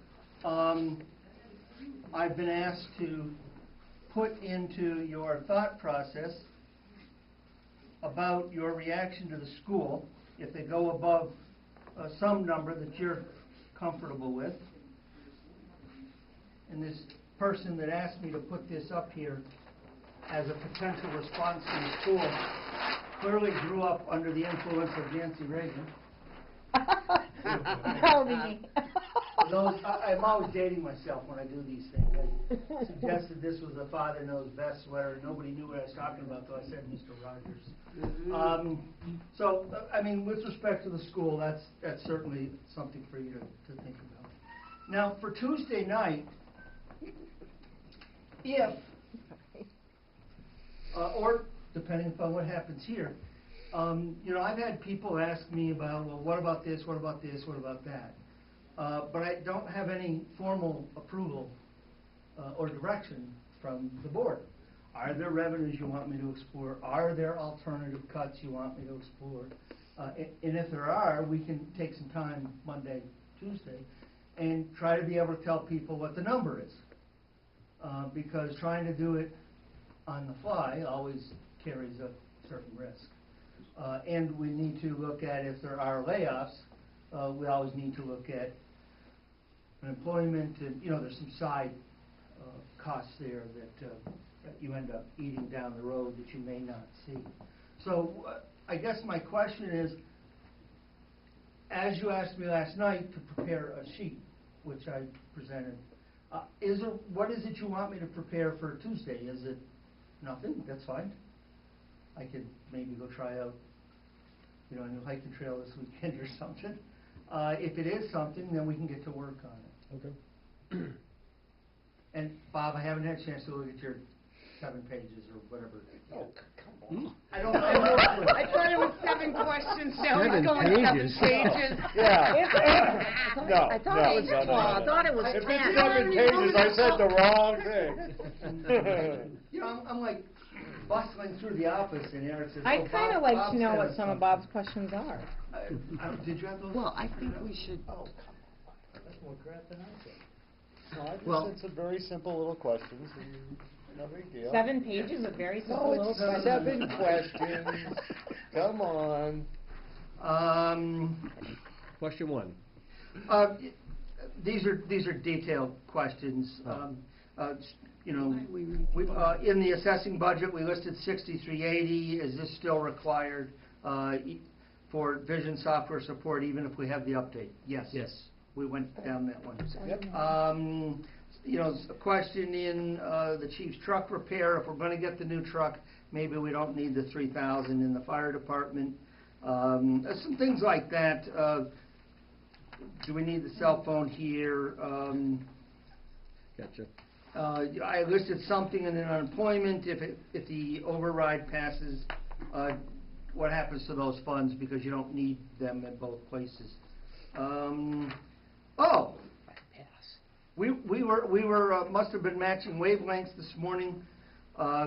I've been asked to put into your thought process about your reaction to the school if they go above some number that you're comfortable with. And this person that asked me to put this up here as a potential response to the school clearly grew up under the influence of Nancy Reagan. That would be me. I'm always dating myself when I do these things. I suggested this was a Father Knows Best sweater. Nobody knew what I was talking about, so I said Mr. Rogers. So, I mean, with respect to the school, that's certainly something for you to think about. Now, for Tuesday night, if, or depending upon what happens here, you know, I've had people ask me about, well, what about this, what about this, what about that? But I don't have any formal approval or direction from the board. Are there revenues you want me to explore? Are there alternative cuts you want me to explore? And if there are, we can take some time Monday, Tuesday, and try to be able to tell people what the number is. Because trying to do it on the fly always carries a certain risk. And we need to look at, if there are layoffs, we always need to look at employment, and you know, there's some side costs there that you end up eating down the road that you may not see. So I guess my question is, as you asked me last night to prepare a sheet, which I presented, what is it you want me to prepare for Tuesday? Is it nothing? That's fine. I could maybe go try out, you know, a new hiking trail this weekend or something. If it is something, then we can get to work on it. Okay. And Bob, I haven't had a chance to look at your 7 pages or whatever. Oh, come on. I don't know. I thought it was 7 questions, now he's 7 going pages. 7 pages. Yeah. No, I thought no, it was no, no, small. I no. thought it was If 10. it's 7 pages, I said the wrong thing. You know, I'm like bustling through the office, and Eric says, I'd kind of like Bob to know said what some of something. Bob's questions are. Did you have those? Well, I think we should, Oh, that's more crap than I said. No, I just Well- said some very simple little questions, and no big deal. 7 pages of very simple No, little it's questions. 7 questions. Come on. Question 1. These are detailed questions. You know, we in the assessing budget, we listed 6380. Is this still required for vision software support, even if we have the update? Yes. Yes. We went down that one. Yep. You know, a question in the chief's truck repair. If we're going to get the new truck, maybe we don't need the 3,000 in the fire department. Some things like that. Do we need the cell phone here? Gotcha. I listed something in unemployment. If the override passes, what happens to those funds, because you don't need them at both places? We must have been matching wavelengths this morning.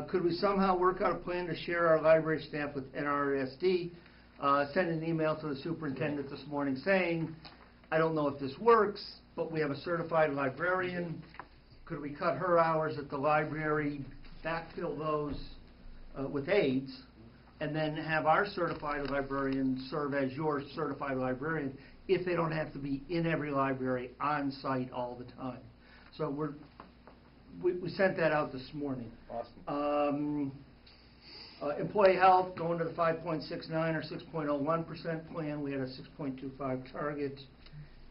Could we somehow work out a plan to share our library staff with NRSD? Send an email to the superintendent this morning saying, I don't know if this works, but we have a certified librarian. Could we cut her hours at the library, backfill those with aides, and then have our certified librarian serve as your certified librarian if they don't have to be in every library on site all the time. So we sent that out this morning. Awesome. Employee health, going to the 5.69 or 6.01% plan. We had a 6.25 target.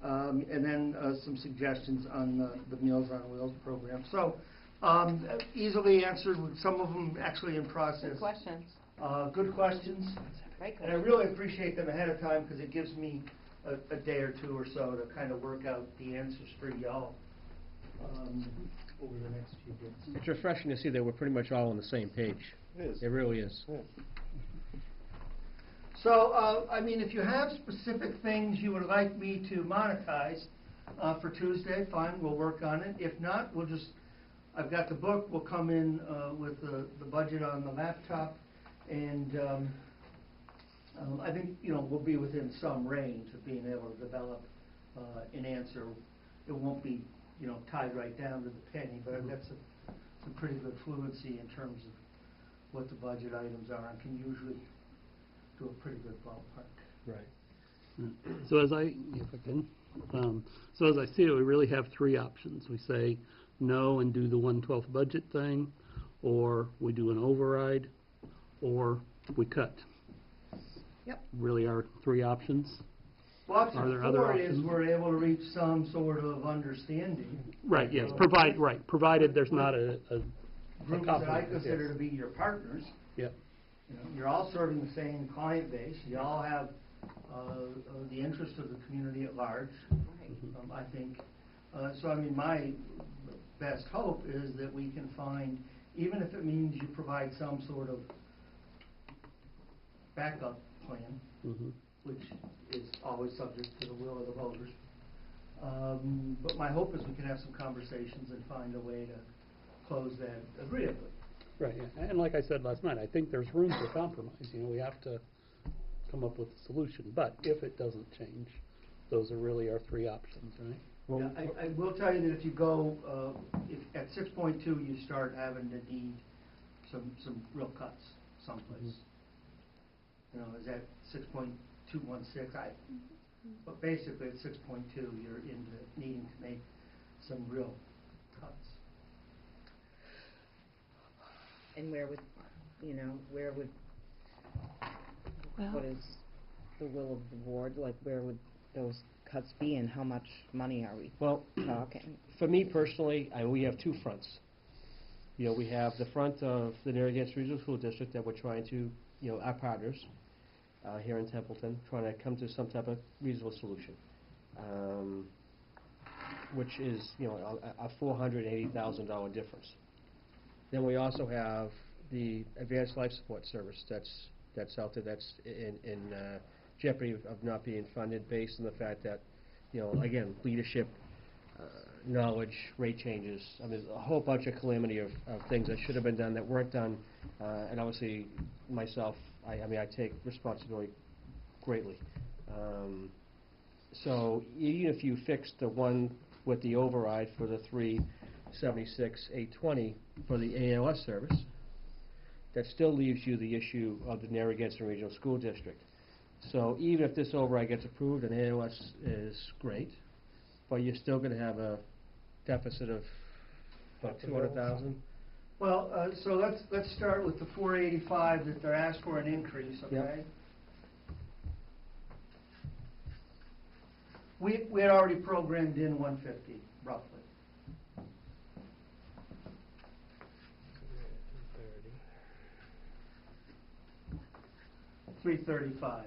And then some suggestions on the Meals on Wheels program. So easily answered, with some of them actually in process. Good questions. Good questions. Great And I really appreciate them ahead of time because it gives me a day or two or so to kind of work out the answers for y'all over the next few days. It's refreshing to see that we're pretty much all on the same page. It is. It really is. Yeah. So, I mean, if you have specific things you would like me to monetize for Tuesday, fine, we'll work on it. If not, I've got the book, we'll come in with the budget on the laptop, and I think, we'll be within some range of being able to develop an answer. It won't be, tied right down to the penny, but I've got some pretty good fluency in terms of what the budget items are, and can usually do a pretty good ballpark. Right. So as if I can, so as I see it, we really have three options. We say no and do the 1/12 budget thing, or we do an override, or we cut. Yep. Really are three options. Well, Are option there other 4 is options? we're able to reach some sort of understanding. Right, yes, provided there's not a Groups that I compromise, consider yes. to be your partners. Yep. You're all serving the same client base. You all have the interest of the community at large, I think. So, I mean, my best hope is that we can find, even if it means you provide some sort of backup plan, which is always subject to the will of the voters. But my hope is we can have some conversations and find a way to close that agreeably. Right, yeah. And like I said last night, I think there's room for compromise. We have to come up with a solution. But if it doesn't change, those are really our three options, right? Well, yeah, I will tell you that if you go, if at 6.2 you start having to need some real cuts someplace. Is that 6.216? But basically at 6.2 you're into needing to make some real cuts. And where would, what is the will of the board? Like, where would those cuts be, and how much money are we talking? For me personally, we have two fronts. We have the front of the Narragansett Regional School District that we're trying to, our partners here in Templeton, trying to come to some type of reasonable solution, which is, a $480,000 difference. Then we also have the Advanced Life Support Service that's out there, that's in jeopardy of not being funded based on the fact that, again, leadership, knowledge, rate changes. I mean, a whole bunch of calamity of things that should have been done that weren't done, and obviously myself, I take responsibility greatly. So even if you fix the one with the override for the 376,820 for the ALS service, that still leaves you the issue of the Narragansett Regional School District. So even if this override gets approved, and ALS is great, but you're still going to have a deficit of about 200,000. Well, so let's start with the 485 that they're asked for an increase, okay? Yep. We had already programmed in 150, roughly. 335.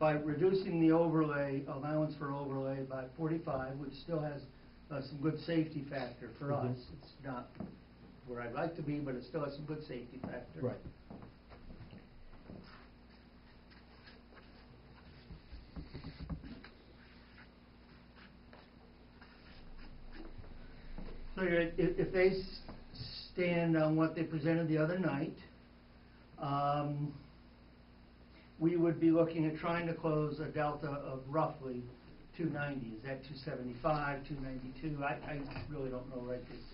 By reducing the overlay, allowance for overlay by 45, which still has some good safety factor for us. It's not where I'd like to be, but it still has some good safety factor. Right. So if they stand on what they presented the other night, we would be looking at trying to close a delta of roughly 290. Is that 275, 292? I really don't know right this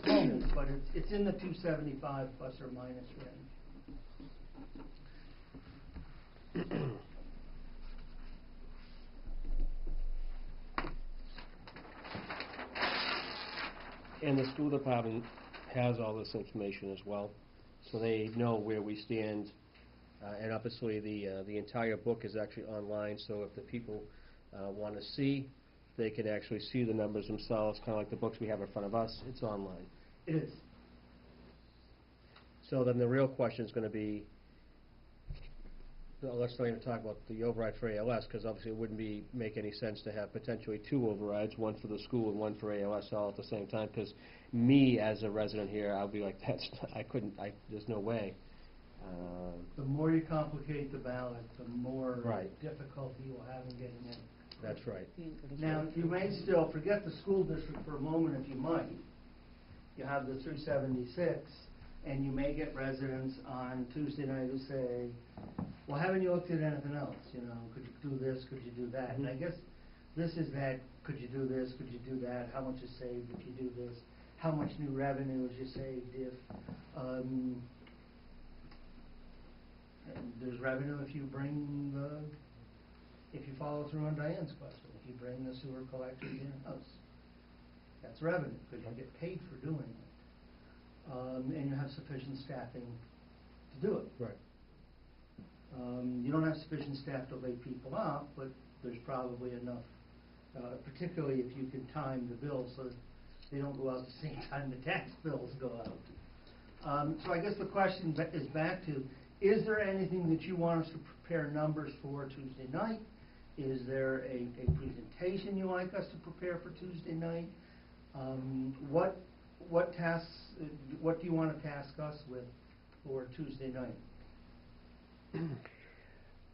moment, but it's in the 275 plus or minus range. And the school department has all this information as well, so they know where we stand. And obviously, the entire book is actually online, so if the people want to see, they can actually see the numbers themselves, kind of like the books we have in front of us. It's online. It is. So then the real question is going to be, well, let's not even talk about the override for ALS, because obviously it wouldn't make any sense to have potentially two overrides, one for the school and one for ALS all at the same time, because me, as a resident here, I'll be like, there's no way. The more you complicate the ballot, the more Right. difficulty you will have in getting in. That's right. Now, you may still, forget the school district for a moment if you might. You have the 376, and you may get residents on Tuesday night who say, well, haven't you looked at anything else? You know, could you do this, could you do that? And I guess this is that, could you do this, could you do that? How much is saved if you do this? How much new revenue is you saved if there's revenue if you bring if you follow through on Diane's question, if you bring the sewer collector in-house. That's revenue, because you get paid for doing it. And you have sufficient staffing to do it. Right. You don't have sufficient staff to lay people out, but there's probably enough, particularly if you can time the bills so that they don't go out the same time the tax bills go out. So I guess the question is back to, is there anything that you want us to prepare numbers for Tuesday night? Is there a presentation you like us to prepare for Tuesday night? What tasks, what do you want to task us with for Tuesday night?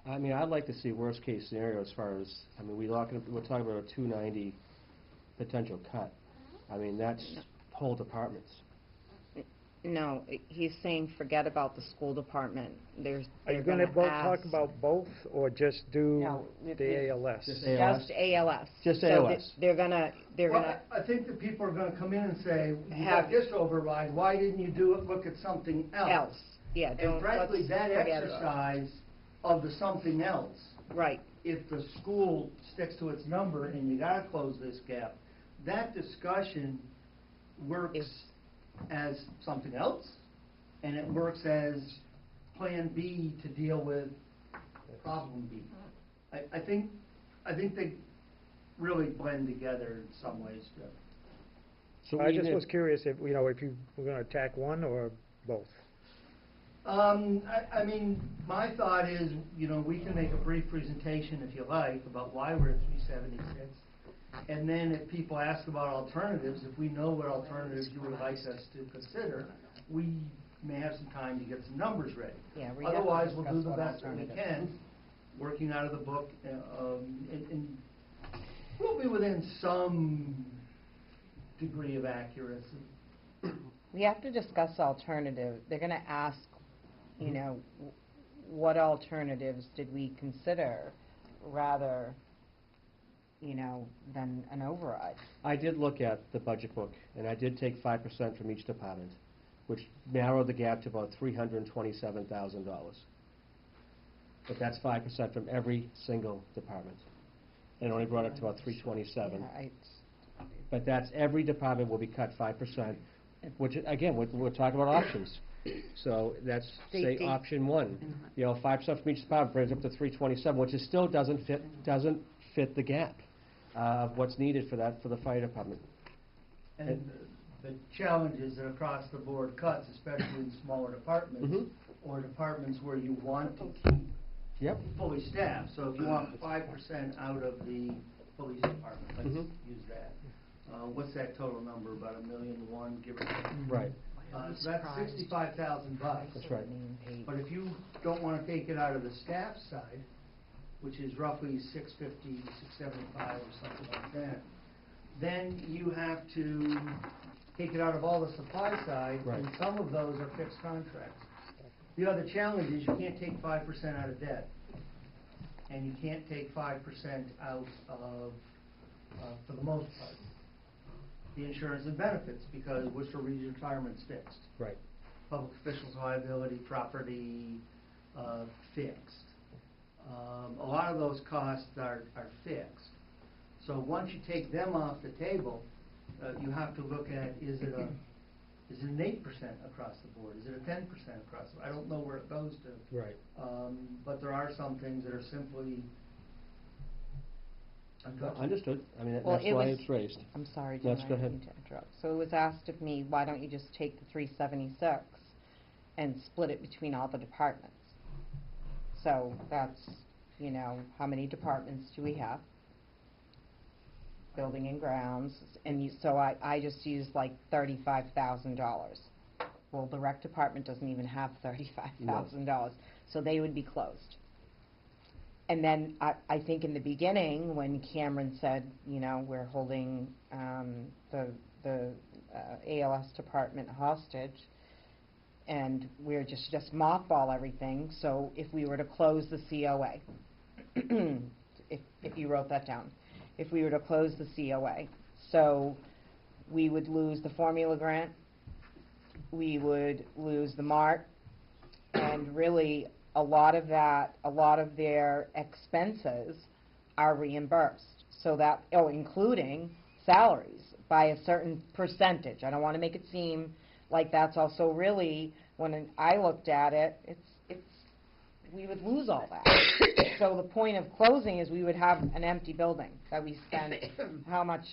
I mean, I'd like to see worst case scenario as far as, I mean, we're talking about a 290 potential cut. I mean, that's whole departments. No, he's saying forget about the school department. Are you going to talk about both, or just do the ALS? Just ALS. Just ALS. Just So ALS. they're gonna. I think that people are going to come in and say, you got this override, why didn't you look at something else? Yeah, And frankly, let's that forget exercise of the something else, right. if the school sticks to its number and you got to close this gap, that discussion works as something else, and it works as plan B to deal with problem B. I think they really blend together in some ways, Jeff. So I just was curious if you were going to attack one or both. I mean, my thought is, we can make a brief presentation if you like about why we're at 376. And then if people ask about alternatives, if we know what alternatives you would like us to consider, we may have some time to get some numbers ready. Yeah, otherwise, we'll do the best that we can, working out of the book, and we'll be within some degree of accuracy. We have to discuss alternative. They're going to ask, what alternatives did we consider rather than an override. I did look at the budget book, and I did take 5% from each department, which narrowed the gap to about $327,000. But that's 5% from every single department, and only brought it to about $327,000. Yeah, but that's every department will be cut 5%, which again, we're talking about options. So that's say option one. 5% from each department brings up to $327,000, which is still doesn't fit the gap of what's needed for the fire department. And the challenge is that across the board cuts, especially in smaller departments or departments where you want to keep fully staffed. So if you want 5% out of the police department, let's use that. What's that total number? About $1.1 million, give or take. Right. So that's $65,000. That's right. But if you don't want to take it out of the staff side, which is roughly $650, $675 or something like that, then you have to take it out of all the supply side, and some of those are fixed contracts. The other challenge is you can't take 5% out of debt, and you can't take 5% out of, for the most part, the insurance and benefits, because Worcester Region Retirement's fixed. Right. Public officials' liability, property, fixed. A lot of those costs are fixed. So once you take them off the table, you have to look at, is it an 8% across the board? Is it a 10% across the board? I don't know where it goes to. Right. But there are some things that are simply untouchable. Understood. I mean, Well, that's it why was- it's raised. I'm sorry, Let's John, go I ahead. didn't mean to interrupt. So it was asked of me, why don't you just take the 376 and split it between all the departments? So that's, you know, how many departments do we have? Building and grounds, and so I just used like $35,000. Well, the rec department doesn't even have $35,000, so they would be closed. And then I think in the beginning, when Cameron said, you know, we're holding the ALS department hostage, and we're just mothball everything, so if we were to close the COA, if you wrote that down, if we were to close the COA, so we would lose the formula grant, we would lose the MART, and really a lot of their expenses are reimbursed. So that, including salaries by a certain percentage. I don't want to make it seem like that's also really, when I looked at it, we would lose all that. So the point of closing is we would have an empty building that we spent how much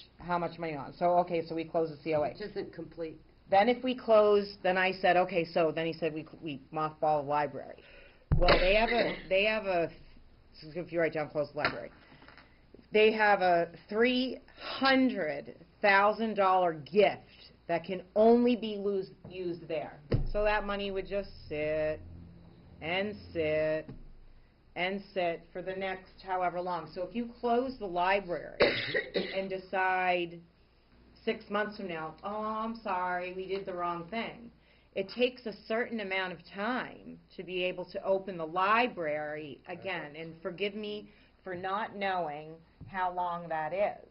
money on. So, okay, so we close the COA. Which isn't complete. Then if we close, then I said, okay, so then he said we mothball the library. Well, they have a, if you write down close the library, they have a $300,000 gift that can only be used there. So that money would just sit and sit and sit for the next however long. So if you close the library and decide 6 months from now, oh, I'm sorry, we did the wrong thing, it takes a certain amount of time to be able to open the library again. And forgive me for not knowing how long that is.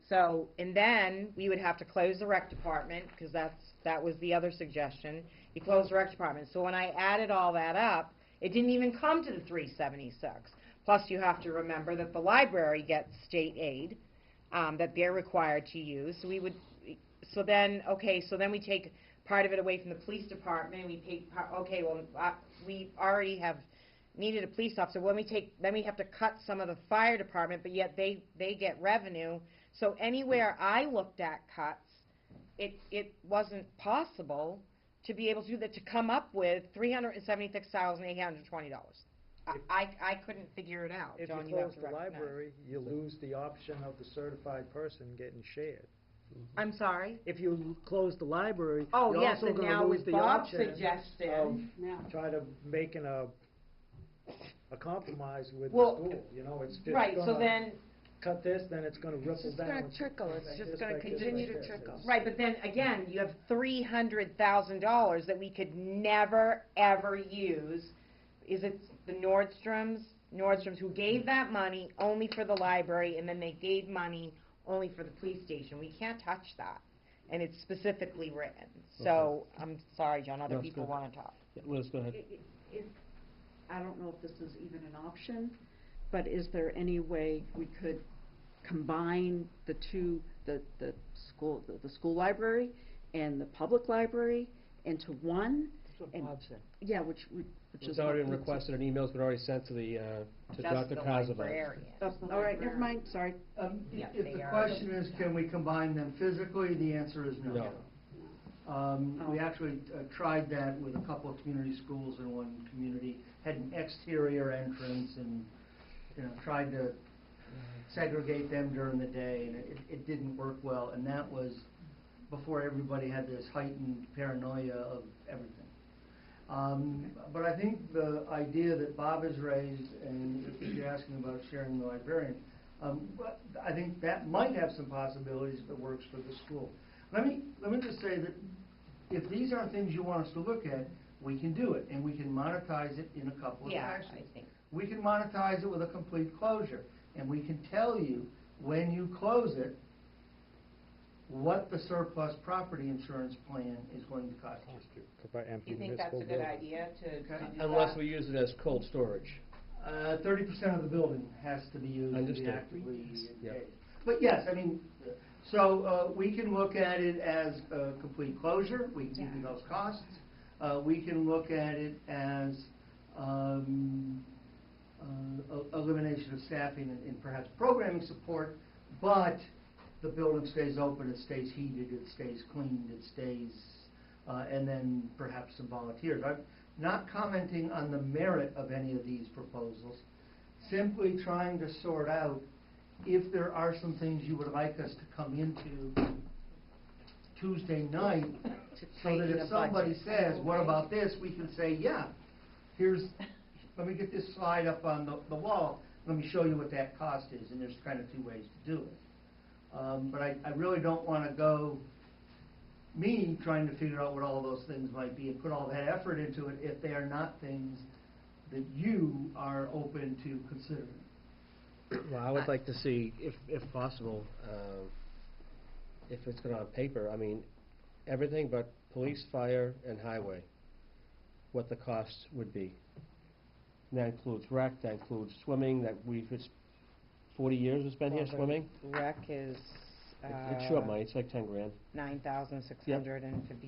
So, and then we would have to close the rec department, because that was the other suggestion. You close the rec department. So when I added all that up, it didn't even come to the 376. Plus you have to remember that the library gets state aid that they're required to use. So so then we take part of it away from the police department, and we pay, we already have needed a police officer. Then we have to cut some of the fire department, but yet they get revenue. So anywhere I looked at cuts, it wasn't possible to be able to do that, to come up with $376,820. I couldn't figure it out. If John, you have close to the recognize. library, you lose the option of the certified person getting shared. I'm sorry? If you close the library, Oh, you're yes, also and going now to lose with the Bob's option suggestion, of Yeah. try to making a compromise with Well, the school. You know, it's just right, so gonna then, cut this, then it's going to ripple It's just down. gonna trickle, it's like just this, gonna like this, continue like to this. trickle. right, but then again, you have $300,000 that we could never, ever use. Is it the Nordstroms who gave that money only for the library, and then they gave money only for the police station? We can't touch that, and it's specifically written. So, I'm sorry, John, other No, it's people good. want to talk. Yeah, Liz, go ahead. I don't know if this is even an option, but is there any way we could combine the two, the school library and the public library into one? That's what And- Bob said. Yeah, which It's is. already been requested, an email's been already sent to the, to Just Dr. the Kosovo. librarian. Oh, all right, never mind, sorry. Yeah, If they the are. question is, can we combine them physically, the answer is no. No. We actually tried that with a couple of community schools in one community, had an exterior entrance and, tried to segregate them during the day, and it didn't work well, and that was before everybody had this heightened paranoia of everything. But I think the idea that Bob has raised, and if you're asking about sharing the librarian, but I think that might have some possibilities if it works for the school. Let me just say that if these aren't things you want us to look at, we can do it, and we can monetize it in a couple of Yeah, fashions. I think. We can monetize it with a complete closure, and we can tell you when you close it what the surplus property insurance plan is going to cost you. You think that's a good idea to do Unless that? we use it as cold storage. 30% of the building has to be used to be Understood. actively Yeah. engaged. But yes, I mean, So, we can look at it as a complete closure, we can give you those costs. We can look at it as, elimination of staffing and perhaps programming support, but the building stays open, it stays heated, it stays cleaned, it stays, and then perhaps some volunteers. I'm not commenting on the merit of any of these proposals, simply trying to sort out if there are some things you would like us to come into Tuesday night, so that if somebody says, what about this, we can say, yeah, let me get this slide up on the wall, let me show you what that cost is, and there's kind of two ways to do it. But I really don't want to go, me, trying to figure out what all those things might be and put all that effort into it if they are not things that you are open to considering. Well, I would like to see, if possible, if it's going on paper, I mean, everything but police, fire, and highway, what the cost would be. And that includes rec, that includes swimming, it's 40 years it's been here, swimming? Rec is, It's short money, it's like 10 grand. $9,656.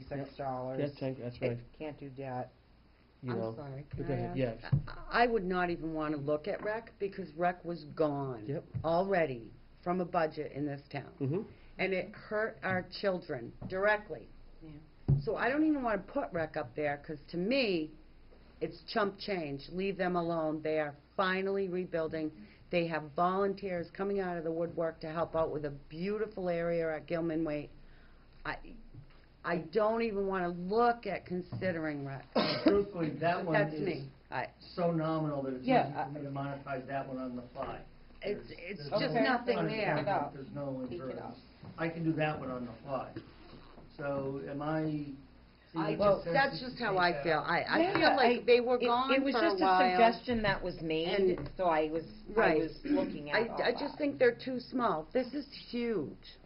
Yeah, that's right. Can't do that. You I'm know. sorry, Go can I ahead. ask? Yes. I would not even want to look at rec, because rec was gone. Yep. Already from a budget in this town. Mm-hmm. And it hurt our children directly. Yeah. So I don't even want to put rec up there, because to me, it's chump change. Leave them alone. They are finally rebuilding. They have volunteers coming out of the woodwork to help out with a beautiful area at Gilman Waite. I don't even want to look at considering rec. Truthfully, that one That's is me. so nominal that it's easy Yeah, for me to monetize that one on the fly. It's There's just no nothing punishment, there. There's no Take it encouragement. off. I can do that one on the fly. So am I? Well, that's just how I feel. I feel Yeah, like they were gone It was for a just while. a suggestion that was made, And- so I was Right. looking at all I that. just think they're too small. This is huge.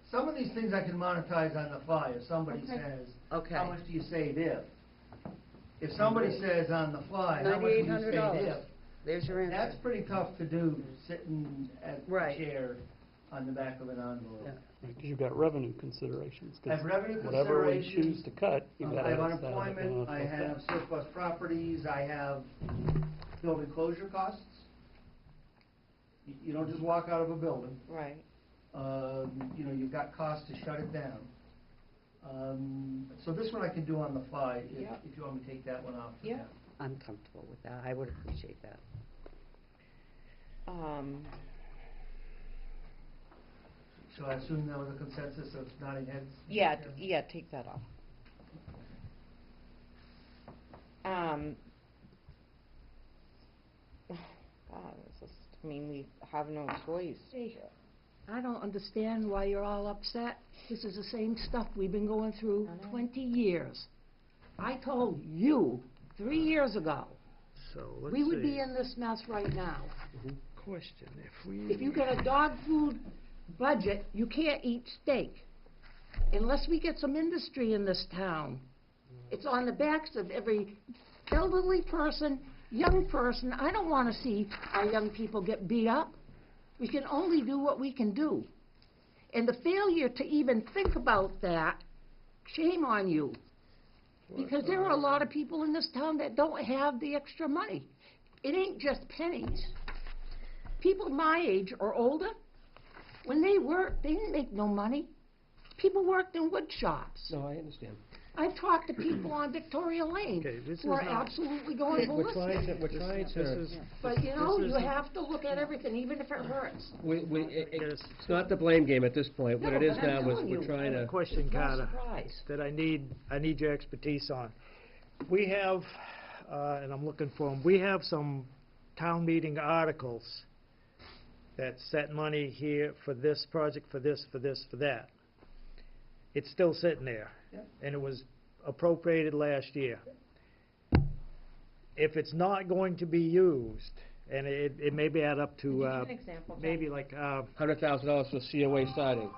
Some of these things I can monetize on the fly. If somebody says, Okay. how much do you save if? If somebody says on the fly, how much do you save $9,800. if? There's your answer. That's pretty tough to do, sitting at the Right. chair on the back of an envelope. Yeah. Because you've got revenue considerations. 'cause I have revenue whatever we considerations. choose to cut, you've got I have to decide how unemployment, to I affect have that. surplus properties, I have building closure costs. You don't just walk out of a building. Right. You know, you've got costs to shut it down. So this one I can do on the fly, Yeah. if you want me to take that one off. for Yeah. now. I'm comfortable with that. I would appreciate that. So I assume there was a consensus of nodding heads? Yeah, yeah, take that off. God, it's just, I mean, we have no choice. Hey, I don't understand why you're all upset. This is the same stuff we've been going through I know. 20 years. I told you 3 years ago, So, let's we would be see. in this mess right now. Question, If you get a dog food budget, you can't eat steak. Unless we get some industry in this town. It's on the backs of every elderly person, young person. I don't want to see our young people get beat up. We can only do what we can do. And the failure to even think about that, shame on you. Because there are a lot of people in this town that don't have the extra money. It ain't just pennies. People my age or older, when they worked, they didn't make no money. People worked in wood shops. No, I understand. I've talked to people on Victoria Lane Okay, this who are is not- absolutely going We're trying ballistic. to, But you know, this you isn't- have to look at everything, even if it hurts. it's not the blame game at this point. What No, it is but I'm now is telling we're you, trying to, Question, No Carter, surprise. that I need your expertise on. We have, and I'm looking for them, we have some town meeting articles that set money here for this project, for this, for this, for that. It's still sitting there. Yep. And it was appropriated last year. If it's not going to be used, and it may add up Can you to, give an example, John? maybe like, $100,000 for COA siding.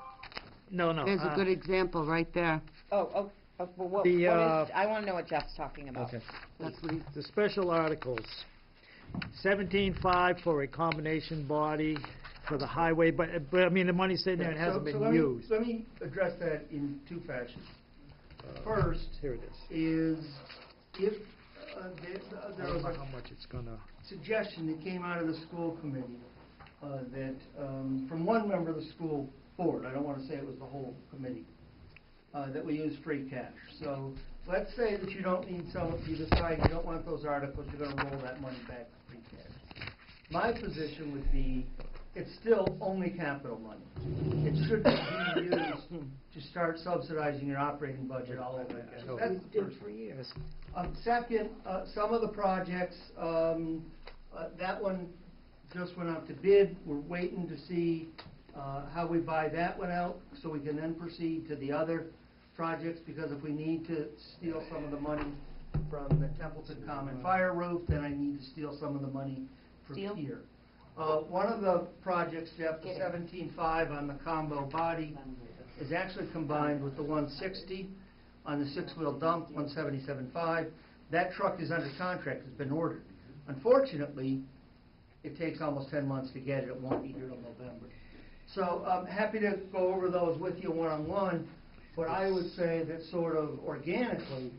no. There's a good example right there. Well, what The, is, I want to know what Jeff's talking about. Okay. That's what he, the special articles, 17.5 for a combination body, for the highway, but I mean, the money's sitting there and Yeah, hasn't been let me- used. Let me address that in two fashions. First Here it is. is if there I was don't know a how much it's gonna, suggestion that came out of the school committee, that, from one member of the school board, I don't want to say it was the whole committee, that we use free cash. So let's say that you don't need some, you decide you don't want those articles, you're going to roll that money back to free cash. My position would be, it's still only capital money. It shouldn't be used to start subsidizing your operating budget all over again. That's the first For years. Second, some of the projects, that one just went out to bid. We're waiting to see how we buy that one out, so we can then proceed to the other projects, because if we need to steal some of the money from the Templeton Common Fire Roof, then I need to steal some of the money from Steal? here. One of the projects, Jeff, the 17.5 on the combo body, is actually combined with the 160 on the six-wheel dump, 177.5. That truck is under contract, it's been ordered. Unfortunately, it takes almost 10 months to get it, it won't be here till November. So I'm happy to go over those with you one-on-one, but I would say that sort of organically,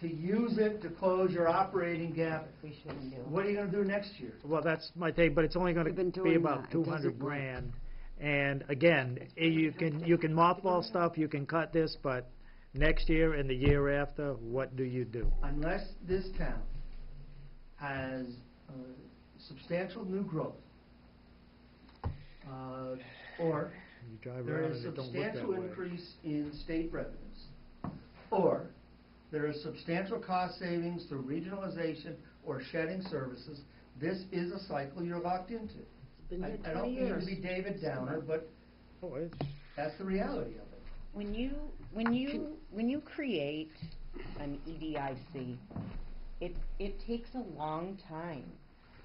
to use it to close your operating gap, We shouldn't do it. what are you gonna do next year? well, that's my take, but it's only gonna We've been be doing about that. It doesn't 200 work. grand. And again, you can mothball stuff, you can cut this, but next year and the year after, what do you do? Unless this town has substantial new growth, or You drive there around is and it don't look that substantial way. increase in state revenues, or there is substantial cost savings through regionalization or shedding services, this is a cycle you're locked into. Been here I 20 don't mean years. to be David Downer, but Oh, it's, that's the reality of it. When you create an EDIC, it takes a long time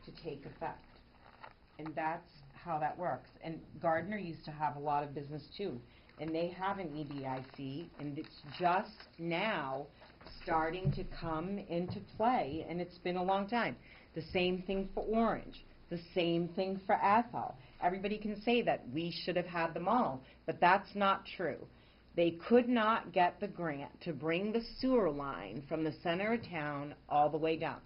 to take effect. And that's how that works. And Gardner used to have a lot of business too. And they have an EDIC, and it's just now starting to come into play, and it's been a long time. The same thing for Orange. The same thing for Athol. Everybody can say that we should have had them all, but that's not true. They could not get the grant to bring the sewer line from the center of town all the way down.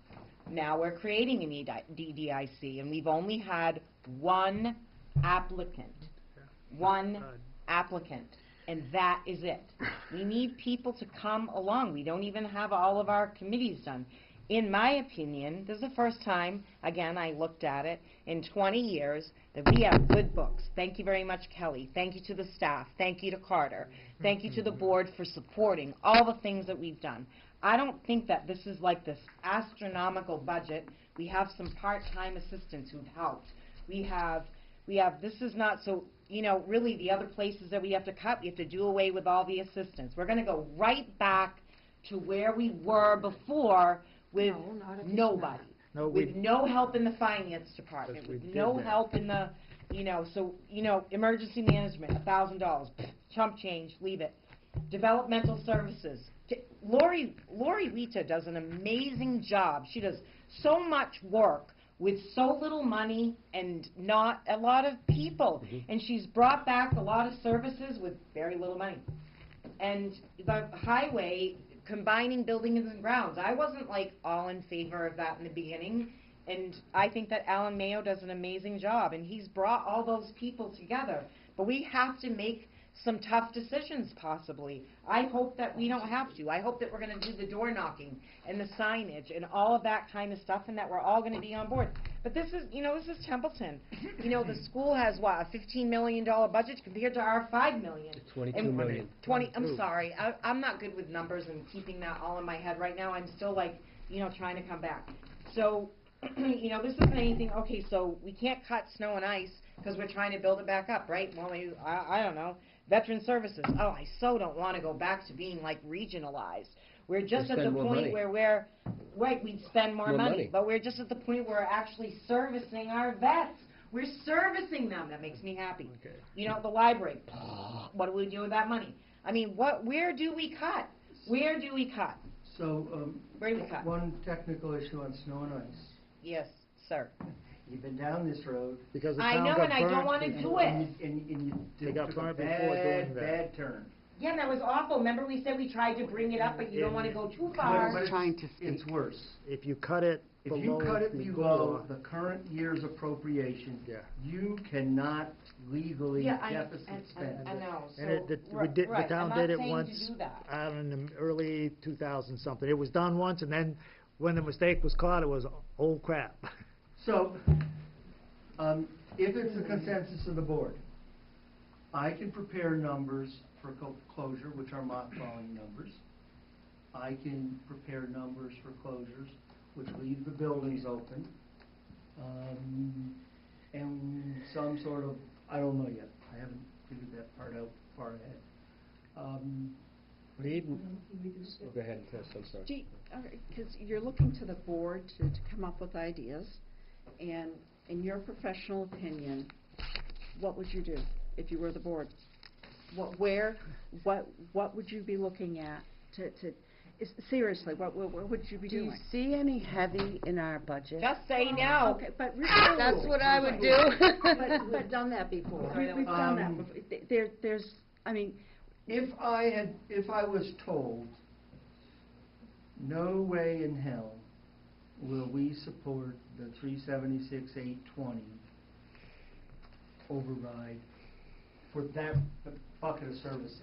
Now we're creating an EDIC, and we've only had one applicant. One applicant, and that is it. We need people to come along. We don't even have all of our committees done. In my opinion, this is the first time, again, I looked at it, in 20 years, that we have good books. Thank you very much, Kelly. Thank you to the staff. Thank you to Carter. Thank you to the board for supporting all the things that we've done. I don't think that this is like this astronomical budget. We have some part-time assistants who've helped. We have, this is not so, you know, really the other places that we have to cut, we have to do away with all the assistants. We're gonna go right back to where we were before with No, not at this time. nobody. No, With no help in the finance department, Because we with did no that. help in the, you know, so, you know, emergency management, $1,000, chump change, leave it. Developmental services. Lori Rita does an amazing job. She does so much work with so little money and not a lot of people. And she's brought back a lot of services with very little money. And the highway, combining buildings and grounds, I wasn't like all in favor of that in the beginning. And I think that Alan Mayo does an amazing job, and he's brought all those people together. But we have to make some tough decisions possibly. I hope that we don't have to. I hope that we're going to do the door knocking and the signage and all of that kind of stuff, and that we're all going to be on board. But this is, you know, this is Templeton. You know, the school has, what, a $15 million budget compared to our $5 million. 22 million. 20, I'm sorry, I'm not good with numbers and keeping that all in my head right now. I'm still like, you know, trying to come back. So, you know, this isn't anything, okay, so we can't cut snow and ice because we're trying to build it back up, right? Well, I don't know. Veteran services, oh, I so don't want to go back to being like regionalized. We're just at the spend more point money. where we're, right, we'd spend more More money, money. but we're just at the point where we're actually servicing our vets. We're servicing them. That makes me happy. Okay. You know, the library, what do we do with that money? I mean, where do we cut? Where do we cut? So, Where do we cut? one technical issue on snow and ice. Yes, sir. You've been down this road. Because the I town know, got and I don't burnt wanna before- do it. And you They got took a burnt before doing bad, that. bad turn. Yeah, that was awful. Remember we said we tried to bring it up, but you don't wanna go too far. But Trying to it's worse. If you cut it If below you cut it the below law, the current year's appropriation, Yeah. you cannot legally Yeah, deficit spend. I know, And it, so, we did, the right, town I'm did not it saying once, to do that. out in the early 2000 something. It was done once, and then when the mistake was caught, it was old crap. So, if it's the consensus of the board, I can prepare numbers for closure, which are mothballing numbers. I can prepare numbers for closures, which leave the buildings open. And some sort of, I don't know yet, I haven't figured that part out far ahead. But even, go ahead, Chris, I'm sorry. Because you're looking to the board to come up with ideas, and in your professional opinion, what would you do if you were the board? What would you be looking at seriously, what would you be Do you doing? see any heavy in our budget? Just say no. Okay, but That's what I would do. We've done that before. We've done that before. There's, I mean, If I was told, no way in hell will we support the 376,820 override for that bucket of services.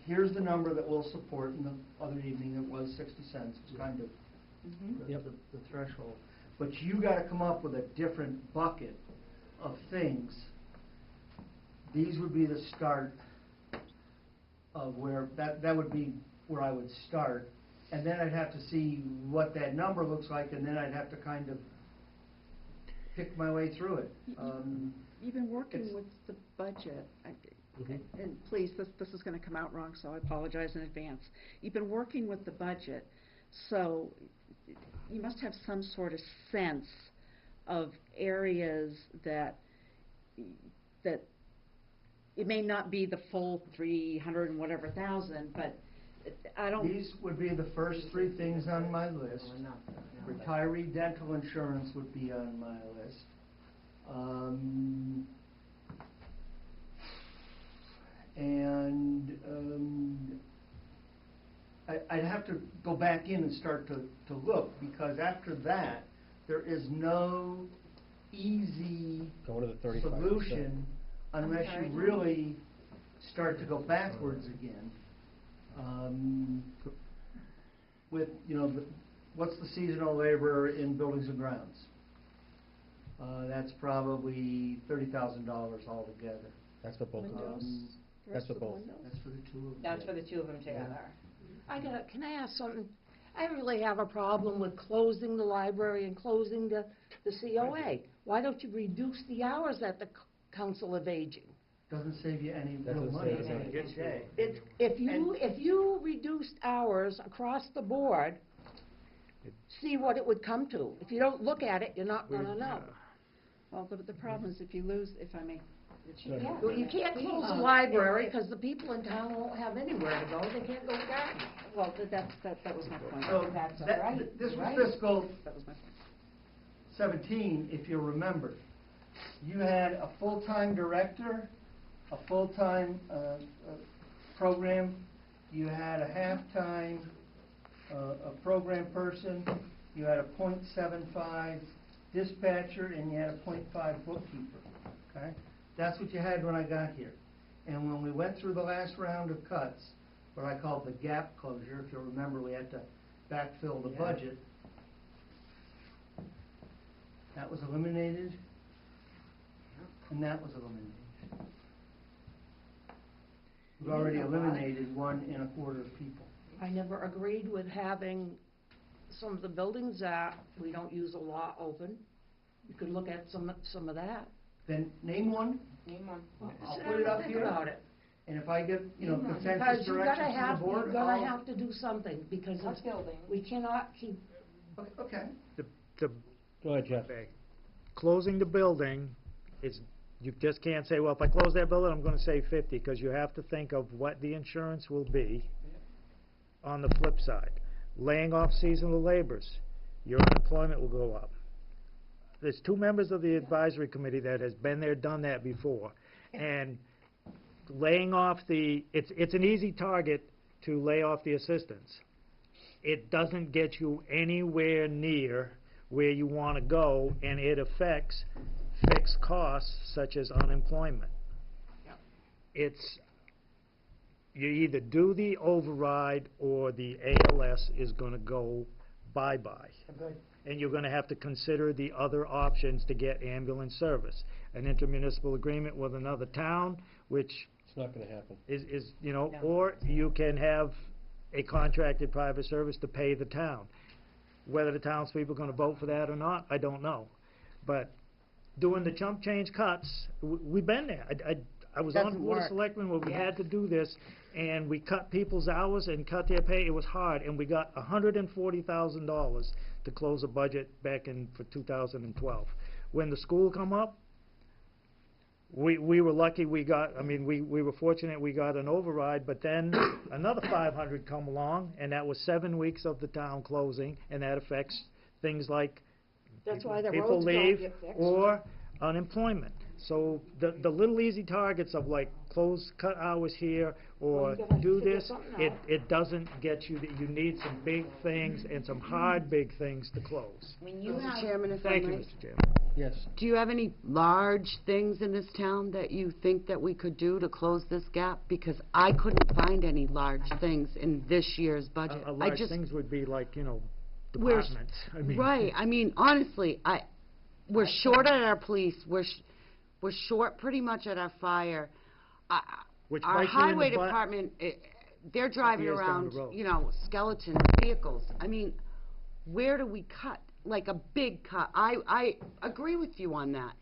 Here's the number that we'll support, and the other evening it was 60 cents, it's kind of the threshold. But you gotta come up with a different bucket of things. These would be the start of where, that would be where I would start. And then I'd have to see what that number looks like, and then I'd have to kind of pick my way through it. you've been working with the budget, and please, this is going to come out wrong, so I apologize in advance. You've been working with the budget, so you must have some sort of sense of areas that it may not be the full 300 and whatever thousand, but I don't... These would be the first three things on my list. Retiree dental insurance would be on my list. I'd have to go back in and start to look, because after that, there is no easy Go to the 35%. solution unless you really start to go backwards again. With, what's the seasonal labor in buildings and grounds? That's probably $30,000 altogether. That's what both of them. That's what both. That's for the two of them. That's for the two of them together. Can I ask something? I really have a problem with closing the library and closing the COA. Why don't you reduce the hours at the Council of Aging? Doesn't save you any real Doesn't money save at any. the end of the day. If you reduced hours across the board, see what it would come to. If you don't look at it, you're not gonna know. Well, the problem is if you lose, if I may... Well, you can't close the library, because the people in town won't have anywhere to go. They can't go to garden. Well, that was my point. So That's that- right. this was Right. fiscal That was my point. 17, if you remember. You had a full-time director, a full-time program, you had a half-time a program person, you had a .75 dispatcher, and you had a .5 bookkeeper, okay? That's what you had when I got here. And when we went through the last round of cuts, what I called the gap closure, if you'll remember, we had to backfill the budget. That was eliminated, and that was eliminated. We've already eliminated 1 1/4 people. I never agreed with having some of the buildings that we don't use a lot open. You could look at some of that. Then name one, Name one. I'll Sit put down it and up think here, about it. and if I get, consensus Because you're directions gonna from the board, you're gonna I'll... have to do something, because What it's, building? we cannot keep, Okay. Go ahead, Jeff. Closing the building is, you just can't say, well, if I close that building, I'm gonna save 50, because you have to think of what the insurance will be on the flip side. Laying off seasonal laborers, your unemployment will go up. there's two members of the advisory committee that has been there, done that before. And laying off it's an easy target to lay off the assistants. It doesn't get you anywhere near where you want to go, and it affects fixed costs such as unemployment. It's, you either do the override or the ALS is going to go bye-bye. And you're going to have to consider the other options to get ambulance service. An intermunicipal agreement with another town, which It's not gonna happen. is, you know, or you can have a contracted private service to pay the town. Whether the townspeople are going to vote for that or not, I don't know. But doing the chump change cuts, we've been there. I was on the Doesn't Board of work. Selectmen where we Yeah. had to do this, and we cut people's hours and cut their pay. It was hard, and we got $140,000 to close a budget back in for 2012. When the school come up, we were lucky we got, I mean, we were fortunate we got an override, but then another 500 come along, and that was 7 weeks of the town closing, and that affects things like That's why the people roads don't leave get fixed. or unemployment. So the little easy targets of like cut hours here or Well, you gotta do figure this, something it, out. it doesn't get you, you need some big things and some hard big things to close. When you Mr. have, Chairman, if I Thank you, might, Mr. Chairman. Yes. do you have any large things in this town that you think that we could do to close this gap? Because I couldn't find any large things in this year's budget. I Large just, things would be like, you know, We're- departments. I mean, right, I mean, honestly, we're short at our police, we're short pretty much at our fire. Which Our bites you in the highway butt department, they're driving years down the around, road. you know, skeleton vehicles. I mean, where do we cut? Like a big cut. I agree with you on that.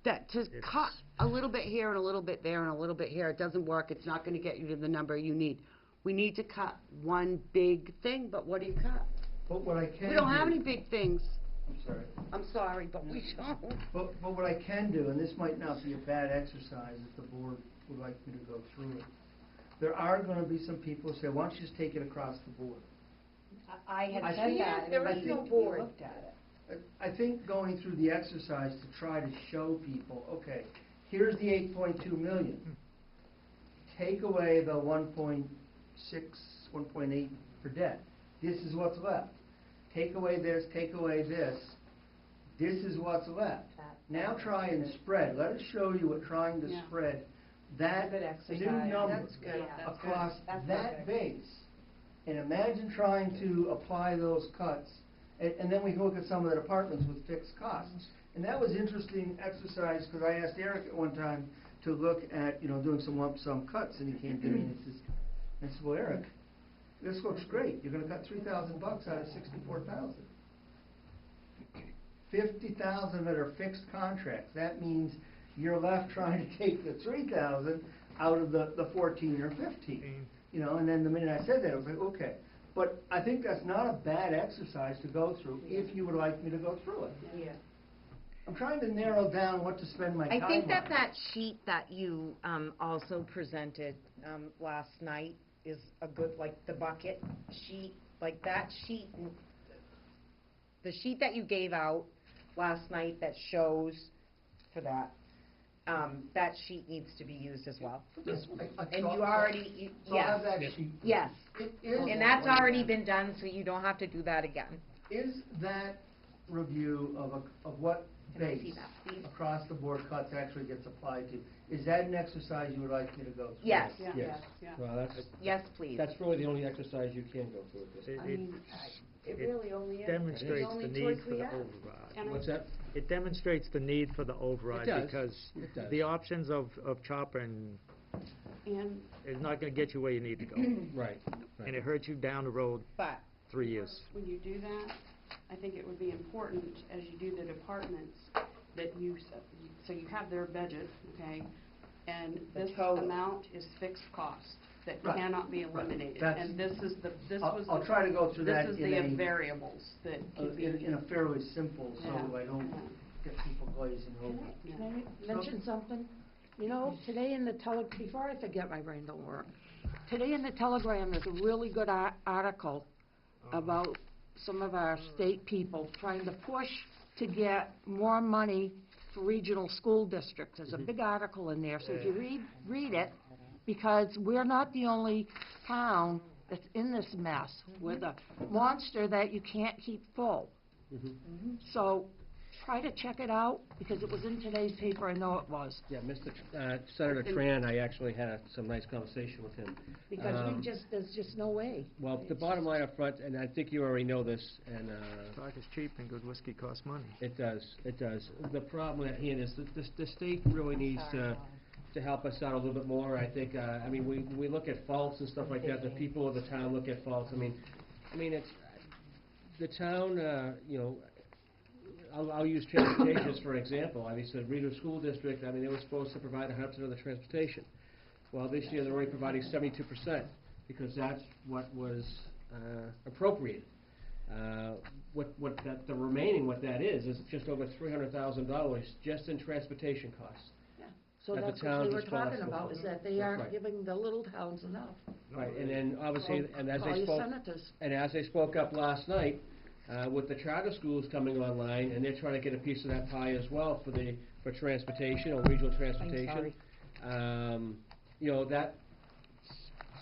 That to cut a little bit here and a little bit there and a little bit here, it doesn't work. It's not gonna get you to the number you need. We need to cut one big thing, but what do you cut? But what I can We don't have do- any big things. I'm sorry. I'm sorry, but we don't. But what I can do, and this might not be a bad exercise if the board would like me to go through it, there are gonna be some people who say, why don't you just take it across the board? I had I said think that, there and is we no looked- board. we looked at it. I think going through the exercise to try to show people, okay, here's the 8.2 million. Take away the 1.6, 1.8 for debt. This is what's left. Take away this, this is what's left. Now try and spread, let us show you what trying to Yeah. spread that Good new exercise. number That's good. Yeah, that's good. across That's that perfect. base. And imagine trying to apply those cuts, and then we can look at some of the departments with fixed costs. And that was interesting exercise, because I asked Eric at one time to look at, you know, doing some lump sum cuts, and he came to me and he says, I said, well, Eric, this looks great, you're gonna cut $3,000 out of 64,000. 50,000 that are fixed contracts, that means you're left trying to take the 3,000 out of the 14 or 15. You know, and then the minute I said that, I was like, okay. But I think that's not a bad exercise to go through, if you would like me to go through it. Yeah. I'm trying to narrow down what to spend my time I think on. that sheet that you also presented last night is a good, like the bucket sheet, like that sheet, the sheet that you gave out last night that shows for that, that sheet needs to be used as well. And you already, So I have yes, that sheet. yes. It is And that's already been done, so you don't have to do that again. Is that review of what Can I see base that, please? across the board cuts actually gets applied to, is that an exercise you would like me to go through? Yes. Yes. Well, Yes, please. that's really the only exercise you can go through at this. It- I it mean, it it really only is. demonstrates only the choice need for we the have. override. And What's that? It demonstrates the need for the override does. because It does. the options of chopping And is not gonna get you where you need to go. Right. And it hurts you down the road But 3 years. When you do that, I think it would be important, as you do the departments, that so you have their budget, okay? And The this total. amount is fixed cost that Right, cannot be right. eliminated. That's- And this is I'll try to go through that this is in the a- variables that can be. in a fairly simple, so Yeah, I don't yeah. get people glazing over. Can I mention something? You know, today in the before I forget, my brain don't work. Today in the Telegram, there's a really good article about some of our state people trying to push to get more money for regional school districts. There's a big article in there, so if you read it, because we're not the only town that's in this mess with a monster that you can't keep full. So try to check it out, because it was in today's paper, I know it was. Yeah, Senator Tran, I actually had some nice conversation with him. Because there's just no way. Well, the bottom line up front, and I think you already know this, and Talk is cheap and good whiskey costs money. it does. The problem at hand is that the state really needs to help us out a little bit more. I think, I mean, we look at faults and stuff like that, the people of the town look at faults. I mean, it's, the town, you know, I'll use transportation as for an example. I mean, so the regional school district, I mean, they were supposed to provide 100% of the transportation. Well, this year they're only providing 72%, because that's what was appropriated. The remaining, what that is just over $300,000 just in transportation costs. So that the that's what town's they were talking responsible about, for. is that they aren't Right. giving the little towns enough. Right, and then obviously, and as Call they your spoke, senators. and as they spoke up last night, with the charter schools coming online, and they're trying to get a piece of that pie as well for transportation or regional transportation. You know, that,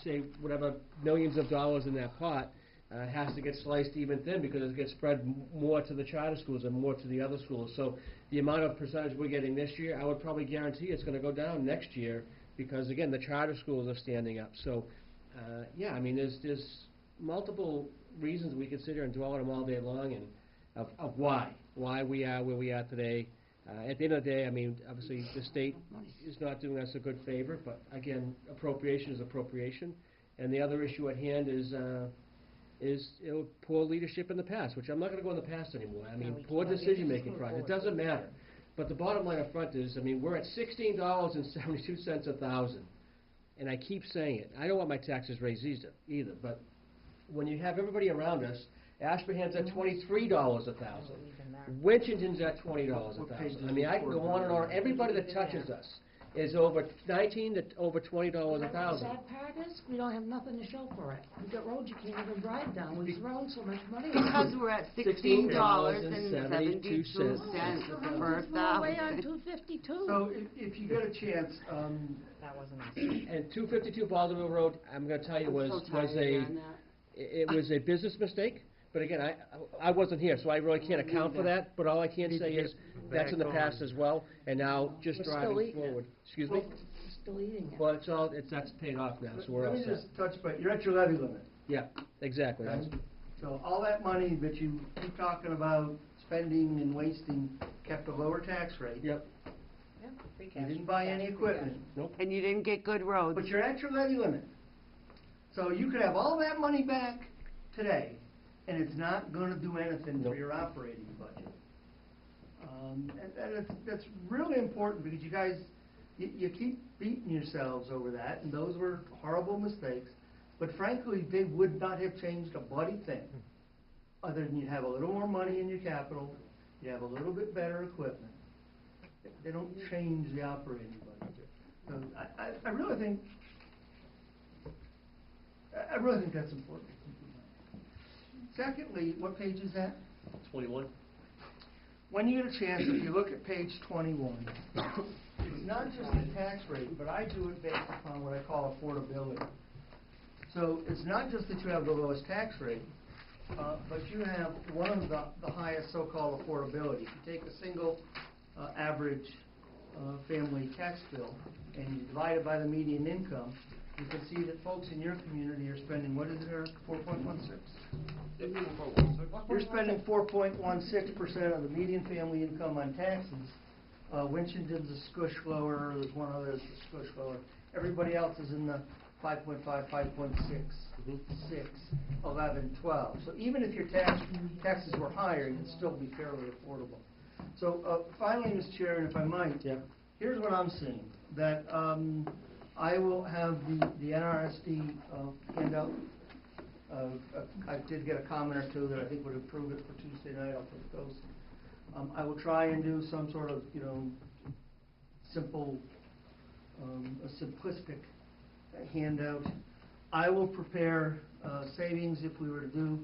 say, whatever millions of dollars in that pot has to get sliced even thin, because it gets spread more to the charter schools and more to the other schools. So the amount of percentage we're getting this year, I would probably guarantee it's going to go down next year, because again, the charter schools are standing up. So, yeah, I mean, there's multiple reasons we could sit here and dwell on them all day long, and of why we are where we are today. At the end of the day, I mean, obviously, the state is not doing us a good favor, but again, appropriation is appropriation. And the other issue at hand is you know, poor leadership in the past, which I'm not going to go in the past anymore. I mean, poor decision-making process. It doesn't matter. But the bottom line up front is, I mean, we're at $16.72 a thousand, and I keep saying it. I don't want my taxes raised either, but when you have everybody around us, Ashburnham's at $23 a thousand. Winchendon's at $20 a thousand. I mean, I can go on and on. Everybody that touches us is over $19 to over $20 a thousand. The sad part is, we don't have nothing to show for it. We've got roads you can't even drive down. We've thrown so much money. Because we're at $16.72 per We're way on 252. So if you get a chance, That wasn't us. And 252 Balderville Road, I'm going to tell you, it was a business mistake. But again, I wasn't here, so I really can't account for that. But all I can say is that's in the past as well, and now just We're still driving eating forward. it. Excuse me? We're still eating it. Well, that's paid off now, so we're all let me set. just touch, but you're at your levy limit. Yeah, exactly. Okay? So all that money that you keep talking about spending and wasting kept a lower tax rate. Yep. Yeah, free You cash. didn't buy any equipment, And you didn't get good roads. but you're at your levy limit. So you could have all that money back today, and it's not gonna do anything for your operating budget. And that's really important, because you guys, you keep beating yourselves over that, and those were horrible mistakes. But frankly, they would not have changed a bloody thing, other than you have a little more money in your capital, you have a little bit better equipment. They don't change the operating budget. So I really think that's important. Secondly, what page is that? 21. When you get a chance, if you look at page 21, it's not just the tax rate, but I do it based upon what I call affordability. So it's not just that you have the lowest tax rate, but you have one of the highest so-called affordability. If you take a single average family tax bill and you divide it by the median income, you can see that folks in your community are spending, what is it, Eric, 4.16? You're spending 4.16% of the median family income on taxes. Winchendon's a skush lower, there's one other that's a skush lower. Everybody else is in the 5.5, 5.6, 6, 11, 12. So even if your taxes were higher, you'd still be fairly affordable. So finally, Mr. Chair, and if I might, here's what I'm seeing, that I will have the NRSD handout. I did get a comment or two that I think would approve it for Tuesday night. I'll take those. I will try and do some sort of, simple, a simplistic handout. I will prepare savings if we were to do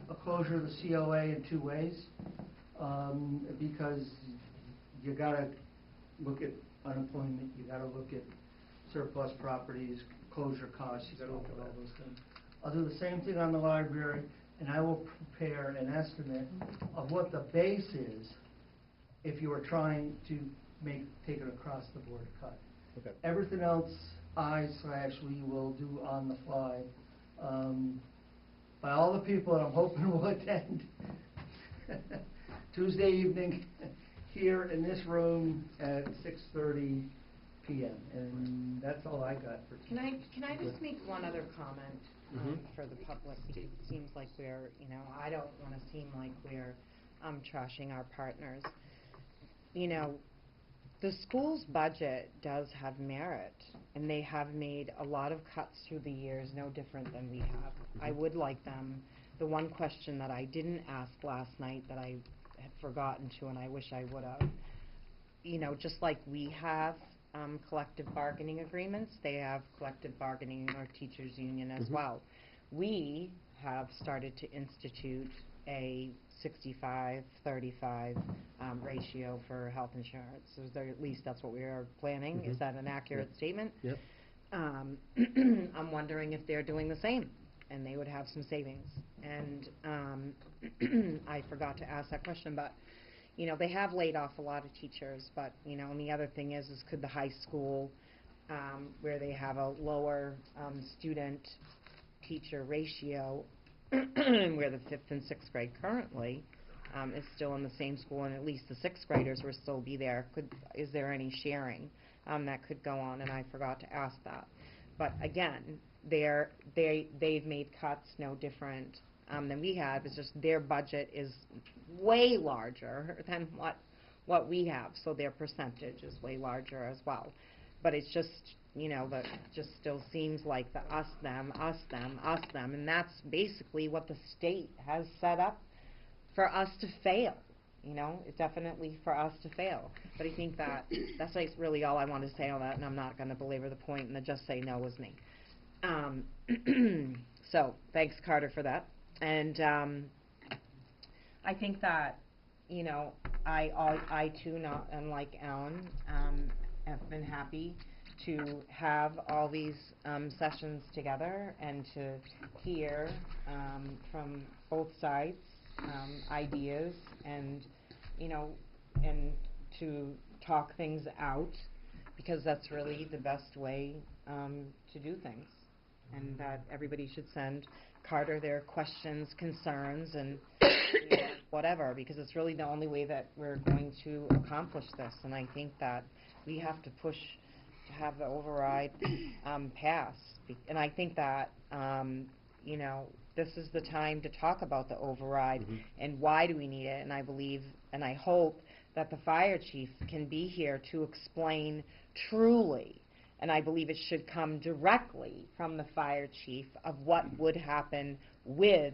a closure of the COA in two ways. because you gotta look at unemployment, you gotta look at surplus properties, closure costs, you gotta look at all those things. I'll do the same thing on the library, and I will prepare an estimate of what the base is if you were trying to take it across the board cut. Okay. Everything else, we will do on the fly. By all the people that I'm hoping will attend Tuesday evening here in this room at 6:30 p.m. And that's all I got for today. Can I just make one other comment for the public? Because it seems like we're, I don't want to seem like we're trashing our partners. The school's budget does have merit, and they have made a lot of cuts through the years, no different than we have. I would like them. The one question that I didn't ask last night that I had forgotten to, and I wish I would have, just like we have collective bargaining agreements, they have collective bargaining in our teachers' union as well. We have started to institute a 65-35 ratio for health insurance. So at least that's what we are planning. Is that an accurate statement? Yep. I'm wondering if they're doing the same, and they would have some savings. And I forgot to ask that question, but they have laid off a lot of teachers. But and the other thing is could the high school, where they have a lower student-teacher ratio, where the 5th and 6th grade currently is still in the same school, and at least the 6th graders will still be there. Is there any sharing that could go on? And I forgot to ask that. But again, they've made cuts no different than we have. It's just their budget is way larger than what we have, so their percentage is way larger as well. But it's just, that just still seems like the us, them, and that's basically what the state has set up for us to fail. It's definitely for us to fail. But I think that's like really all I want to say on that, and I'm not going to belabor the point, and the just say no was me. So thanks, Carter, for that. And I think that, I too, not unlike Alan, have been happy to have all these sessions together and to hear from both sides ideas and, and to talk things out, because that's really the best way to do things. And that everybody should send Carter their questions, concerns, and whatever, because it's really the only way that we're going to accomplish this. And I think that we have to push to have the override pass. And I think that, this is the time to talk about the override and why do we need it. And I believe and I hope that the fire chief can be here to explain truly, and I believe it should come directly from the fire chief, of what would happen with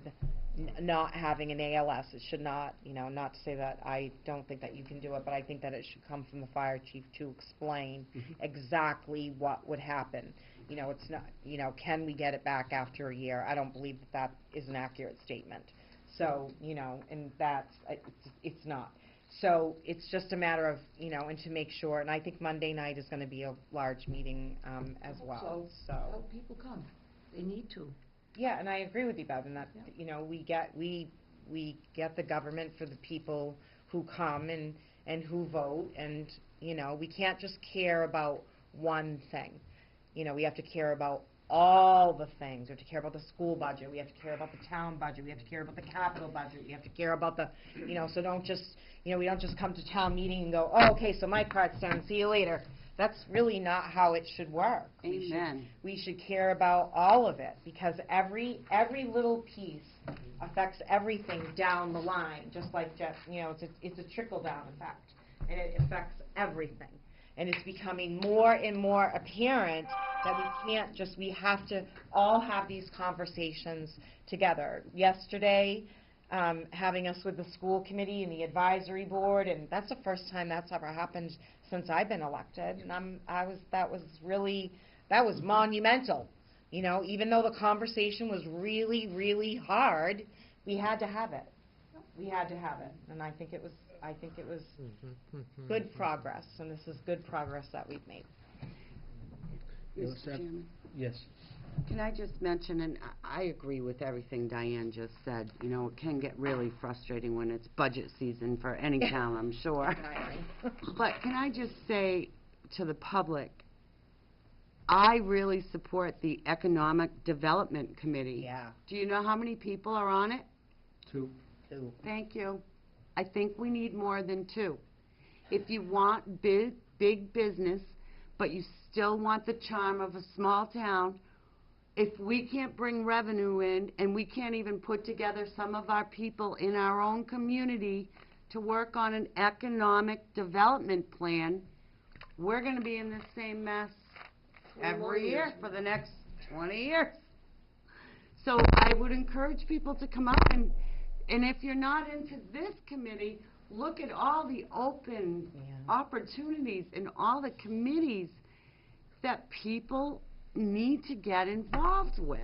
not having an ALS. It should not, not to say that I don't think that you can do it, but I think that it should come from the fire chief to explain exactly what would happen. It's not, can we get it back after a year? I don't believe that is an accurate statement. So, and that's, it's not. So it's just a matter of, and to make sure, and I think Monday night is going to be a large meeting as well. So Help people come. They need to. Yeah, and I agree with you, Bev, in that, we get the government for the people who come and who vote, and, we can't just care about one thing. We have to care about all the things. We have to care about the school budget. We have to care about the town budget. We have to care about the capital budget. We have to care about the, so don't just, we don't just come to town meeting and go, oh, okay, so my part's done, see you later. That's really not how it should work. Amen. We should care about all of it, because every little piece affects everything down the line, just like Jeff, it's a trickle-down effect, and it affects everything. And it's becoming more and more apparent that we have to all have these conversations together. Yesterday, having us with the school committee and the advisory board, and that's the first time that's ever happened since I've been elected, and that was monumental. Even though the conversation was really, really hard, we had to have it. We had to have it, and I think it was good progress, and this is good progress that we've made. Mr. Chairman, Yes. can I just mention, and I agree with everything Diane just said, you know, it can get really frustrating when it's budget season for any town, I'm sure. But can I just say to the public, I really support the Economic Development Committee. Yeah. Do you know how many people are on it? 2. Thank you. I think we need more than 2. If you want big business, but you still want the charm of a small town, if we can't bring revenue in, and we can't even put together some of our people in our own community to work on an economic development plan, we're gonna be in the same mess every year for the next 20 years. So I would encourage people to come up and if you're not into this committee, look at all the open opportunities in all the committees that people need to get involved with.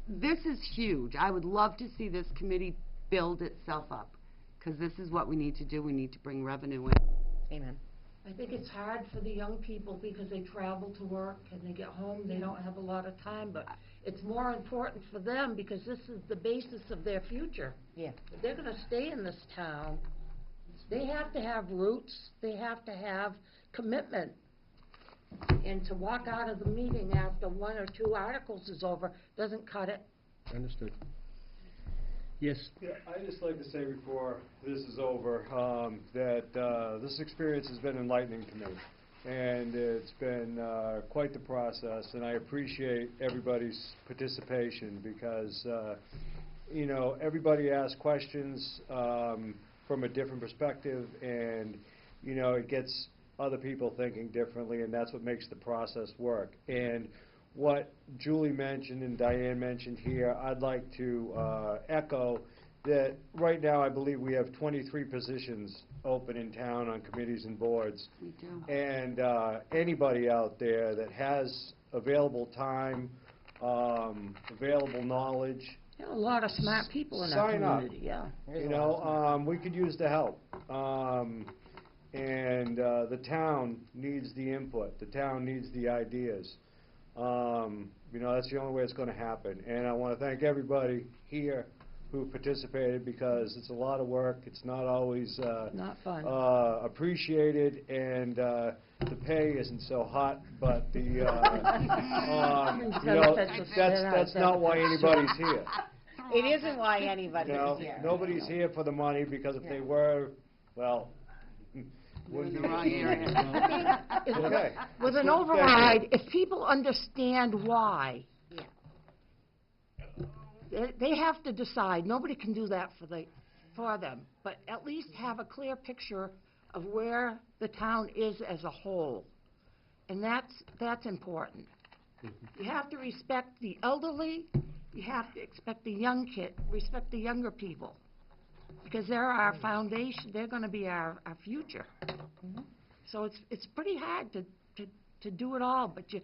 This is huge. I would love to see this committee build itself up, because this is what we need to do. We need to bring revenue in. Amen. I think it's hard for the young people because they travel to work and they get home, they don't have a lot of time, but it's more important for them because this is the basis of their future. Yeah. If they're gonna stay in this town, they have to have roots, they have to have commitment. And to walk out of the meeting after 1 or 2 articles is over doesn't cut it. Understood. Yes. Yeah, I'd just like to say before this is over, that this experience has been enlightening to me. And it's been quite the process, and I appreciate everybody's participation because, you know, everybody asks questions from a different perspective, and, you know, it gets other people thinking differently, and that's what makes the process work. And what Julie mentioned and Diane mentioned here, I'd like to echo that right now I believe we have 23 positions open in town on committees and boards. We do. And anybody out there that has available time, available knowledge, There are a lot of smart people in our sign up. community, yeah. You know, we could use the help. And the town needs the input. The town needs the ideas. You know, that's the only way it's going to happen. And I want to thank everybody here who participated because it's a lot of work. It's not always Not fun. appreciated, and the pay isn't so hot. But the you know, that's not why anybody's here. It isn't why anybody's You know, here. nobody's here for the money because if they were, well, wouldn't be okay. With an override, if people understand why, they have to decide. Nobody can do that for them, but at least have a clear picture of where the town is as a whole, and that's important. You have to respect the elderly. You have to respect the respect the younger people, because they're our foundation. They're going to be our future. So it's pretty hard to do it all, but you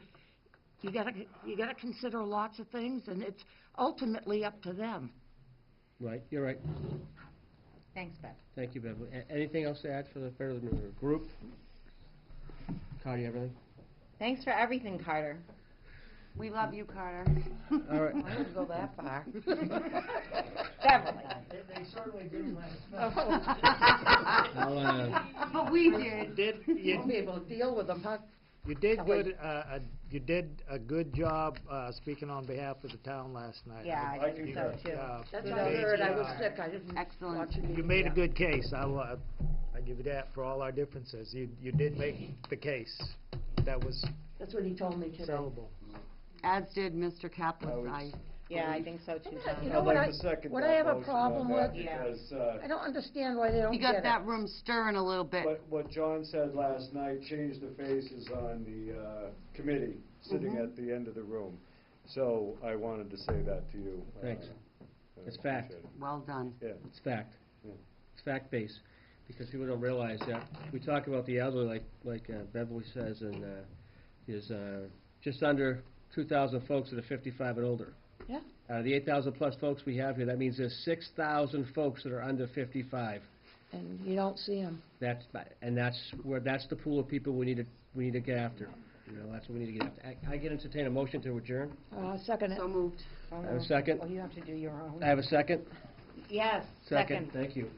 gotta consider lots of things, and it's ultimately up to them. Right, you're right. Thanks, Bev. Thank you, Beverly. Anything else to add for the group? Carter, you have anything? Thanks for everything, Carter. We love you, Carter. All right. I wouldn't go that far. Beverly. They certainly didn't I'll, But we did. You won't be able to deal with them, huh? You did good. You did a good job speaking on behalf of the town last night. Yeah, I think so too. That's what I heard. I was sick. I didn't Excellent. watch the You meeting. made a good case. I give you that for all our differences. You did make the case. That was That's what he told me today. sellable. As did Mr. Kaplan. Yeah, I think so too, You John. know I'd what like to second what I that have a motion problem on that with? because, I don't understand why they don't You get got it. that room stirring a little bit. what John said last night changed the faces on the committee sitting at the end of the room. So I wanted to say that to you. Thanks. I It's fact. appreciate it. Well done. Yeah. It's fact. Yeah. It's fact-based, because people don't realize that we talk about the elderly, like Beverly says, and there's just under 2,000 folks that are 55 and older. Yeah. The 8,000 plus folks we have here, that means there's 6,000 folks that are under 55. And you don't see them. That's the pool of people we need to get after. You know, that's what we need to get after. I get entertain a motion to adjourn. Second it. So moved. Oh, I have a no. second. Well, you have to do your own. I have a second. Yes, second. Thank you.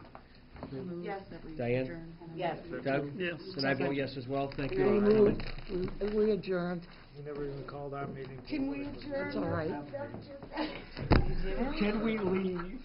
Yes, that we Diane? adjourn. Yes. Doug? Yes. And I vote yes as well. Thank We you. moved, we adjourned. We never even called our meeting. Can we adjourn? That's all right. Can we leave?